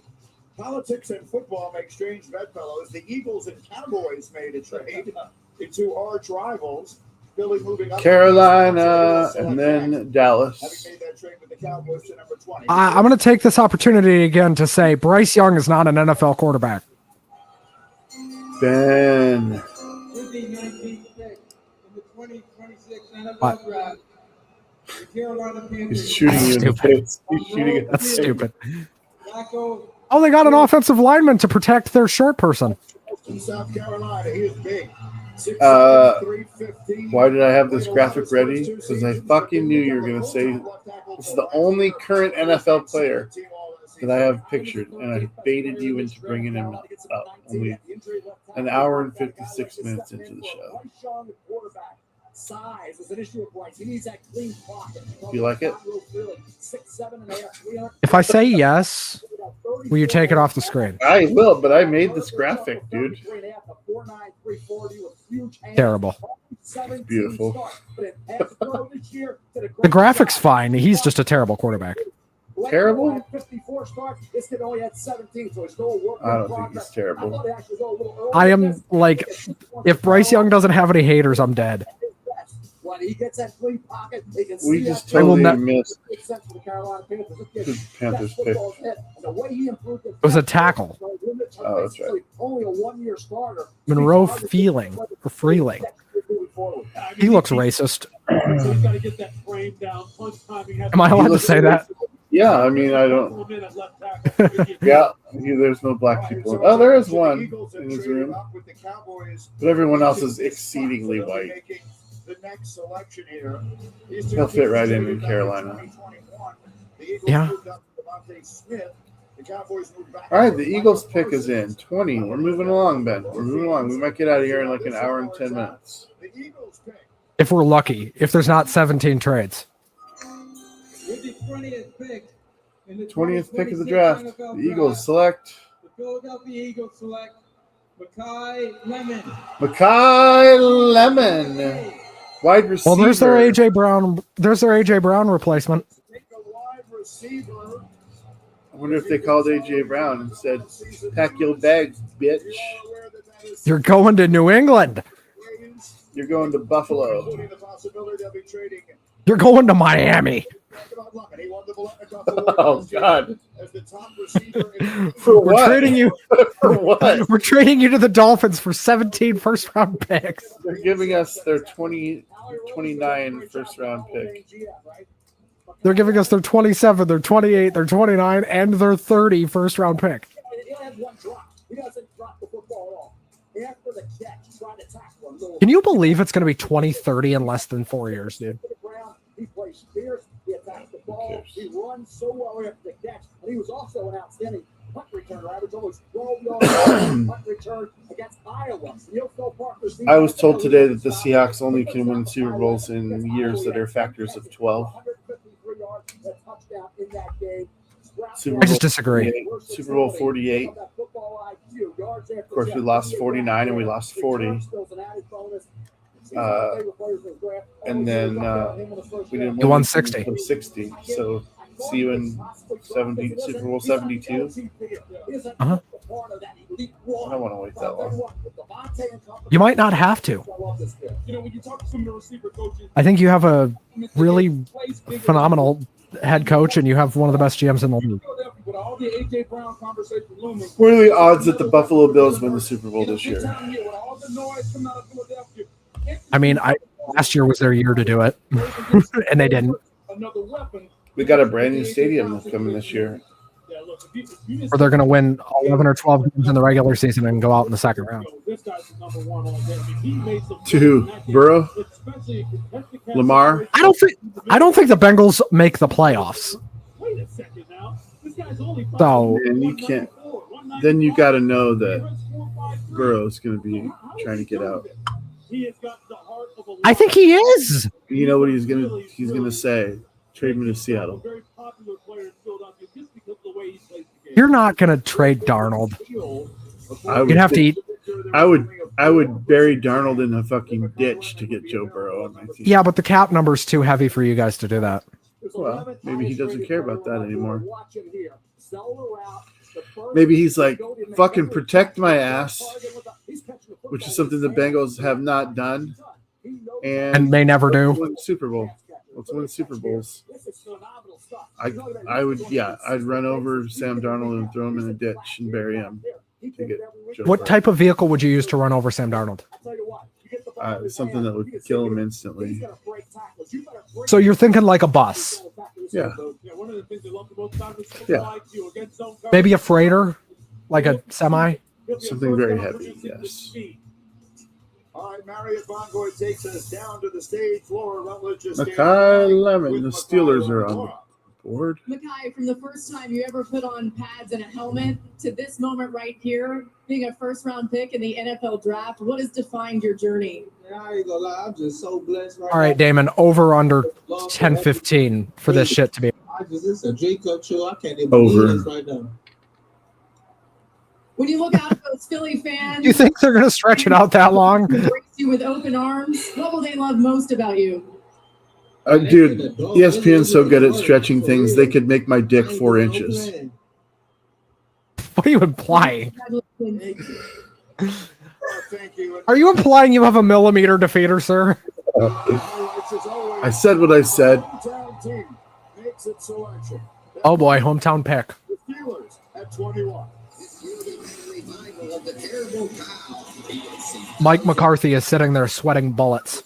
politics and football make strange bedfellows. The Eagles and Cowboys made a trade. The 2 arch rivals. Philly moving up Carolina and then Dallas. having made that trade with the Cowboys to number 20. I'm going to take this opportunity again to say Bryce Young is not an NFL quarterback. Ben. With the 19th pick in the 2026 What? NFL Draft, the Carolina Panthers. He's shooting you in the face. He's shooting at the That's face. stupid. Flacco, Oh, they got an offensive lineman to protect their short person. In South Carolina, he is big. Why did I have this graphic ready? Because I fucking knew you were going to say this is the only current NFL player that I have pictured, and I baited you into bringing him up only an hour and 56 minutes into the show. Size is an issue of Bryce. He needs that clean pocket. You like it? 6'7.5", 300. If I say yes, will you take it off the screen? I will, but I made this graphic, dude. Terrible. Beautiful. The graphic's fine. He's just a terrible quarterback. Terrible? 54 starts. This kid only had 17, so it's still a work I in don't think progress. he's terrible. I am like, if Bryce Young doesn't have any haters, I'm dead. When he gets that clean pocket, he can We see just that. totally not- missed Makes sense for the Carolina Panthers. This kid, the Panthers that pick. football's hit. And the way he improved It was a tackle. Oh, that's right. Only a 1-year starter. Monroe Feeling or Freeling. He looks racist. He's got to get that frame down. Punch timing has Am I allowed to say that? Yeah, I mean, I don't. Yeah, there's no black people. Oh, there is one in his room, but everyone else is exceedingly white. The next selection here. He'll fit right in Carolina. Yeah. All right, the Eagles pick is in 20. We're moving along, Ben. We're moving along. We might get out of here in like an hour and 10 minutes. If we're lucky. If there's not 17 trades. with the 20th pick in the 20th pick of the 2026 draft. NFL The Eagles select The Philadelphia Eagles select Makai Lemon. Makai Lemon, wide receiver. Well, there's their AJ Brown. There's their AJ Brown replacement. I wonder if they called AJ Brown and said, "Pack your bags, bitch. You're going to New England. You're going to Buffalo." You're going to Miami. Oh God! For We're what? trading you. For what? We're trading you to the Dolphins for 17 first-round picks. They're giving us their 29 first-round pick. They're giving us their 27, their 28, their 29, and their 30 first-round pick. Can you believe it's going to be 2030 in less than 4 years, dude? He plays fierce. He attacks the ball. He runs so well after the catch. And he was also an outstanding punt returner. Average almost 12 yards punt return against Iowa. I was told today that the Seahawks only can win Super Bowls in years that are factors of 12. I just disagree. Super Bowl 48. Of course, we lost 49 and we lost 40. And then we didn't win. You won 60. 60. So see you in 70, Super Bowl 72. Uh-huh. I don't want to wait that long. You might not have to. You know, when you talk to some of the receiver coaches, I think you have a really phenomenal head coach, and you have one of the best GMs in the league. With all the AJ Brown conversation looming, What are the odds that the Buffalo Bills win the Super Bowl this year? with all the noise coming out of Philadelphia, I mean, last year was their year to do it, and they didn't. another weapon. We got a brand new stadium coming this year. Yeah, look, if you Or they're going to win 11 or 12 games in the regular season and go out in the second round. this guy's the number one all day. I mean, he made some To who? Burrow? especially Lamar? I don't think the Bengals make the playoffs. Wait a second now. This guy's only So And you can't. Then you got to know that Burrow's going to be trying to get out. he has got the heart of a I think he is. You know what he's gonna say? Trade me to Seattle. very popular player in Philadelphia just because of the way he plays the game. You're not going to trade Darnold. I would You'd have to eat. I would bury Darnold in a fucking ditch to get Joe Burrow on my team. Yeah, but the cap number's too heavy for you guys to do that. Well, maybe he doesn't care about that anymore. Maybe he's like, fucking protect my ass, which is something the Bengals have not done. And may never do. Let's win the Super Bowl. Let's win Super Bowls. I would, yeah, I'd run over Sam Darnold and throw him in a ditch and bury him to get Joe What Burrow. type of vehicle would you use to run over Sam Darnold? Something that would kill him instantly. So you're thinking like a bus. Yeah. Yeah. Maybe a freighter, like a semi. Something very heavy, yes. All right, Marriott Bongoy takes us down to the stage floor. Rutledge is Makai Lemon, the Steelers are on the board. Makai, from the first time you ever put on pads and a helmet to this moment right here, being a first-round pick in the NFL draft, what has defined your journey? I ain't gonna lie, I'm just so blessed right All right, Damon, over under 10-15 for this shit to be. it's a dream come true. I can't even Over. believe this right now. When you look out at those Philly fans, Do you think they're going to stretch it out that long? embrace you with open arms, what will they love most about you? Dude, ESPN's so good at stretching things, they could make my dick 4 inches. What are you implying? Thank you. Are you implying you have a millimeter defeater, sir? I said what I said. Hometown team makes its selection. Oh boy, hometown pick. The Steelers at 21. Mike McCarthy is sitting there sweating bullets.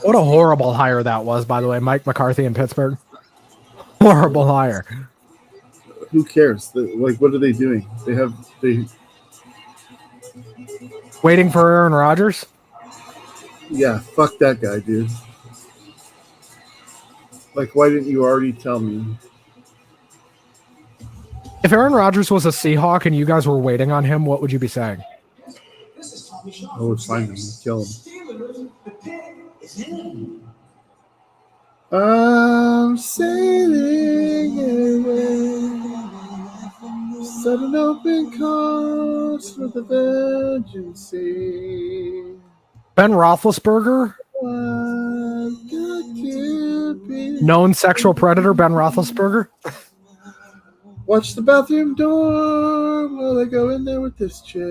What a horrible hire that was, by the way. Mike McCarthy in Pittsburgh. Horrible hire. Who cares? Like, what are they doing? They Waiting for Aaron Rodgers? yeah, fuck that guy, dude. Like, why didn't you already tell me? If Aaron Rodgers was a Seahawk and you guys were waiting on him, what would you be saying? I would find him and kill him. I'm sailing away, sudden open course for the Virgin Sea. Ben Roethlisberger? Known sexual predator, Ben Roethlisberger? Watch the bathroom door while I go in there with this chick.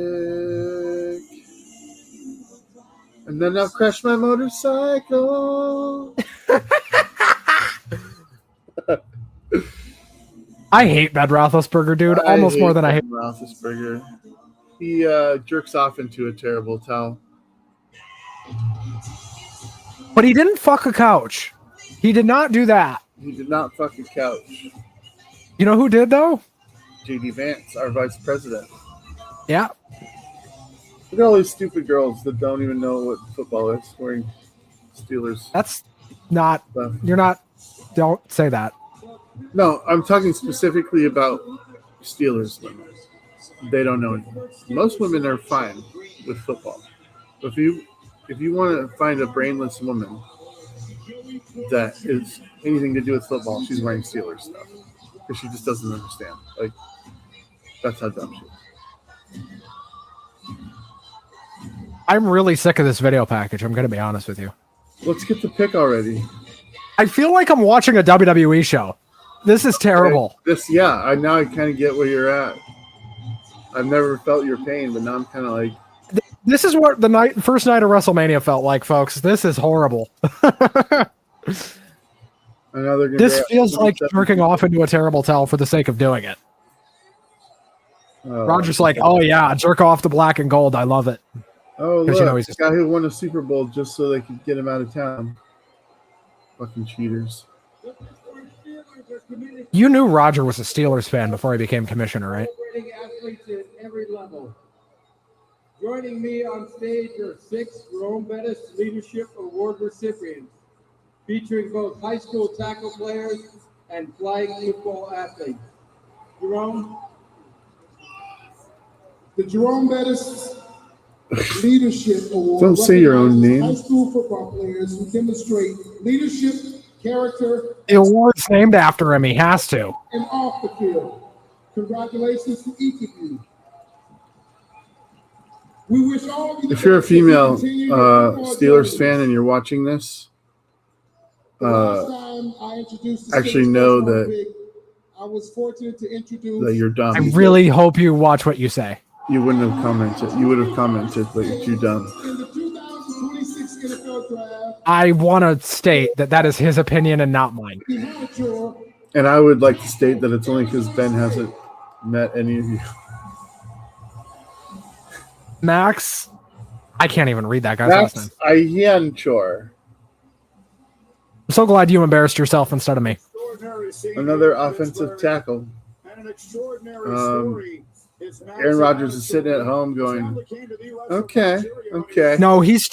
And then I'll crash my motorcycle. I hate Ben Roethlisberger, dude. Almost more than I hate. Ben Roethlisberger. He jerks off into a terrible towel. But he didn't fuck a couch. He did not do that. He did not fuck a couch. You know who did, though? J.D. Vance, our vice president. Yeah. Look at all these stupid girls that don't even know what football is wearing Steelers. That's not. You're not. Don't say that. No, I'm talking specifically about Steelers women. They don't know anything. Most women are fine with football. If you want to find a brainless woman that is anything to do with football, she's wearing Steelers stuff because she just doesn't understand. Like, that's how dumb she is. I'm really sick of this video package. I'm going to be honest with you. Let's get the pick already. I feel like I'm watching a WWE show. This is terrible. Now I kind of get where you're at. I've never felt your pain, but now I'm kind of like, this is what the first night of WrestleMania felt like, folks. This is horrible. I know they're gonna This go feels like 27. jerking off into a terrible towel for the sake of doing it. Oh, Roger's like, oh yeah, jerk off to black and gold. I love it. oh 'Cause look, you know he's the guy who won a Super Bowl just so they could get him out of town. Fucking cheaters. You knew Roger was a Steelers fan before he became commissioner, right? Celebrating athletes at every level. Joining me on stage are 6 Jerome Bettis Leadership Award recipients, featuring both high school tackle players and flag football athletes. Jerome? The Jerome Bettis Leadership Award. Don't say your own name. High school football players who demonstrate leadership, character, The award's named after him. He has to. and off the field. Congratulations to each of you. We wish all of you. If you're a female Steelers fan and you're watching this, actually know that I was fortunate to introduce. you're dumb. I really hope you watch what you say. You wouldn't have commented. You would have commented, but you're too dumb. In the 2026 NFL Draft, I want to state that that is his opinion and not mine. the amateur And I would like to state that it's only because Ben hasn't met any of you. Max, I can't even read that guy's last name. Max Ayanchor. I'm so glad you embarrassed yourself instead of me. Another offensive tackle. Aaron Rodgers is sitting at home going, okay. No, he's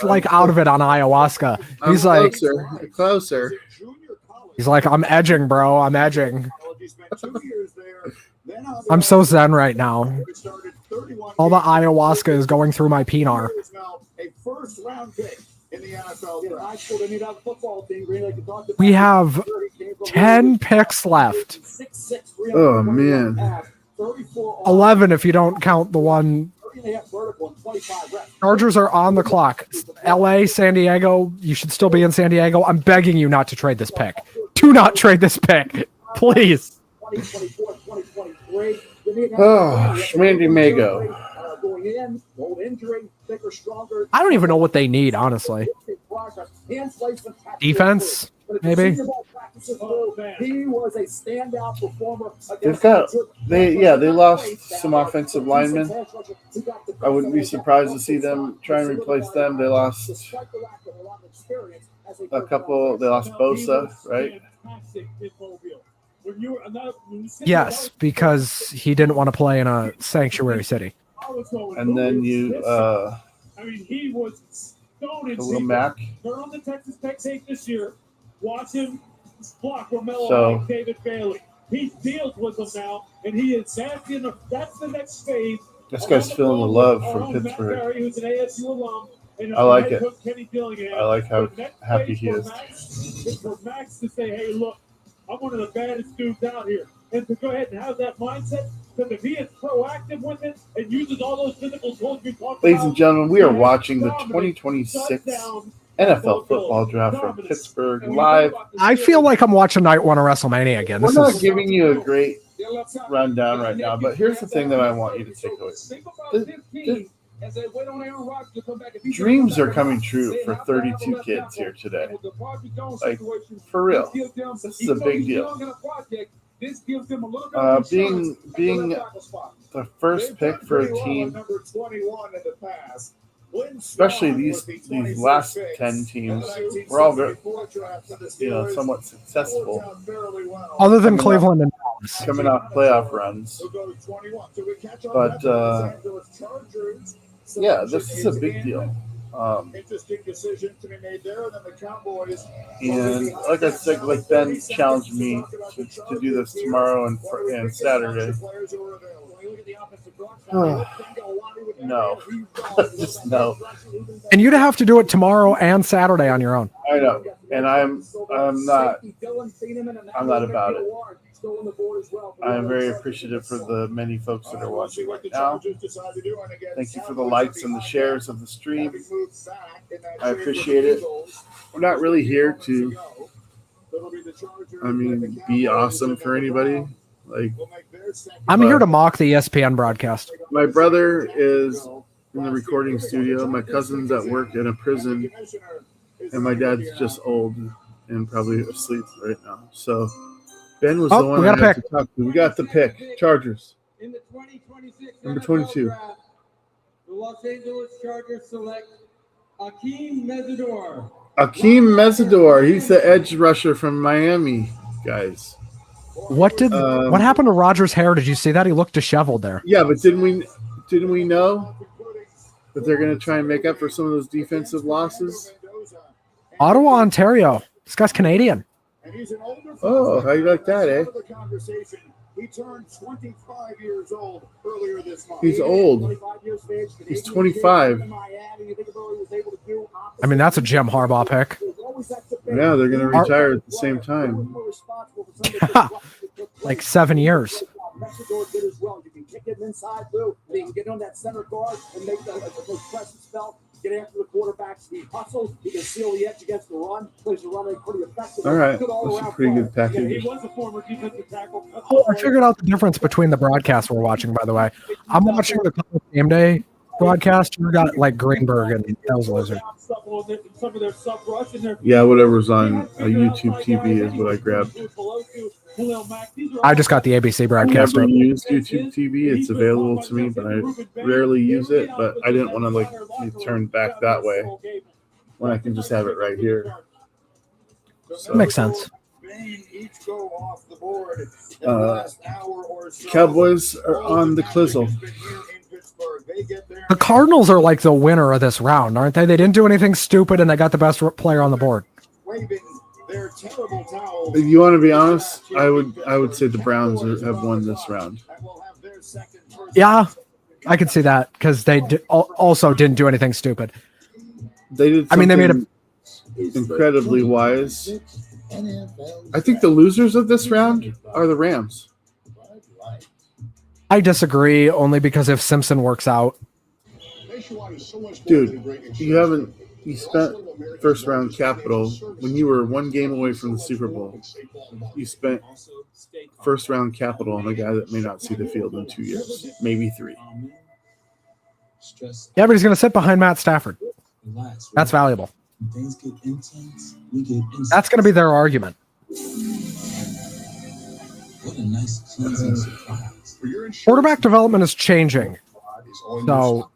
like out of it on ayahuasca. He's I'm like, closer. he's like, I'm edging, bro. I'm edging. I'm so zen right now. All the ayahuasca is going through my pinar. A first-round pick in the NFL. High school, they need to have a football team. Green Lake, talked about We have 10 picks left. Oh, man. 11 if you don't count the one. Chargers are on the clock. LA, San Diego, you should still be in San Diego. I'm begging you not to trade this pick. Do not trade this pick. Please. Oh, Schmandy Mago. I don't even know what they need, honestly. Defense, maybe. He was a standout performer. They lost some offensive linemen. I wouldn't be surprised to see them try and replace them. They lost a couple. They lost Bosa, right? Yes, because he didn't want to play in a sanctuary city. And then you, he was stone and Khalil Mack. They're on the Texas Tech tape this year. Watch him block Romello So- David Bailey. He deals with them now, and he is that's the next phase. This guy's feeling the love from Pittsburgh. Barry, who's an ASU alum, and I like head it. coach Kenny Dillingham. I like how The next happy phase he for is. Max is for Max to say, "Hey, look, I'm one of the baddest dudes out here," and to go ahead and have that mindset. Because if he is proactive with it and uses all those physical tools we talked Ladies about, and gentlemen, we are watching the 2026 NFL football draft from Pittsburgh live. I feel like I'm watching night one of WrestleMania again. We're This not is giving you a great rundown right now, but here's the thing that I want you to take away. Dreams are coming true for 32 kids here today. Like, for real. This is a big deal. Being the first pick for a team, especially these last 10 teams, we're all very, somewhat successful. other than Cleveland and Dallas. Coming off playoff runs. But yeah, this is a big deal. Interesting decision to be made there. And then the Cowboys. And like I said, like Ben challenged me to do this tomorrow and Saturday. No, just no. And you'd have to do it tomorrow and Saturday on your own. I know, and I'm not about it. I'm very appreciative for the many folks that are watching right now. Thank you for the likes and the shares of the stream. I appreciate it. We're not really here to, be awesome for anybody. I'm here to mock the ESPN broadcast. My brother is in the recording studio. My cousin's at work in a prison, and my dad's just old. and probably asleep right now. So Ben was Oh, the one we I got a had pick. to talk to. We got the pick. Chargers. In the 2026 Number NFL 22. Draft, the Los Angeles Chargers select Akeem Mesidor. Akeem Mesidor. He's the edge rusher from Miami, guys. What happened to Rodgers' hair? Did you see that? He looked disheveled there. Yeah, but didn't we know that they're going to try and make up for some of those defensive losses? Ottawa, Ontario. This guy's Canadian. Oh, how you like that, eh? He turned 25 years old earlier this month. He's old. He's 25. I mean, that's a Jim Harbaugh pick. Yeah, they're going to retire at the same time. Like 7 years. Mesidor did as well. You can kick him inside, Lou. You can get on that center guard and make those presses felt. Get after the quarterbacks. He hustles. He can seal the edge against the run. Plays the running pretty effectively. All right. That's a pretty good package. He was a former defensive tackle. Oh, I figured out the difference between the broadcasts we're watching, by the way. I'm watching the College Game Day broadcast. We got like Greenberg and Ells Lizard. Yeah, whatever's on YouTube TV is what I grabbed. I just got the ABC I broadcast. never use YouTube TV. It's available to me, but I rarely use it. But I didn't want to be turned back that way when I can just have it right here. So, Makes sense. Cowboys are on the Clizzle. The Cardinals are like the winner of this round, aren't they? They didn't do anything stupid, and they got the best player on the board. If you want to be honest, I would say the Browns have won this round. Yeah, I could see that because they also didn't do anything stupid. They did. I mean, they made a incredibly wise. I think the losers of this round are the Rams. I disagree only because if Simpson works out, dude, you spent first round capital when you were one game away from the Super Bowl. You spent first round capital on a guy that may not see the field in 2 years, maybe 3. Yeah, but he's going to sit behind Matt Stafford. That's valuable. That's going to be their argument. What a nice cleansing surprise. Quarterback development is changing. So,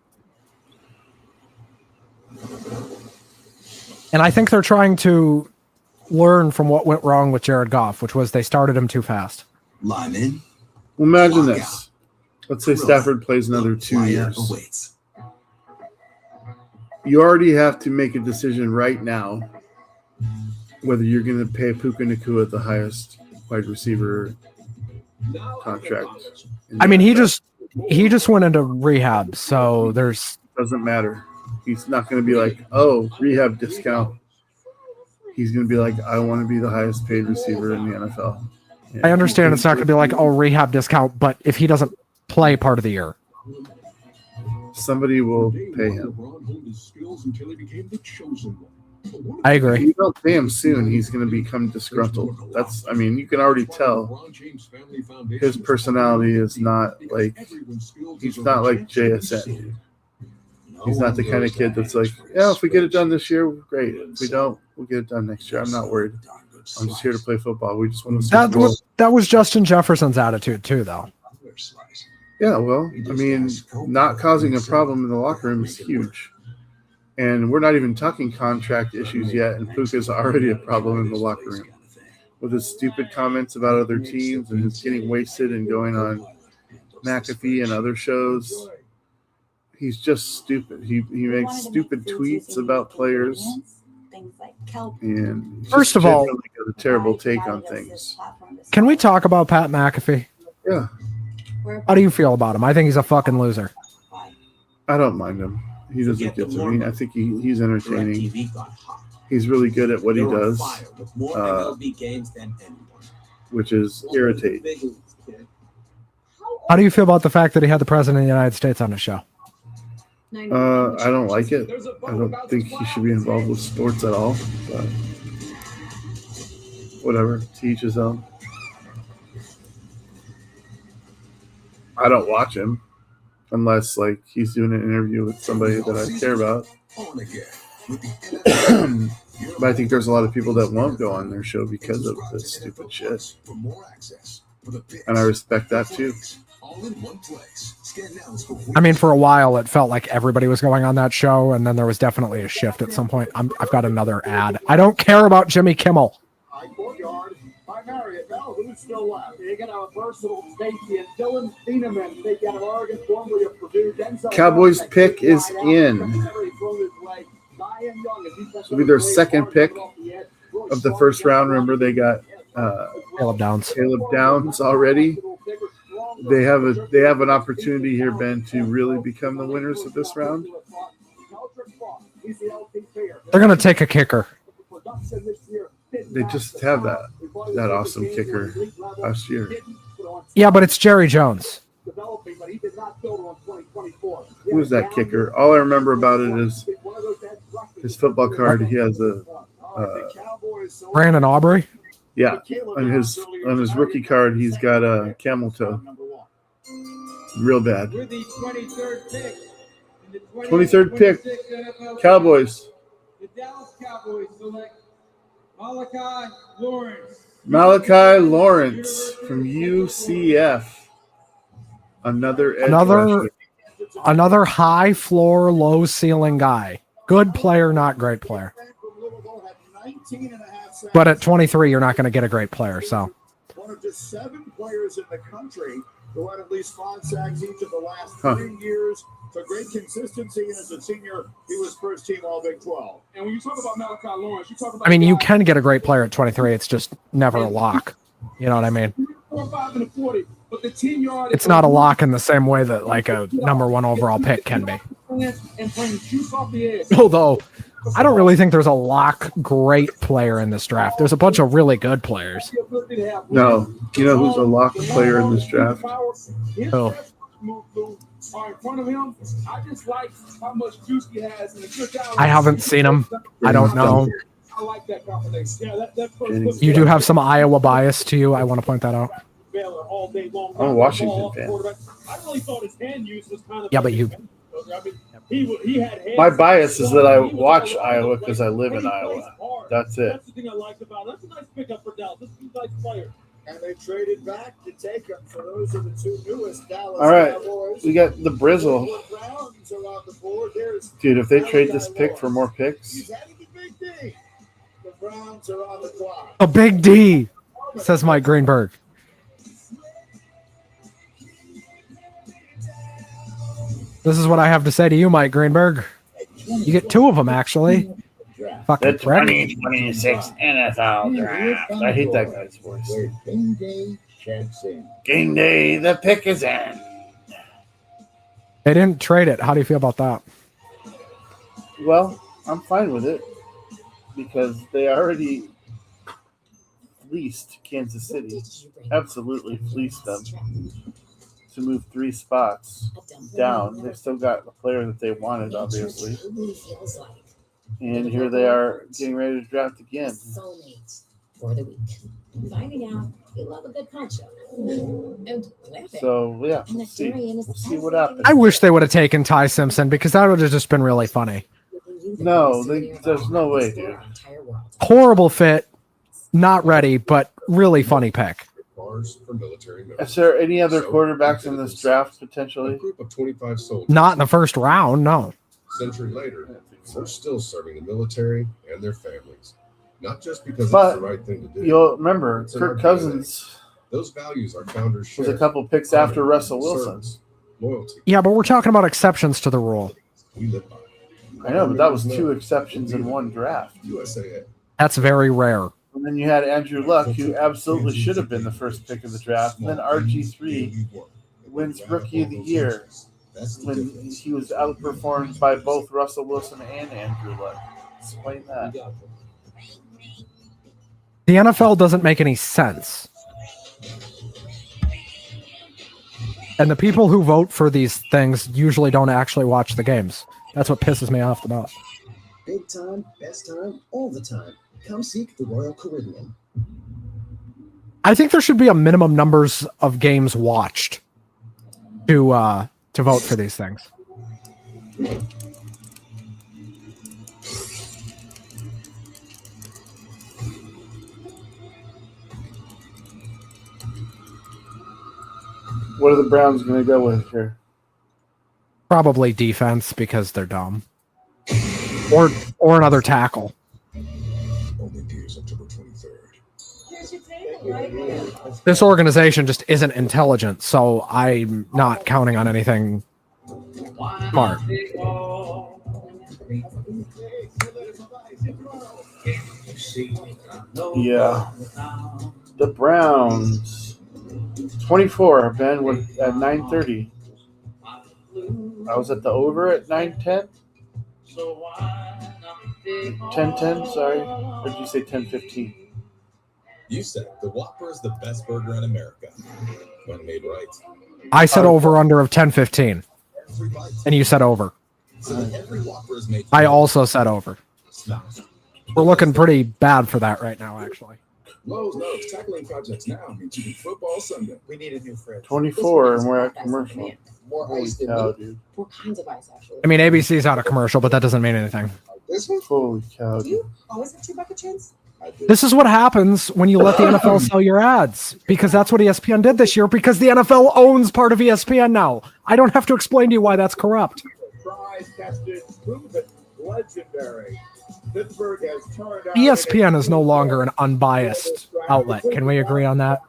and I think they're trying to learn from what went wrong with Jared Goff, which was they started him too fast. Lyman. Well, imagine this. Let's say Stafford plays another 2 years. You already have to make a decision right now whether you're going to pay Puka Nacua the highest wide receiver contract. I mean, he just went into rehab, so doesn't matter. He's not going to be like, oh, rehab discount. He's going to be like, I want to be the highest paid receiver in the NFL. And I understand it's not going to be like, oh, rehab discount, but if he doesn't play part of the year, somebody will pay him. I agree. If you don't pay him soon, he's going to become disgruntled. You can already tell his personality is not like, he's not like JSN. He's not the kind of kid that's like, yeah, if we get it done this year, great. If we don't, we'll get it done next year. I'm not worried. I'm just here to play football. We just want to. That was Justin Jefferson's attitude too, though. Yeah, well, I mean, not causing a problem in the locker room is huge. And we're not even talking contract issues yet, and Puka's already a problem in the locker room. With his stupid comments about other teams and his getting wasted and going on McAfee and other shows. He's just stupid. He makes stupid tweets about players. And first of all, got a terrible take on things. Can we talk about Pat McAfee? Yeah. How do you feel about him? I think he's a fucking loser. I don't mind him. He doesn't get to me. I think he's entertaining. He's really good at what he does, which is irritate. How do you feel about the fact that he had the president of the United States on his show? I don't like it. I don't think he should be involved with sports at all. But whatever, to each his own. I don't watch him unless he's doing an interview with somebody that I care about. But I think there's a lot of people that won't go on their show because of this stupid shit. And I respect that too. I mean, for a while, it felt like everybody was going on that show, and then there was definitely a shift at some point. I've got another ad. I don't care about Jimmy Kimmel. Courtyard by Marriott Bell. Who's still left? They got a versatile safety and Dylan Thieneman. They got an Oregon, formerly of Purdue. Cowboys pick is in. This will be their second pick of the first round. Remember, they got Caleb Downs. Caleb Downs already. They have an opportunity here, Ben, to really become the winners of this round. They're going to take a kicker. They just have that awesome kicker last year. Yeah, but it's Jerry Jones. Who is that kicker? All I remember about it is his football card. He has a Brandon Aubrey. Yeah, on his rookie card, he's got a camel toe. Real bad. 23rd pick, Cowboys. The Dallas Cowboys select Malachi Lawrence from UCF. Another high floor, low ceiling guy. Good player, not great player. But at 23, you're not going to get a great player. So one of just 7 players in the country who had at least 5 sacks each of the last 3 years. So great consistency, and as a senior, he was first team All Big 12. And when you talk about Malachi Lawrence, you talk about. I mean, you can get a great player at 23. It's just never a lock. You know what I mean? 4.5 and a 40, but the 10-yard. It's not a lock in the same way that like a number 1 overall pick can be. And bring juice off the edge. Although I don't really think there's a lock great player in this draft. There's a bunch of really good players. No, you know who's a lock player in this draft? Oh. Are in front of him. I just like how much juice he has. And I haven't seen him. I don't know. I like that combination. Yeah, that You do have some Iowa bias to you. I want to point that out. I'm a Washington fan. I really thought his hand use was kind of. Yeah, but you. He had My bias is that I watch Iowa because I live in Iowa. That's it. That's the thing I liked about it. That's a nice pickup for Dallas. This is a nice player. And they traded back to take him. So those are the 2 newest Dallas All right, Cowboys. we got the Brizzle. Browns are on the board. There's Dude, if they trade this pick for more picks, he's headed to Big D. The Browns are on the clock. A big D, says Mike Greenberg. This is what I have to say to you, Mike Greenberg. You get 2 of them, actually. Fucking the 2026 NFL draft. I hate that guy's voice. Game day checks in. Game day, the pick is in. They didn't trade it. How do you feel about that? Well, I'm fine with it because they already fleeced Kansas City. Absolutely fleeced them to move 3 spots down. They still got the player that they wanted, obviously. And here they are getting ready to draft again. Soulmates for the week. Finding out you love a good poncho. And glamping. So, yeah, we'll see what happens. I wish they would have taken Ty Simpson because that would have just been really funny. No, there's no way, dude. Horrible fit, not ready, but really funny pick. Is there any other quarterbacks in this draft potentially? A group of 25 soldiers. Not in the first round, no. A century later, we're still serving the military and their families. Not just because But it's the right thing to do. You'll remember, It's in our Kirk DNA. Cousins Those values our founders was shared. a couple picks after Russell Wilson. Service, loyalty. Yeah, but we're talking about exceptions to the rule. We live by. I know, but that was 2 exceptions in 1 draft. USAA. That's very rare. And then you had Andrew Luck, who absolutely should have been the first pick of the draft. And then RG3 wins Rookie of the Year when he was outperformed by both Russell Wilson and Andrew Luck. Explain that. The NFL doesn't make any sense. And the people who vote for these things usually don't actually watch the games. That's what pisses me off the most. Big time, best time, all the time. Come seek the Royal Caribbean. I think there should be a minimum numbers of games watched to vote for these things. What are the Browns going to go with here? Probably defense because they're dumb. Or another tackle. This organization just isn't intelligent, so I'm not counting on anything smart. Yeah. The Browns. 24, Ben, at 9:30. I was at the over at 9:10. 10:10, sorry. Or did you say 10:15? You said the Whopper is the best burger in America when made right. I said over under of 10-15. And you said over. So that every Whopper is made. I also said over. We're looking pretty bad for that right now, actually. Lowe's knows tackling projects now means you can football Sunday. We need a new fridge. 24, and we're at commercial. More Holy ice than cow, me. dude. Four kinds of ice, actually. I mean, ABC's out of commercial, but that doesn't mean anything. This one? Holy cow, Do dude. you always have 2 bucket chins? This is what happens when you let the NFL sell your ads, because that's what ESPN did this year, because the NFL owns part of ESPN now. I don't have to explain to you why that's corrupt. Tried, tested, proven, legendary. Pittsburgh has turned out ESPN is no longer an unbiased outlet. Can we agree on that?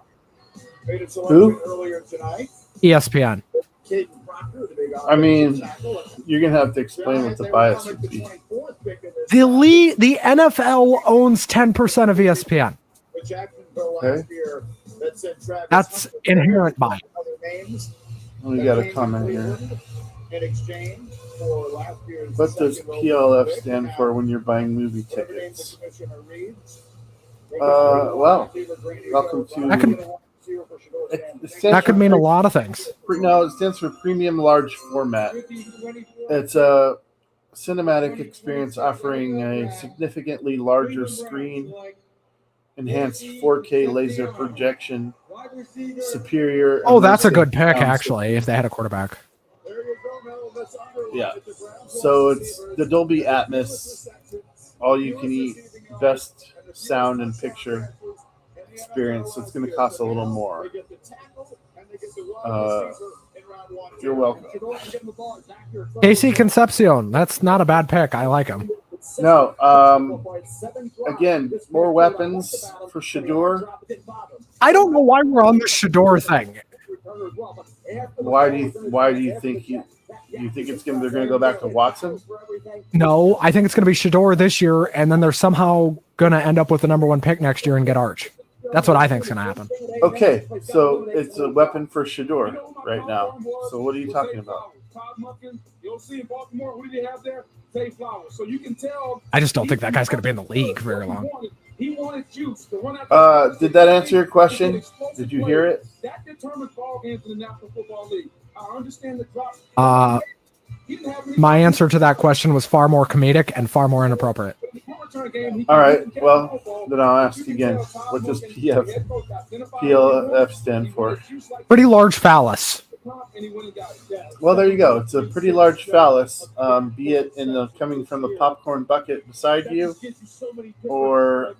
made a selection Who? earlier tonight. ESPN. Caden Proctor, the big I mean, you're going to have to explain what the bias would be. The NFL owns 10% of ESPN. Okay. That's inherent bias. We got a comment here. In exchange for last year's What does PLF stand for when you're buying movie tickets? Well, welcome to. That could mean a lot of things. No, it stands for Premium Large Format. It's a cinematic experience offering a significantly larger screen, enhanced 4K laser projection, superior. Oh, that's a good pick, actually, if they had a quarterback. Yeah. So it's the Dolby Atmos, all you can eat, best sound and picture experience. So it's going to cost a little more. You're welcome. Casey Concepcion, that's not a bad pick. I like him. No. Again, more weapons for Shador. I don't know why we're on the Shador thing. Why do you think you think they're going to go back to Watson? No, I think it's going to be Shador this year, and then they're somehow going to end up with the number 1 pick next year and get Arch. That's what I think is going to happen. Okay, so it's a weapon for Shador right now. So what are you talking about? You'll see in Baltimore, who do they have there? Zay Flowers. So you can tell. I just don't think that guy's going to be in the league very long. He wanted juice to run out. Did that answer your question? Did you hear it? That determines ball games in the National Football League. I understand the drop. My answer to that question was far more comedic and far more inappropriate. All right. Well, then I'll ask again. What does PLF stand for? Pretty large phallus. Well, there you go. It's a pretty large phallus, be it coming from the popcorn bucket beside you, or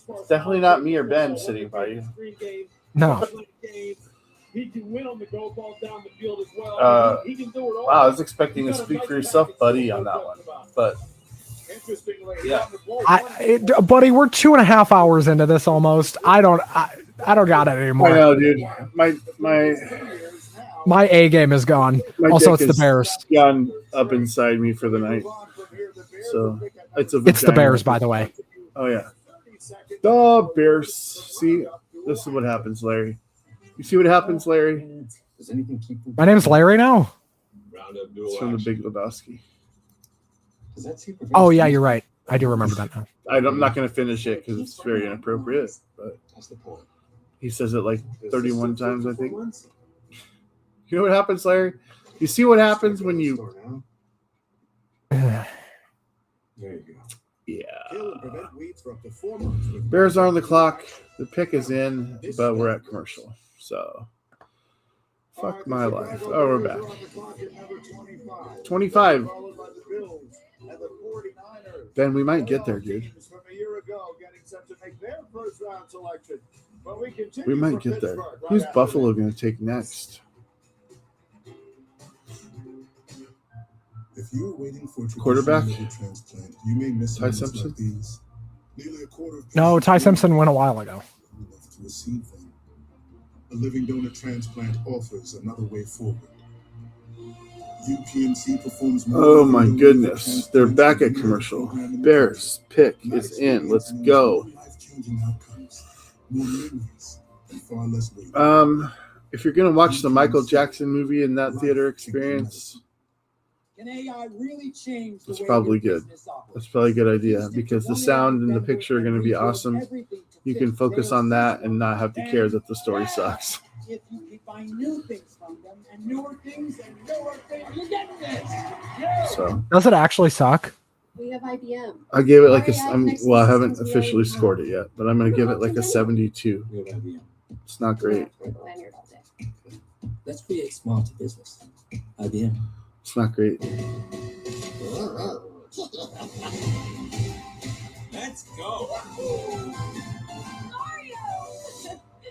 it's definitely not me or Ben sitting by you. No. Wow, I was expecting to speak for yourself, buddy, on that one, but yeah. Buddy, we're 2.5 hours into this almost. I don't got it anymore. I know, dude. My A game is gone. Also, it's the Bears. Gone up inside me for the night. So it's the Bears, by the way. Oh yeah, the Bears. See, this is what happens, Larry. You see what happens, Larry? My name is Larry now. It's from the Big Lebowski. Oh yeah, you're right. I do remember that now. I'm not going to finish it because it's very inappropriate. But he says it like 31 times, I think. You know what happens, Larry? You see what happens when you. There you go. Yeah. Bears are on the clock. The pick is in, but we're at commercial. So, fuck my life. Oh, we're back. 25. Ben, we might get there, dude. We might get there. Who's Buffalo going to take next? If you're waiting for a Quarterback? traditional liver transplant, you may miss Ty moments Simpson? like these. Nearly a quarter of No, patients Ty wait Simpson went a while ago. enough to receive them. A living donor transplant offers another way forward. UPMC performs more Oh living my donor goodness. transplants They're than back any at other commercial. program in the Bears pick country. is in. Let's go. More life-changing outcomes, more memories, and far less waiting. If you're gonna watch the Michael Jackson movie in that theater experience, Can AI really change the it's way probably your good. business operates? That's probably a good idea because the sound and the picture are gonna be awesome. You can focus on that and not have to care that the story sucks. If you can find new things from them and newer things, you get this. Yeah. So Does it actually suck? We have IBM. I gave it like a. I haven't officially scored it yet, but I'm gonna give it like a 72. It's not great. Let's create smart business. IBM. It's not great. Let's go.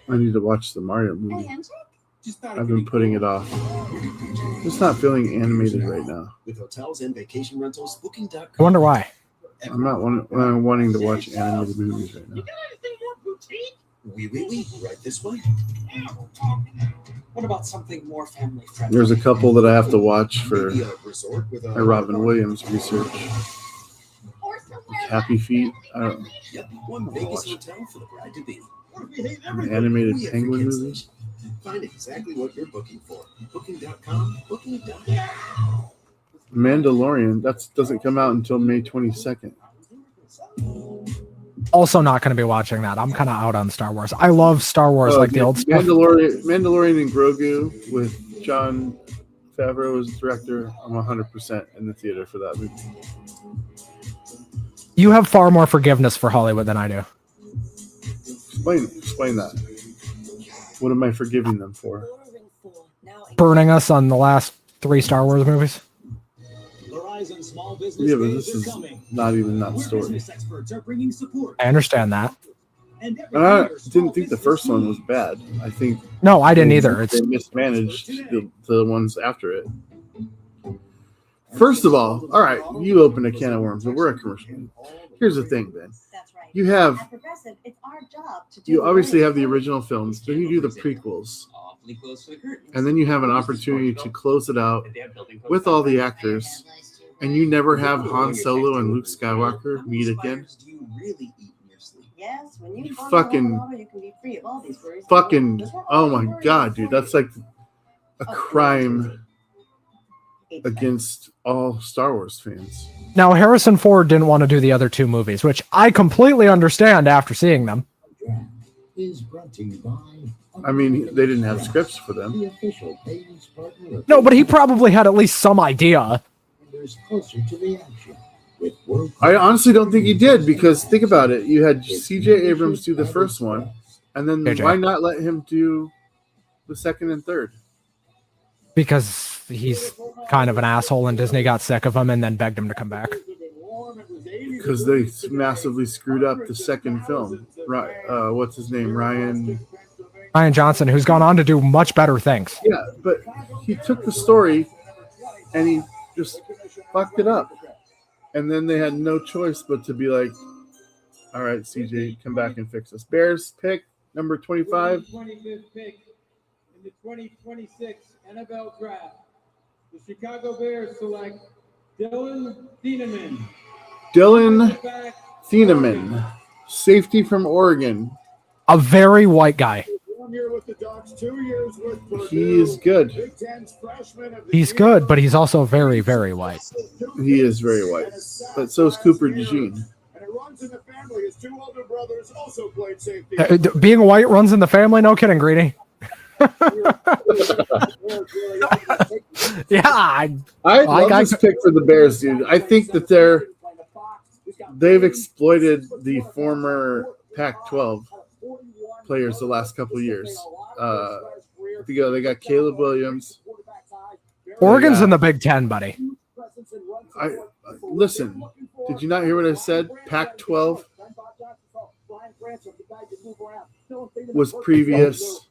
I need to watch the Mario movie. I've been putting it off. It's not feeling animated right now. With hotels and vacation rentals, Booking.com. I wonder why. I'm not wanting to watch animated movies right now. Oui, right this way. What about something more family friendly? There's a couple that I have to watch for Maybe a resort with a my Robin Williams research. Happy Feet. I don't know. Yep, one Vegas hotel for the bride to be. An animated penguin movie. Find exactly what you're booking for. Booking.com. Booking.com. Mandalorian. That doesn't come out until May 22nd. Also not going to be watching that. I'm kind of out on Star Wars. I love Star Wars, like the old stuff. Mandalorian and Grogu with Jon Favreau as director. I'm 100% in the theater for that movie. You have far more forgiveness for Hollywood than I do. Explain that. What am I forgiving them for? Burning us on the last 3 Star Wars movies. Yeah, but this is not even that story. I understand that. And I didn't think the first one was bad. I think no, I didn't either. They mismanaged the ones after it. First of all right, you open a can of worms, but we're a commercial. Here's the thing, Ben. You obviously have the original films, then you do the prequels, and then you have an opportunity to close it out with all the actors, and you never have Han Solo and Luke Skywalker meet again. Fucking, oh my god, dude, that's like a crime against all Star Wars fans. Now, Harrison Ford didn't want to do the other 2 movies, which I completely understand after seeing them. I mean, they didn't have scripts for them. No, but he probably had at least some idea. I honestly don't think he did, because think about it. You had C.J. Abrams do the first one, and then why not let him do the second and third? Because he's kind of an asshole and Disney got sick of him and then begged him to come back. Because they massively screwed up the second film. What's his name? Rian Johnson, who's gone on to do much better things. Yeah, but he took the story and he just fucked it up. And then they had no choice but to be like, all right, CJ, come back and fix this. Bears pick number 25. 25th pick in the 2026 NFL Draft. The Chicago Bears select Dylan Thieneman, safety from Oregon. A very white guy. 1 year with the Ducks, 2 years with Purdue. He is good. Big Ten's freshman of the He's year. good, but he's also very, very white. He is very white. But so is Cooper DeJean. And it runs in the family. His 2 older brothers also played safety. Being white runs in the family? No kidding, Greedy. Yeah, I love this pick for the Bears, dude. I think that they've exploited the former Pac-12 players the last couple of years. They got Caleb Williams. Oregon's in the Big Ten, buddy. Listen, did you not hear what I said? Pac-12 was previous.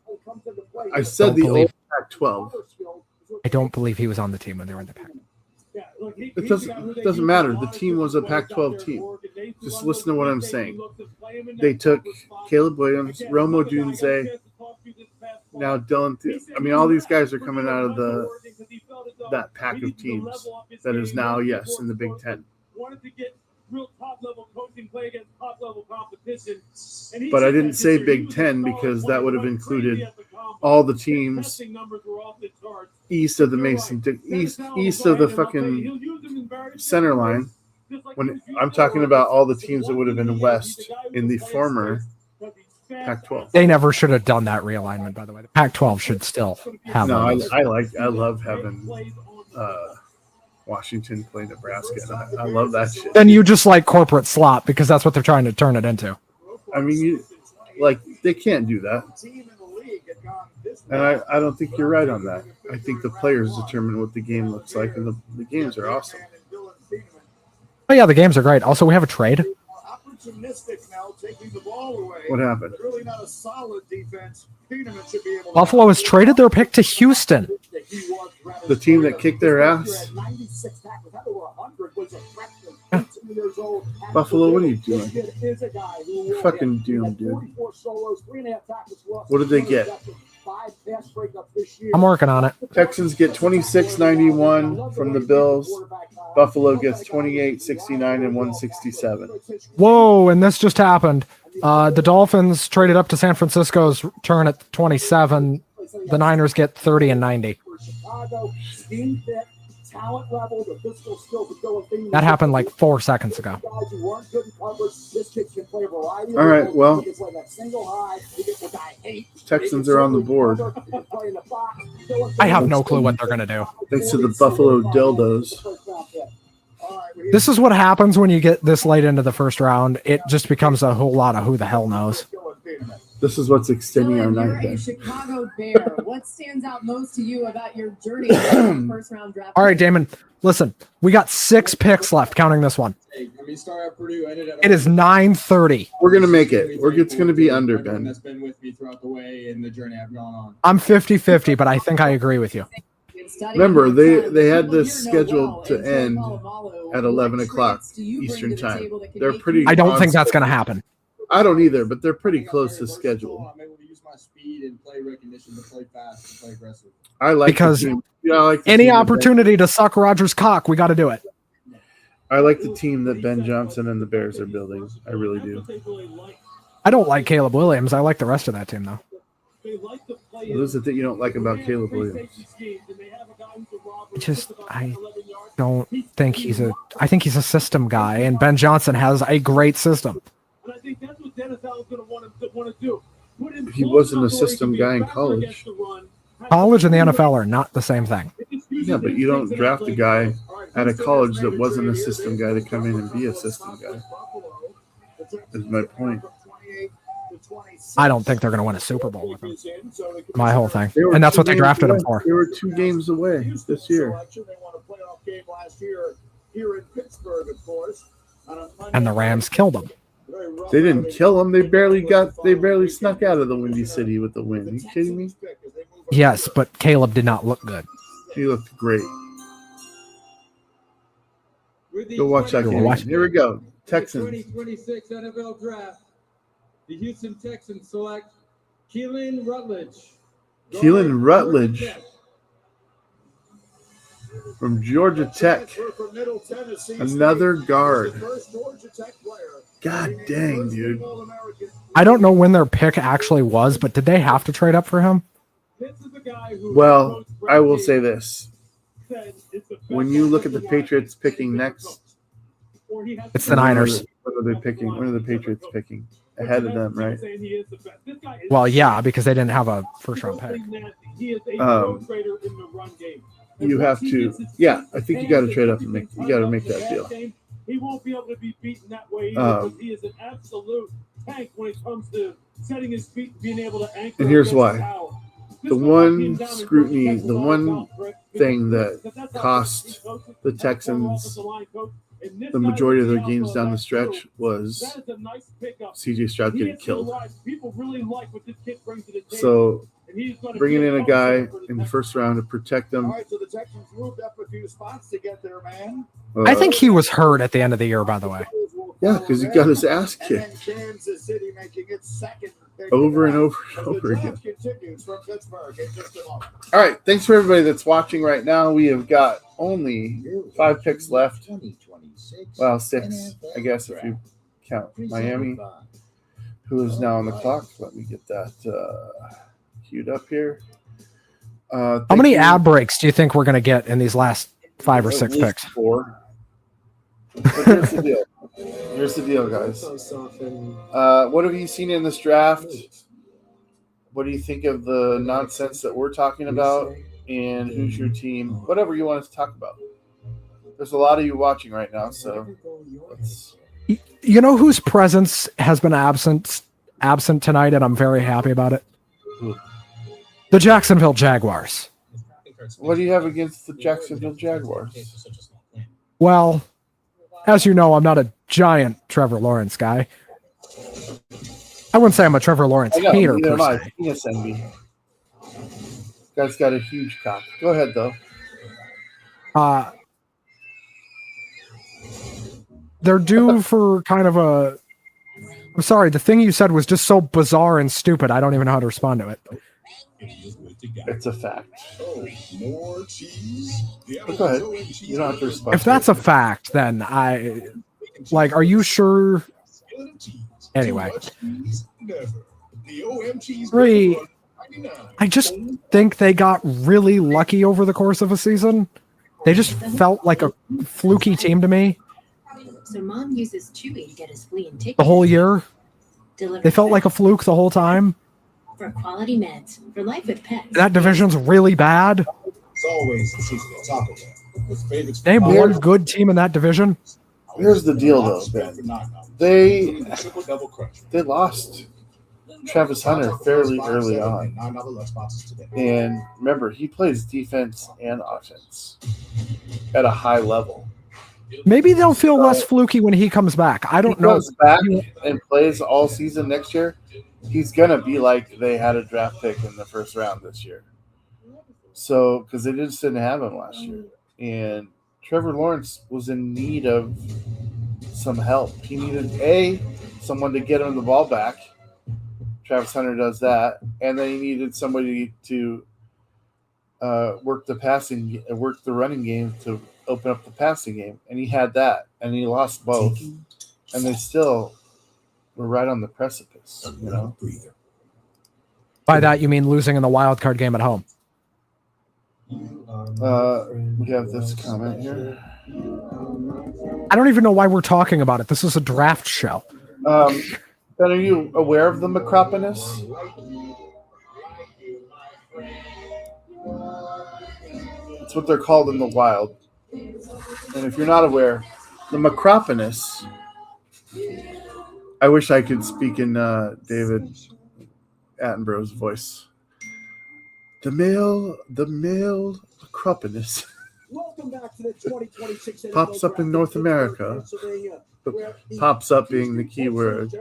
I said the old Pac-12. I don't believe he was on the team when they were in the Pac. It doesn't matter. The team was a Pac-12 team. Just listen to what I'm saying. They took Caleb Williams, Romo Dunze, now Dylan. I mean, all these guys are coming out of that pack of teams that is now, yes, in the Big Ten. Wanted to get real top-level coaching, play against top-level competition. But I didn't say Big Ten because that would have included all the teams east of the Mason, east of the fucking center line. When I'm talking about all the teams that would have been west in the former Pac-12. They never should have done that realignment, by the way. The Pac-12 should still have. No, I love having Washington play Nebraska. I love that shit. Then you just like corporate slop because that's what they're trying to turn it into. I mean, they can't do that. And I don't think you're right on that. I think the players determine what the game looks like, and the games are awesome. Oh yeah, the games are great. Also, we have a trade. What happened? Buffalo has traded their pick to Houston. The team that kicked their ass? Buffalo, what are you doing? You're fucking doomed, dude. What did they get? I'm working on it. Texans get 26-91 from the Bills. Buffalo gets 28-69 and 167. Whoa, and this just happened. The Dolphins traded up to San Francisco's turn at 27. The Niners get 30 and 90. That happened like 4 seconds ago. All right, well, Texans are on the board. I have no clue what they're going to do. Thanks to the Buffalo Dildos. This is what happens when you get this late into the first round. It just becomes a whole lot of who the hell knows. This is what's extending our night. You're a Then. Chicago Bear. What stands out most to you about your journey in the first round draft? All right, Damon, listen, we got 6 picks left, counting this one. It is 9:30. We're going to make it. It's going to be under, Ben. That's been with me throughout the way in the journey I've gone on. I'm 50-50, but I think I agree with you. Remember, they had this scheduled to end at 11 o'clock Eastern time. They're pretty. I don't think that's going to happen. I don't either, but they're pretty close to schedule. I'm able to use my speed and play recognition to play fast and play aggressive. I like because the team. Yeah, I like the any team opportunity to suck Rogers' cock, we got to do it. I like the team that Ben Johnson and the Bears are building. I really do. I don't like Caleb Williams. I like the rest of that team, though. What is it that you don't like about Caleb Williams? I don't think I think he's a system guy, and Ben Johnson has a great system. And I think that's what Dennis Allen's going to want to do. He wasn't a system guy in college. College and the NFL are not the same thing. Yeah, but you don't draft a guy at a college that wasn't a system guy to come in and be a system guy. Is my point. I don't think they're going to win a Super Bowl with him. My whole thing. And that's what they drafted him for. They were 2 games away this year. And the Rams killed him. They didn't kill him. They barely snuck out of the Windy City with the win. Are you kidding me? Yes, but Caleb did not look good. He looked great. Go watch that game. Here we go. Texans. 2026 NFL Draft. The Houston Texans select Keelan Rutledge. Keelan Rutledge from Georgia Tech. Another guard. God dang, dude. I don't know when their pick actually was, but did they have to trade up for him? Well, I will say this. When you look at the Patriots picking next, it's the Niners. What are they picking? When are the Patriots picking? Ahead of them, right? Well, yeah, because they didn't have a first-round pick. You have to, yeah. I think you got to trade up and make that deal. He won't be able to be beaten that way because he is an absolute tank when it comes to setting his feet and being able to anchor. And here's why. The one scrutiny, the one thing that cost the Texans the majority of their games down the stretch was C.J. Stroud getting killed. So bringing in a guy in the first round to protect them. All right, so the Texans moved up a few spots to get there, man. I think he was hurt at the end of the year, by the way. Yeah, because he got his ass kicked Kansas City making its second over and over and over again. continues from Pittsburgh in just a moment. All right, thanks for everybody that's watching right now. We have got only 5 picks left. Well, 6, I guess, if you count Miami, who is now on the clock. Let me get that queued up here. How many ad breaks do you think we're going to get in these last 5 or 6 picks? 4. But here's the deal. Here's the deal, guys. What have you seen in this draft? What do you think of the nonsense that we're talking about? And who's your team? Whatever you want us to talk about. There's a lot of you watching right now, so let's... You know whose presence has been absent tonight, and I'm very happy about it? The Jacksonville Jaguars. What do you have against the Jacksonville Jaguars? Well, as you know, I'm not a giant Trevor Lawrence guy. I wouldn't say I'm a Trevor Lawrence hater per se. Penis envy. Guy's got a huge cock. Go ahead, though. They're due for kind of a... I'm sorry, the thing you said was just so bizarre and stupid, I don't even know how to respond to it. It's a fact. More cheese. But go ahead. You don't have to respond. If that's a fact, then are you sure? Anyway. I just think they got really lucky over the course of a season. They just felt like a fluky team to me. So Mom uses Chewy to get his flea and tick The whole year. They felt like a fluke the whole time. For quality meds, for life with pets. That division's really bad. It's always the season on top of that. Name one good team in that division. Here's the deal, though, Ben. They lost Travis Hunter fairly early on. And remember, he plays defense and offense at a high level. Maybe they'll feel less fluky when he comes back. I don't know. If he comes back and plays all season next year, he's going to be like they had a draft pick in the first round this year. So, because they just didn't have him last year. And Trevor Lawrence was in need of some help. He needed, someone to get him the ball back. Travis Hunter does that. And then he needed somebody to work the running game to open up the passing game. And he had that. And he lost both. And they still were right on the precipice, you know? By that, you mean losing in the wild card game at home? We have this comment here. I don't even know why we're talking about it. This is a draft show. Ben, are you aware of the Macroponus? That's what they're called in the wild. And if you're not aware, the Macroponus, I wish I could speak in David Attenborough's voice. The male Macroponus pops up in North America. Pops up being the key word.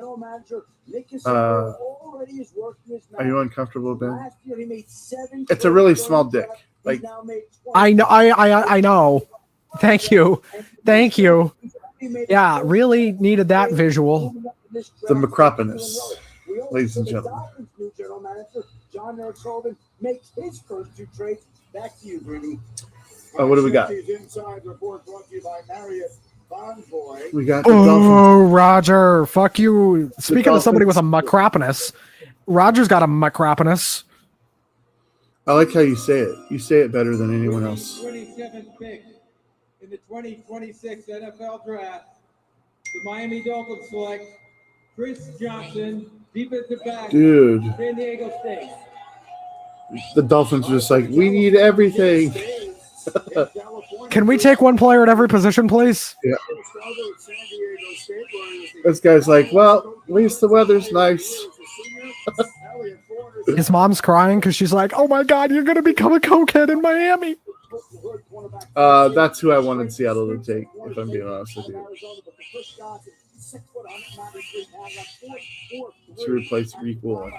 Are you uncomfortable, Ben? It's a really small dick. Like I know. Thank you. Yeah, really needed that visual. The Macroponus, ladies and gentlemen. Makes his first 2 trades. Back to you, Rudy. What do we got? Inside report brought to you by Marriott Bonvoy. We got the Dolphins. Roger, fuck you. Speaking of somebody with a Macroponus, Roger's got a Macroponus. I like how you say it. You say it better than anyone else. 27th pick in the 2026 NFL Draft, the Miami Dolphins select Chris Johnson, defensive back, Dude. San Diego State. The Dolphins are just like, we need everything. Can we take one player at every position, please? Yeah. This guy's like, well, at least the weather's nice. His mom's crying because she's like, oh my God, you're going to become a cokehead in Miami. That's who I wanted Seattle to take, if I'm being honest with you. To replace Reek Woolen.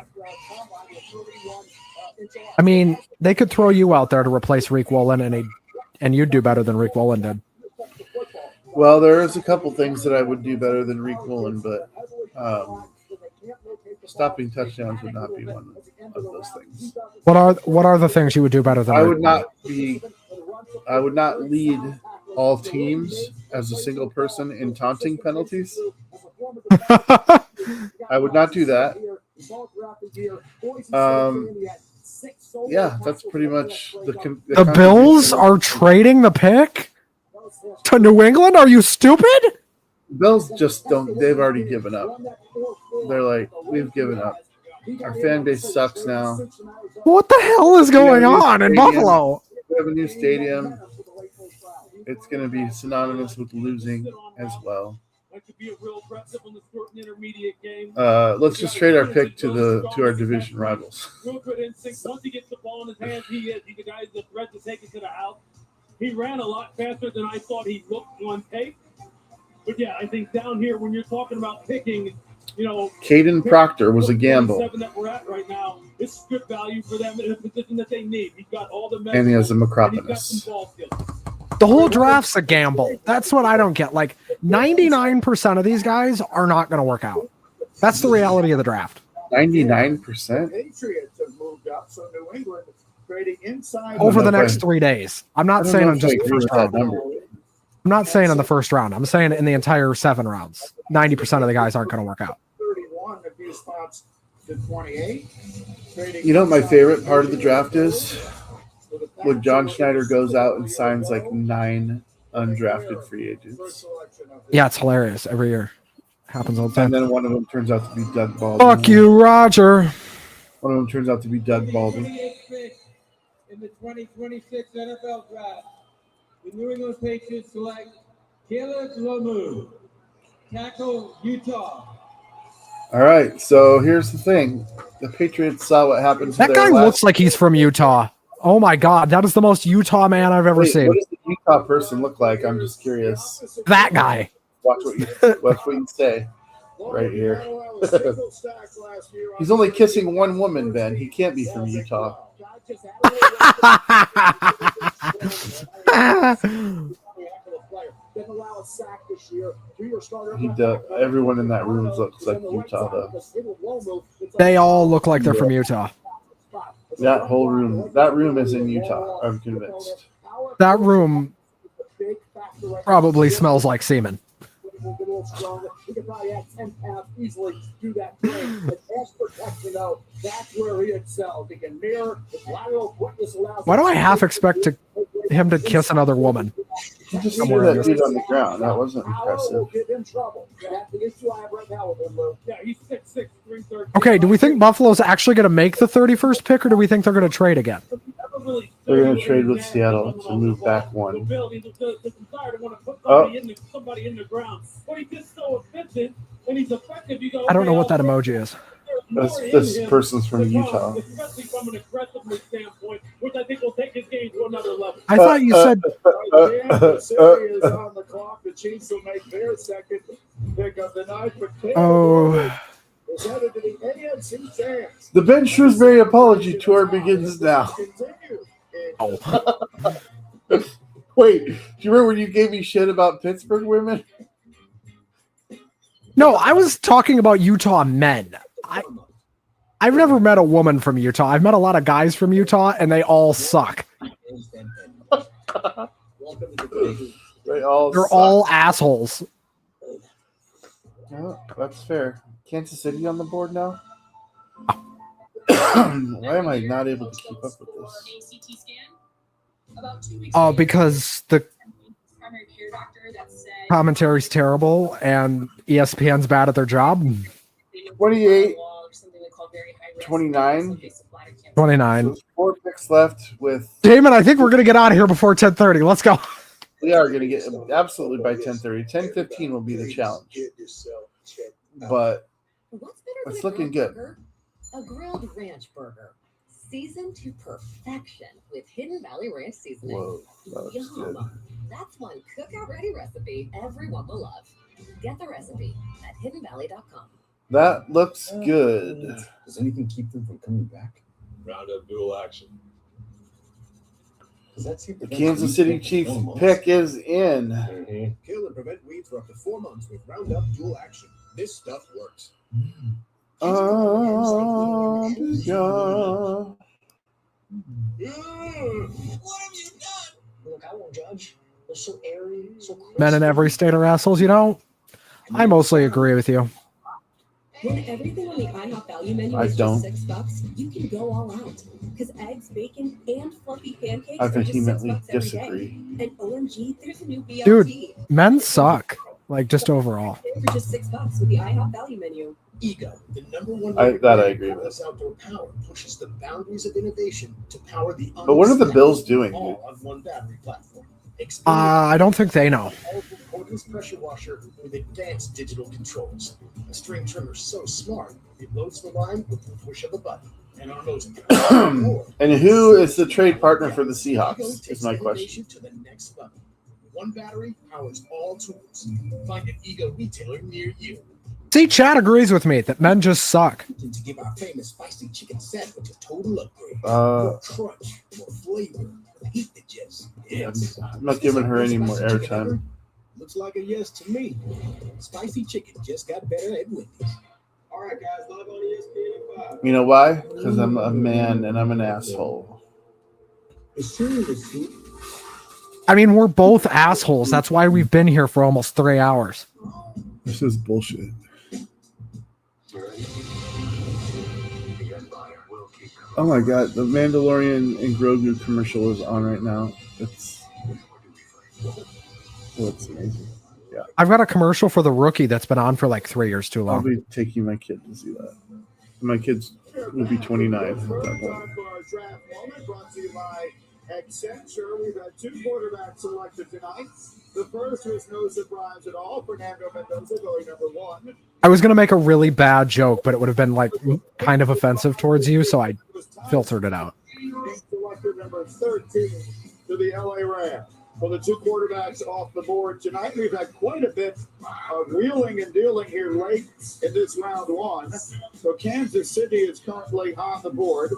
I mean, they could throw you out there to replace Reek Woolen, and you'd do better than Reek Woolen did. Well, there's a couple things that I would do better than Reek Woolen, but stopping touchdowns would not be one of those things. What are the things you would do better than? I would not lead all teams as a single person in taunting penalties. I would not do that. Yeah, that's pretty much the Bills are trading the pick to New England. Are you stupid? Bills just don't. They've already given up. They're like, we've given up. Our fan base sucks now. What the hell is going on in Buffalo? We have a new stadium. It's going to be synonymous with losing as well. Let's just trade our pick to our division rivals. Real good instinct. Once he gets the ball in his hands, he's the guy that's threat to take it to the house. He ran a lot faster than I thought he looked on tape. But yeah, I think down here when you're talking about picking, Caden Proctor was a gamble. That we're at right now, it's good value for them in a position that they need. He's got all the and he has a Macropolis. The whole draft's a gamble. That's what I don't get. Like 99% of these guys are not going to work out. That's the reality of the draft. 99%? Patriots have moved up, so New England trading inside over the next 3 days. I'm not saying on just the first round. I'm not saying in the first round. I'm saying in the entire 7 rounds. 90% of the guys aren't going to work out. 31 a few spots to 28. You know what my favorite part of the draft is? When John Schneider goes out and signs like 9 undrafted free agents. Yeah, it's hilarious every year. Happens all the time. And then one of them turns out to be Doug Baldwin. Fuck you, Roger. One of them turns out to be Doug Baldwin. In the 2026 NFL Draft, the New England Patriots select Caleb Lamu, tackle, Utah. All right, so here's the thing. The Patriots saw what happened to that guy looks like he's from Utah. Oh my God, that is the most Utah man I've ever seen. What does the Utah person look like? I'm just curious. That guy. Watch what you say right here. He's only kissing one woman, Ben. He can't be from Utah. Everyone in that room looks like Utah, though. They all look like they're from Utah. That whole room. That room is in Utah, I'm convinced. That room probably smells like semen. He could probably add 10 pounds easily do that thing. But pass protection, though, that's where he excels. He can mirror his lateral quickness allows. Why do I half expect him to kiss another woman? He just threw that dude on the ground. That wasn't impressive. Yeah, he's 6'6", 330. Okay, do we think Buffalo's actually going to make the 31st pick, or do we think they're going to trade again? They're going to trade with Seattle to move back one. Somebody in the ground. But he's just so efficient and he's effective. You go, I don't know what that emoji is. This person's from Utah. Especially from an aggressiveness standpoint, which I think will take his game to another level. I thought you said. Oh. The Ben Shrewsbury apology tour begins now. Oh. Wait, do you remember when you gave me shit about Pittsburgh women? No, I was talking about Utah men. I've never met a woman from Utah. I've met a lot of guys from Utah, and they all suck. They're all assholes. Yeah, that's fair. Kansas City on the board now? Why am I not able to keep up with this? Oh, because the commentary's terrible and ESPN's bad at their job. 28, 29. 29. 4 picks left with... Damon, I think we're going to get out of here before 10:30. Let's go. We are going to get absolutely by 10:30. 10:15 will be the challenge. But it's looking good. A grilled ranch burger, seasoned to perfection with Hidden Valley Ranch seasoning. Whoa, that's good. That's one cookout-ready recipe everyone will love. Get the recipe at hiddenvalley.com. That looks good. Does anything keep them from coming back? Roundup dual action. The Kansas City Chiefs pick is in. Kill and prevent weeds for up to 4 months with Roundup dual action. This stuff works. Yeah. What have you done? Look, I won't judge. They're so airy, so crisp. Men in every state are assholes, you know? I mostly agree with you. When everything on the IHOP value menu I is don't. just $6, you can go all out. Because eggs, bacon, and fluffy pancakes I are just vehemently $6 every disagree. day. And OMG, there's a new BLT. Dude, men suck. Like, just overall. For just $6 with the IHOP value menu. Ego, the #1 I brand agree of with. outdoor power, pushes the boundaries of innovation to power the But what are the Bills doing? all on one battery platform. I don't think they know. Powerful cordless pressure washer with advanced digital controls. A string trimmer so smart it loads the line with the push of a button. And our most And who is the trade partner for the Seahawks? Is my question. to the next level. One battery powers all tools. Find an Ego retailer near you. See, Chad agrees with me that men just suck. To give our famous spicy chicken sandwich a total upgrade. Uh, More crunch, more flavor, heat the just. Yes. I'm not giving her any more airtime. Looks like a yes to me. Spicy chicken just got better at Wendy's. All right, guys, log on ESPN at 5. You know why? Because I'm a man and I'm an asshole. I mean, we're both assholes. That's why we've been here for almost 3 hours. This is bullshit. Oh my god, the Mandalorian and Grogu commercial is on right now. It's amazing. Yeah. I've got a commercial for the rookie that's been on for like 3 years too I'll long. be taking my kid to see that. My kids will be 29 at that point. Time for our draft moment brought to you by Accenture. We've had 2 quarterbacks selected tonight. The first was no surprise at all. Fernando Mendoza going #1. I was going to make a really bad joke, but it would have been like kind of offensive towards you, so I filtered it out. Being selected #13 to the LA Rams. Well, the 2 quarterbacks off the board tonight. We've had quite a bit of wheeling and dealing here late in this round 1. So Kansas City is currently on the board.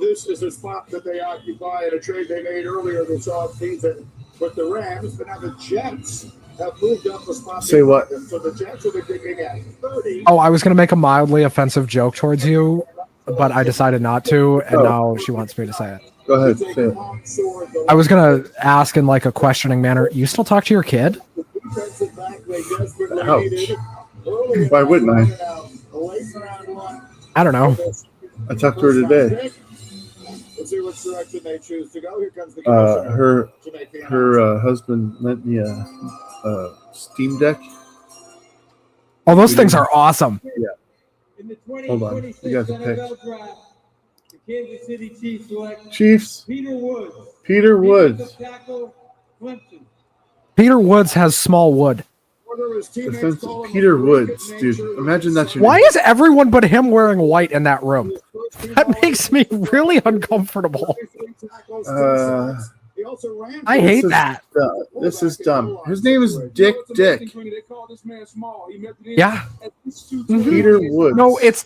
This is a spot that they occupy in a trade they made earlier this offseason with the Rams. But now the Jets have moved up the spot. Say what? So the Jets will be picking at 30. Oh, I was going to make a mildly offensive joke towards you, but I decided not to, and now she wants me to say it. Go ahead, say it. I was going to ask in like a questioning manner, you still talk to your kid? Ouch. Why wouldn't I? I don't know. I talked to her today. Let's see which direction they choose to go. Here comes the commissioner. Her husband lent me a Steam Deck. Oh, those things are awesome. Yeah. In the Hold on. 2026 You got the pick. NFL draft, the Kansas City Chiefs select Chiefs. Peter Woods. Peter Woods. Defensive tackle, Clemson. Peter Woods has small wood. Peter Woods, dude. Imagine that's your Why name. is everyone but him wearing white in that room? That makes me really uncomfortable. I hate that. This is dumb. His name is Dick. Yeah. Peter Woods. No, it's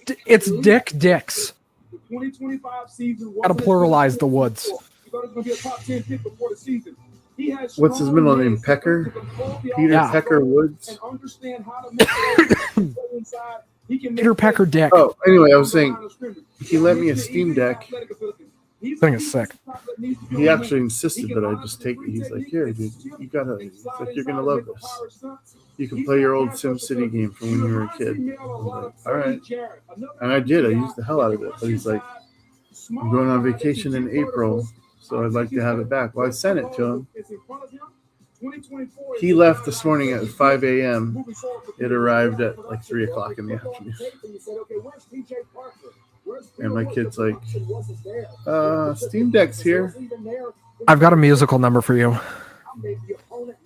Dick Dix. The 2025 season. Gotta pluralize the Woods. What's his middle name? Pecker? Peter Yeah. Pecker Woods? Peter Pecker Dick. Oh, anyway, I was saying he lent me a Steam Deck. Thing is sick. He actually insisted that I just take it. He's like, here, dude, you gotta, he's like, you're gonna love this. You can play your old SimCity game from when you were a kid. I was like, all right. And I did. I used the hell out of it. But he's like, I'm going on vacation in April, so I'd like to have it back. Well, I sent it to him. He left this morning at 5 a.m. It arrived at like 3 o'clock in the afternoon. And my kid's like, Steam Deck's here. I've got a musical number for you.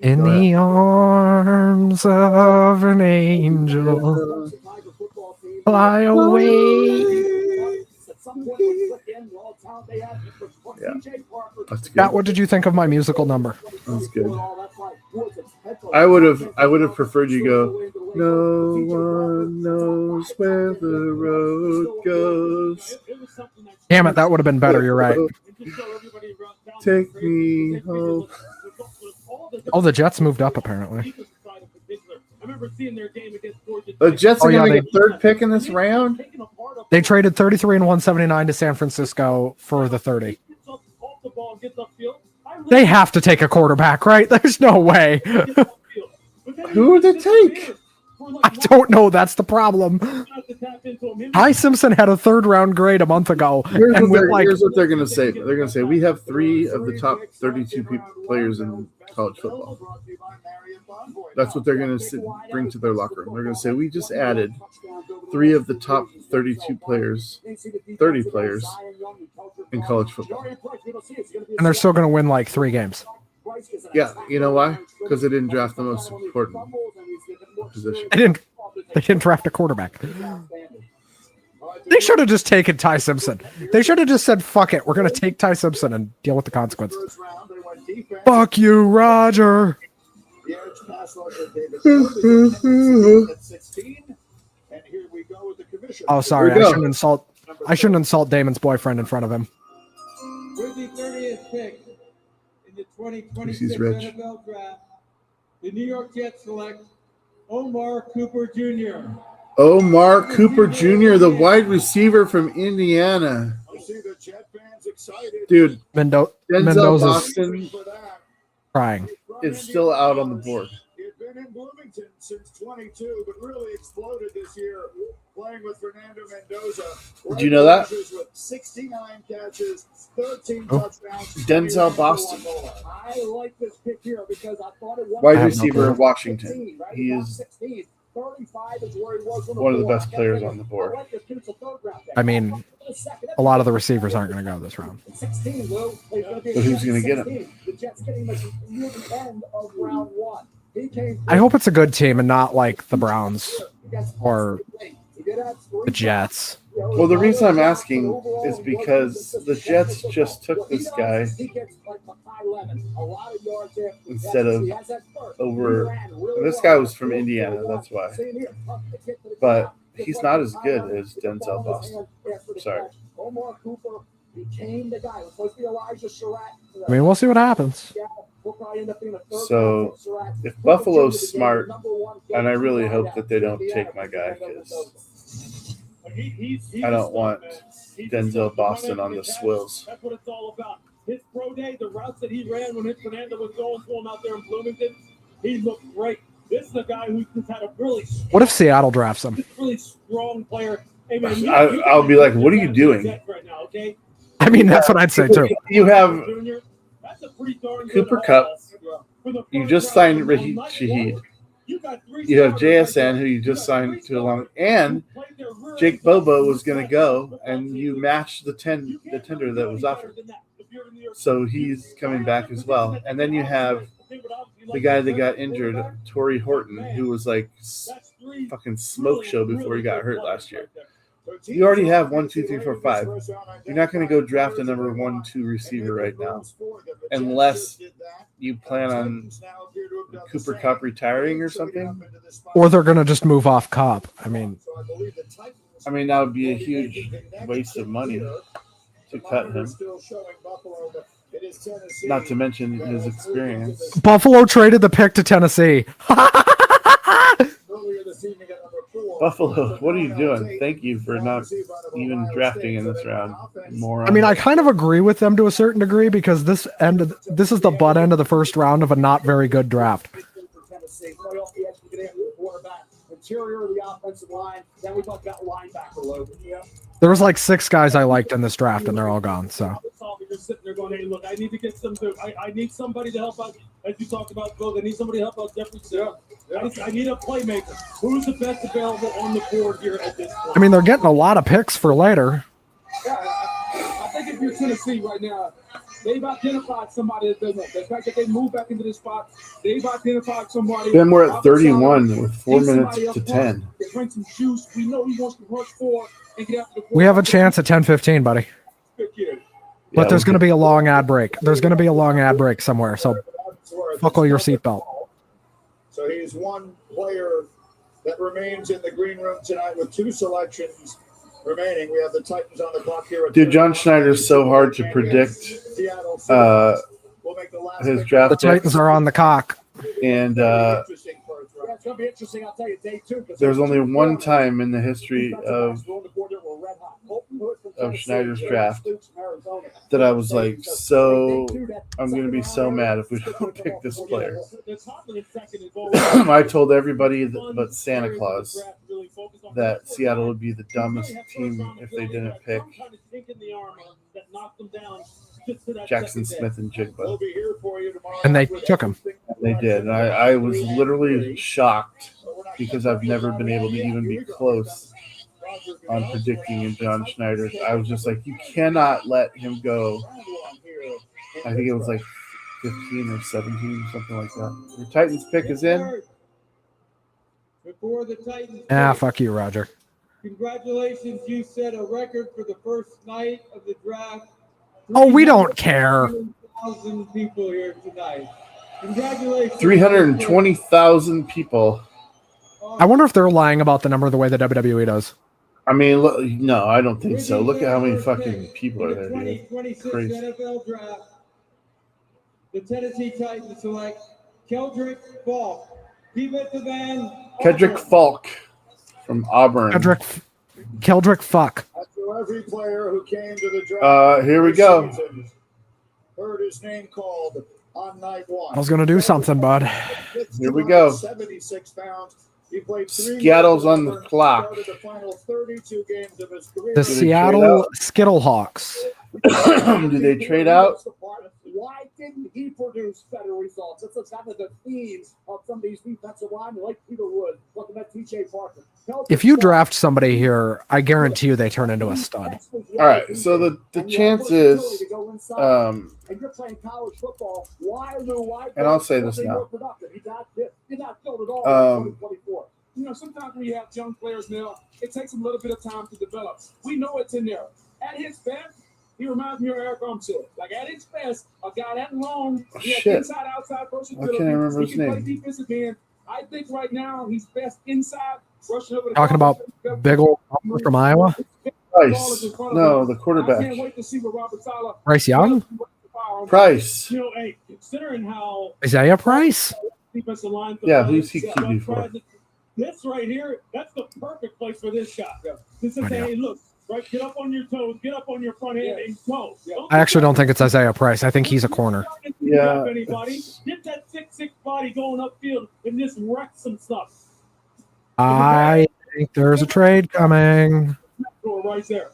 In the arms of an angel, fly away. Yeah, that's good. Scott, what did you think of my musical number? That's good. I would have preferred you go, no one knows where the road goes. Damn it, that would have been better. You're right. Take me home. Oh, the Jets moved up apparently. The Jets are Oh, yeah, going to they- get third pick in this round. They traded 33 and 179 to San Francisco for the 30. They have to take a quarterback, right? There's no way. Who would they take? I don't know. That's the problem. Ty Simpson had a third-round grade a month ago, Here's and what, with like here's what they're going to say. They're going to say we have 3 of the top 32 players in college football. That's what they're going to bring to their locker room. They're going to say we just added 3 of the top 32 players, 30 players in college football. and they're still going to win like 3 games. Yeah, you know why? Because they didn't draft the most important position. They didn't draft a quarterback. They should have just taken Ty Simpson. They should have just said, "Fuck it, we're going to take Ty Simpson and deal with the consequences." Fuck you, Roger. Oh, sorry. I shouldn't insult Damon's boyfriend in front of him. With the 30th pick in the 2026 He's rich. NFL Draft, the New York Jets select Omar Cooper Jr. Omar Cooper Jr., the wide receiver from Indiana. Dude, Denzel Mendoza's Boston crying. is still out on the board. He'd been in Bloomington since 22, but really exploded this year playing with Fernando Mendoza. Did you know that? With 69 catches, 13 Oh. touchdowns. Denzel Boston. I like this pick here because I thought it was Wide receiver of Washington. He is 35 is where he was on one of the board. best players on the board. I mean, a lot of the receivers aren't going to go this round. 16, Lou. He's gonna be But who's going to get him? 16. The Jets getting him near the end of round 1. He came I hope it's a good team and not like the Browns or the Jets. Well, the reason I'm asking is because the Jets just took this guy instead of over. This guy was from Indiana, that's why. But he's not as good as Denzel Boston. Sorry. Omar Cooper became the guy. It was supposed to be Elijah Surratt. I mean, we'll see what happens. So if Buffalo's smart, and I really hope that they don't take my guy because I don't want Denzel Boston on the swills. That's what it's all about. His pro day, the routes that he ran when Fernando was going for him out there in Bloomington, he looked great. This is a guy who's just had a really What if Seattle drafts him? really strong player. Hey, man, I'll be like, what are you doing? right now, okay? I mean, that's what I'd say too. You have That's a pretty darn good Cooper Kupp. You just signed Raheem Shaheed. You have JSN, who you just signed to a long, and Jake Bobo was going to go, and you matched the tender that was offered. So he's coming back as well. And then you have the guy that got injured, Torrey Horton, who was like fucking smoke show before he got hurt last year. You already have 1, 2, 3, 4, 5. You're not going to go draft a number 1, 2 receiver right now, unless you plan on Cooper Kupp retiring or something. Or they're going to just move off Cobb. I mean, that would be a huge waste of money to cut him. Not to mention his experience. Buffalo traded the pick to Tennessee. Buffalo, what are you doing? Thank you for not even drafting in this round. I mean, I kind of agree with them to a certain degree because this is the butt end of the first round of a not very good draft. Interior of the offensive line. Then we talk about linebacker load. There was like 6 guys I liked in this draft, and they're all gone. So You're sitting there going, hey, look, I need to get some. I need somebody to help out. As you talked about, Bill, I need somebody to help out Jeffrey. I need a playmaker. Who's the best available on the board here at this point? I mean, they're getting a lot of picks for later. Yeah, I think if you're Tennessee right now, they've identified somebody that doesn't. The fact that they moved back into this spot, they've identified somebody. Then we're at 31 with 4 minutes to 10. They bring some juice. We know he wants to rush forward and get after the We have a chance at 10:15, buddy. But there's going to be a long ad break. There's going to be a long ad break somewhere. So buckle your seatbelt. So he's one player that remains in the green room tonight with 2 selections remaining. We have the Titans on the clock here. Dude, John Schneider's so hard to predict. His draft The Titans are on the cock. And It's going to be interesting. I'll tell you, day 2. there's only one time in the history of Schneider's draft that I was like, so I'm going to be so mad if we don't pick this player. I told everybody but Santa Claus that Seattle would be the dumbest team if they didn't pick Jackson Smith and Jigba. And they took him. They did. And I was literally shocked because I've never been able to even be close on predicting in John Schneider. I was just like, you cannot let him go. I think it was like 15 or 17, something like that. Your Titans pick is in. Before the Titans. Fuck you, Roger. Congratulations, you set a record for the first night of the draft. Oh, we don't care. 300,000 people here tonight. Congratulations. 320,000 people. I wonder if they're lying about the number the way the WWE does. I mean, look, no, I don't think so. Look at how many fucking people are there, dude. 2026 Crazy. NFL draft. The Tennessee Titans select Keldrick Falk, defensive end. Kedrick Falk from Auburn. Keldrick Fuck. After every player who came to the draft. Here we go. Heard his name called on night 1. I was going to do something, bud. Here we go. 76 pounds. He played 3 Seattle's on the clock. The final 32 games of his career. The Seattle Skittlehawks. Do they trade out? Why didn't he produce better results? That's kind of the themes of some of these defensive linemen, like Peter Wood, looking at T.J. Parker. If you draft somebody here, I guarantee you they turn into a stud. All right, so the chance is, and you're playing college football. Why, Lou? Why? and I'll say this now. He's not filled at all in 2024. You know, sometimes when you have young players now, it takes them a little bit of time to develop. We know it's in there. At his best, he reminds me of Eric Armstead. Like at his best, a guy that long, he has inside outside versatility. I can't remember his name. Play defensive end. I think right now he's best inside, rushing over the Talking about big old from Iowa? Price. No, the I quarterback. can't wait to see what Robert Saleh. Bryce Young? Price. You know, hey, considering how Isaiah Price? defensive line. Yeah, who's he QB for? This right here, that's the perfect place for this shot. This is hey, look, right, get up on your toes, get up on your front end, and go. I actually don't think it's Isaiah Price. I think he's a corner. Yeah. Anybody, get that 6'6" body going upfield and just wreck some stuff. I think there's a trade coming. Right there.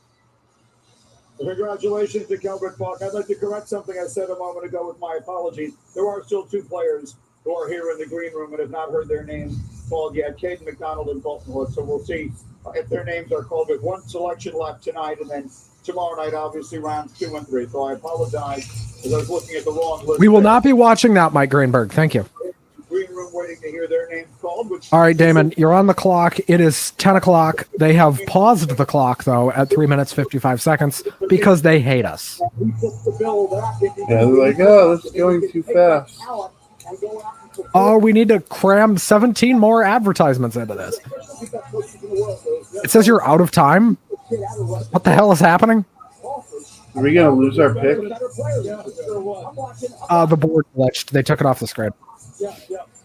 Congratulations to Keldrick Falk. I'd like to correct something I said a moment ago with my apologies. There are still 2 players who are here in the green room and have not heard their names called yet. Caden McDonald and Bolton Hood. So we'll see if their names are called. But 1 selection left tonight, and then tomorrow night, obviously, rounds 2 and 3. So I apologize because I was looking at the wrong list. We will not be watching that, Mike Greenberg. Thank you. Green room waiting to hear their names called. All right, Damon, you're on the clock. It is 10 o'clock. They have paused the clock, though, at 3 minutes, 55 seconds because they hate us. Yeah, they're like, oh, this is going too fast. Oh, we need to cram 17 more advertisements into this. It says you're out of time? What the hell is happening? Are we going to lose our pick? The board glitched. They took it off the screen.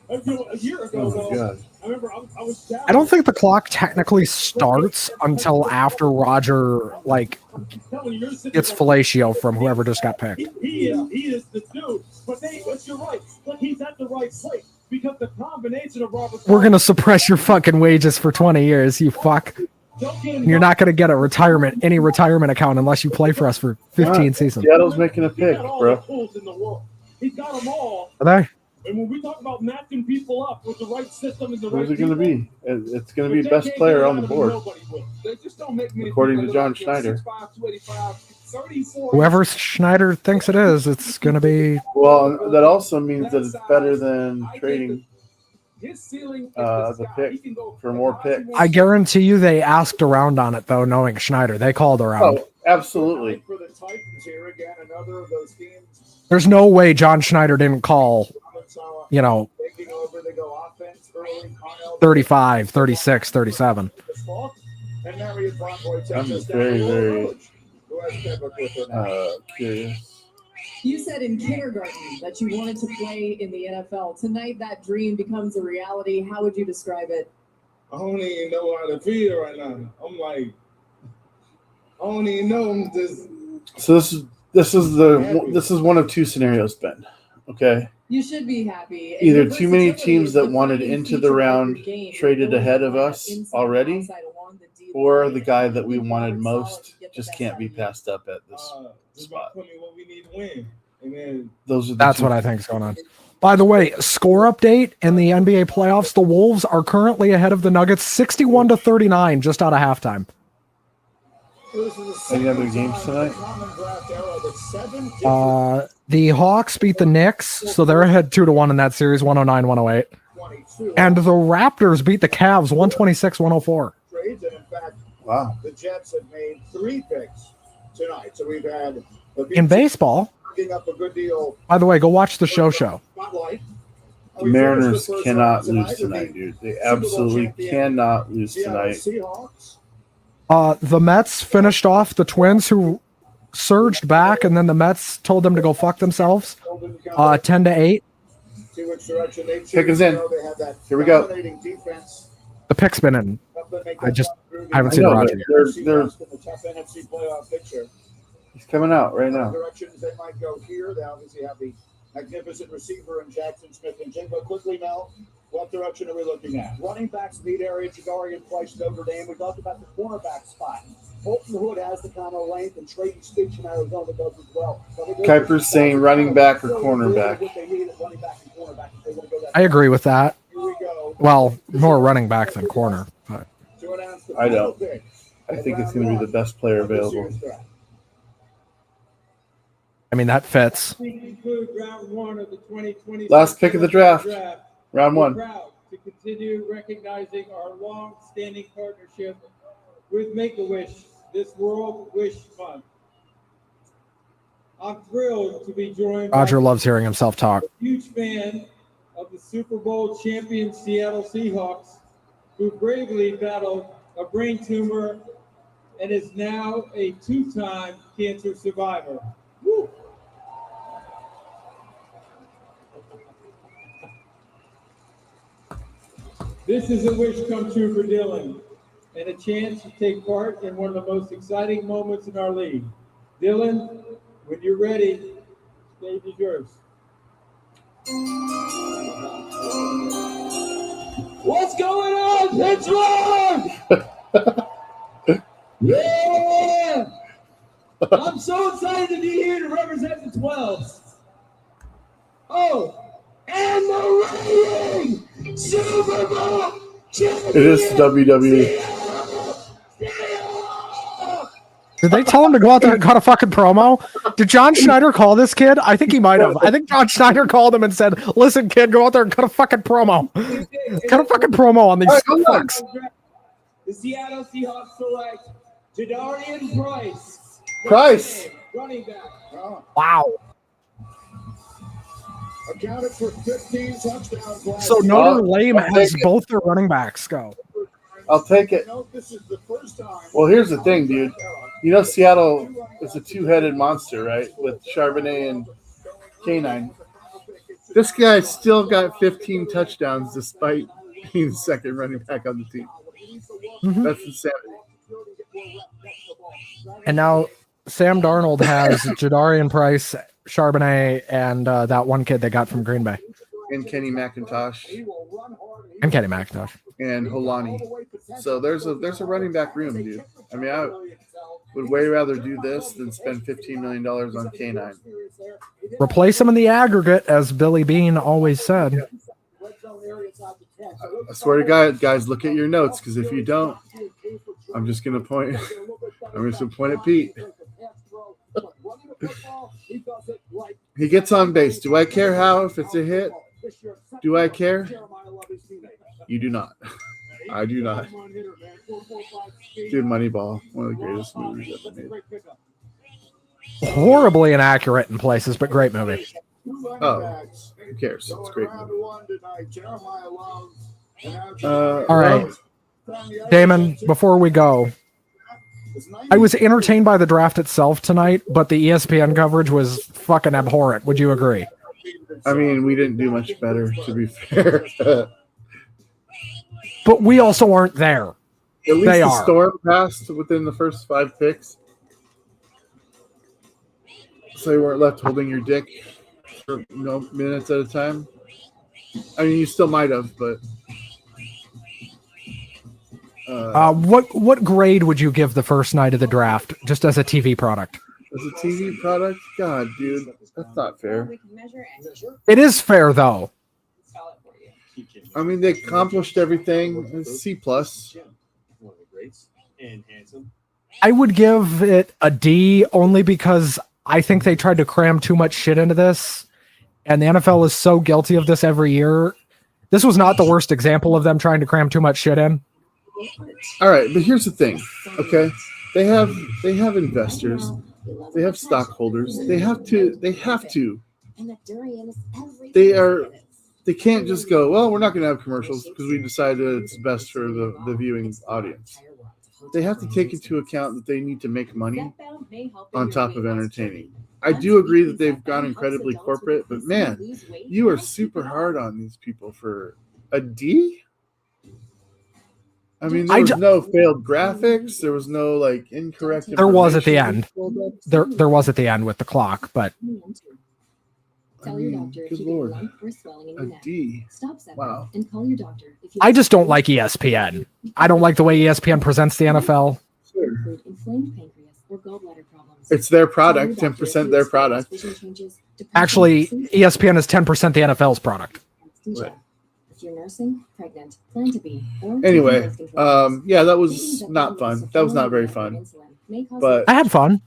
A year ago, though, I remember I was down. I don't think the clock technically starts until after Roger, gets fellatio from whoever just got picked. He is the dude. But you're right. But he's at the right place because the combination of Robert. We're going to suppress your fucking wages for 20 years, you fuck. You're not going to get any retirement account unless you play for us for 15 seasons. Seattle's making a pick, bro. He's got them all. Are they? And when we talk about matching people up with the right system and the right Who's it going to be? It's going to be best player on the board, according to John Schneider. Whoever Schneider thinks it is, it's going to be. Well, that also means that it's better than trading the pick for more picks. I guarantee you they asked around on it, though, knowing Schneider. They called around. Oh, absolutely. There's no way John Schneider didn't call, 35, 36, 37. And Marion Bronco takes I'm us very, down to very Royal Village, who has Pembroke with her now. curious. You said in kindergarten that you wanted to play in the NFL. Tonight, that dream becomes a reality. How would you describe it? I don't even know how to feel right now. I'm like, I don't even know. I'm just. So this is one of two scenarios, Ben. Okay. You should be happy. And Either your too many versatility teams is that wanted defining into the feature of round your game. traded Your ahead of ability to us line up inside, already, outside, along the D or line. the guy that we Think wanted hard, solid most to get the just best can't out be of you. passed up at this Just spot. put me what we need to win, and then Those are the That's two. what I think is going on. By the way, score update in the NBA playoffs: the Wolves are currently ahead of the Nuggets, 61-39, just out of halftime. Any other games tonight? The Hawks beat the Knicks, so they're ahead 2-1 in that series, 109-108. And the Raptors beat the Cavs, 126-104. Trades, and in fact, wow, the Jets have made 3 picks tonight. So we've had In baseball, picking up a good deal. by the way, go watch the show. Spotlight. The Mariners cannot lose tonight, dude. They absolutely cannot lose tonight. Seahawks. The Mets finished off the Twins, who surged back, and then the Mets told them to go fuck themselves. 10-8. See which direction they Pick us in. They have that Here we go. dominating defense. The pick's been in. I haven't seen I know, Roger but yet. they're- in the tough NFC playoff picture. He's coming out right now. Directions they might go here. They obviously have the magnificent receiver in Jackson Smith and Jigba. Quickly, Mel, what direction are we looking at? Running backs, lead area, Jadarian Price, Notre Dame. We talked about the cornerback spot. Holton Hood has the kind of length, and Trayton Speech in Arizona does as well. Kuiper's saying running back or cornerback. I agree with that. Here we go. Well, more running back than corner. But To announce the I final don't. pick I think it's going to be the best player of this available. year's draft. I mean, that fits. We conclude round 1 of the 2020 Last pick of the draft. Round We're 1. proud to continue recognizing our long-standing partnership with Make-A-Wish this World Wish Month. I'm thrilled to be joined Roger by loves hearing himself talk. a huge fan of the Super Bowl champion Seattle Seahawks, who bravely battled a brain tumor and is now a 2-time cancer survivor. Woo! This is a wish come true for Dylan, and a chance to take part in one of the most exciting moments in our league. Dylan, when you're ready, stage is yours. What's going on, Pittsburgh? Yeah! I'm so excited to be here to represent the 12s. Oh, and the reigning Super Bowl champion. It is WWE. Did they tell him to go out there and cut a fucking promo? Did John Schneider call this kid? I think he might have. I think John Schneider called him and said, "Listen, kid, go out there and cut a fucking promo. Cut a fucking promo on these fucks." The Seattle Seahawks select Jadarian Price. running back. Wow. Accounted for 15 touchdowns last So year. Notre Dame I'll has take it. both their running backs go. I'll take it. This is the first time. Well, here's the thing, dude. You know, Seattle is a two-headed monster, right? With Charbonnet and K9. This guy still got 15 touchdowns despite being the second running back on the team. Mhm. That's insanity. And now Sam Darnold has Jadarian Price, Charbonnet, and that one kid they got from Green Bay. And Kenny McIntosh And Kenny McIntosh. and Holani. So there's a running back room, dude. I mean, I would way rather do this than spend $15 million on K9. Replace him in the aggregate, as Billy Bean always said. I swear to God, guys, look at your notes, because if you don't, I'm just gonna point. I'm just gonna point at Pete. He gets on base. Do I care how if it's a hit? Do I care? You do not. I do not. Dude, Moneyball, one of the greatest movies ever made. Horribly inaccurate in places, but great movie. Oh, who cares? It's a great movie. All right. Damon, before we go, I was entertained by the draft itself tonight, but the ESPN coverage was fucking abhorrent. Would you agree? I mean, we didn't do much better, to be fair. But we also aren't there. At least They the are. Storm passed within the first 5 picks. So you weren't left holding your dick for minutes at a time. I mean, you still might have, but... What grade would you give the first night of the draft, just as a TV product? As a TV product? God, dude, that's not fair. It is fair, though. I mean, they accomplished everything. It's C+. I would give it a D only because I think they tried to cram too much shit into this, and the NFL is so guilty of this every year. This was not the worst example of them trying to cram too much shit in. All right, but here's the thing, okay? They have investors, they have stockholders, they have to. They can't just go, well, we're not going to have commercials because we decided it's best for the viewing audience. They have to take into account that they need to make money on top of entertaining. I do agree that they've gone incredibly corporate, but man, you are super hard on these people for a D? I mean, there was no failed graphics. There was no like incorrect. There was at the end. There was at the end with the clock, but I mean, good Lord, a D. Wow. I just don't like ESPN. I don't like the way ESPN presents the NFL. Sure. It's their product, 10% their product. Actually, ESPN is 10% the NFL's product. Right. You're nursing, pregnant, plan to be, Anyway, yeah, that was not fun. That was not very fun. But I had fun.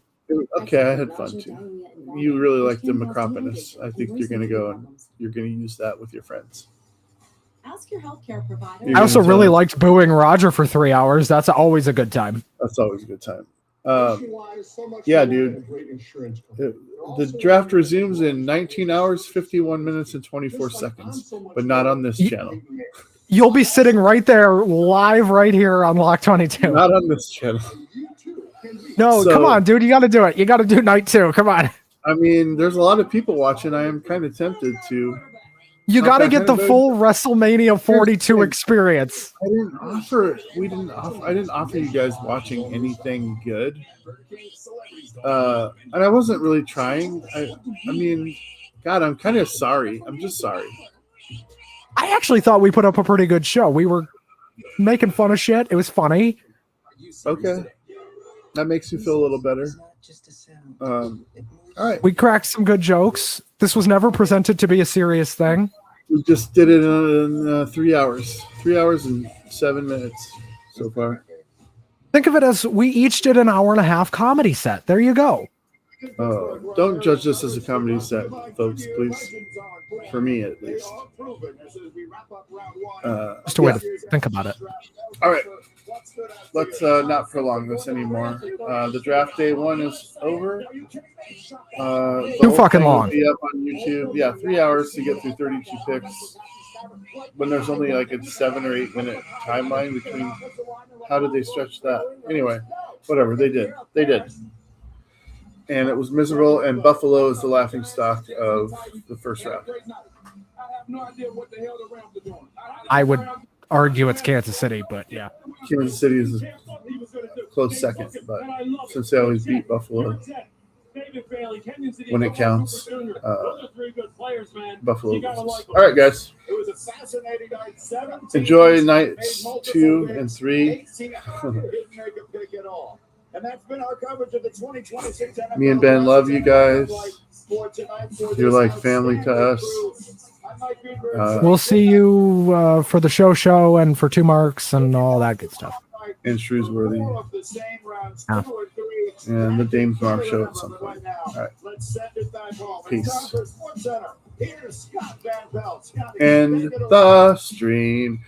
Okay, I had fun too. You really like the Macroponus. I think you're gonna go and you're gonna use that with your friends. Ask your healthcare provider. I also really liked booing Roger for 3 hours. That's always a good time. That's always a good time. Yeah, dude. The draft resumes in 19 hours, 51 minutes, and 24 seconds, but not on this channel. You'll be sitting right there, live right here on Lock 22. Not on this channel. No, come on, dude. You got to do it. You got to do night 2. Come on. I mean, there's a lot of people watching. I am kind of tempted to. You got to get the full WrestleMania 42 experience. I didn't offer you guys watching anything good. And I wasn't really trying. I mean, God, I'm kind of sorry. I'm just sorry. I actually thought we put up a pretty good show. We were making fun of shit. It was funny. Okay. That makes you feel a little better. All right. We cracked some good jokes. This was never presented to be a serious thing. We just did it in 3 hours. 3 hours and 7 minutes so far. Think of it as we each did an hour and a half comedy set. There you go. Don't judge this as a comedy set, folks, please. For me, at least. Just a way to think about it. All right. Let's not prolong this anymore. The draft day 1 is over. Too fucking long. Will be up on YouTube. Yeah, 3 hours to get through 32 picks. When there's only like a 7 or 8 minute timeline between. How did they stretch that? Anyway, whatever. They did. And it was miserable, and Buffalo is the laughing stock of the first round. I would argue it's Kansas City, but yeah. Kansas City is a close second, but since they always beat Buffalo when it counts, Buffalo loses. All right, guys. Enjoy nights 2 and 3. And that's been our coverage of the 2026 NFL. Me and Ben love you guys. You're like family to us. We'll see you for the show and for 2 marks and all that good stuff. In Shrewsbury. Yeah. And the Dames Mark show at some point. All right. Peace. And the stream.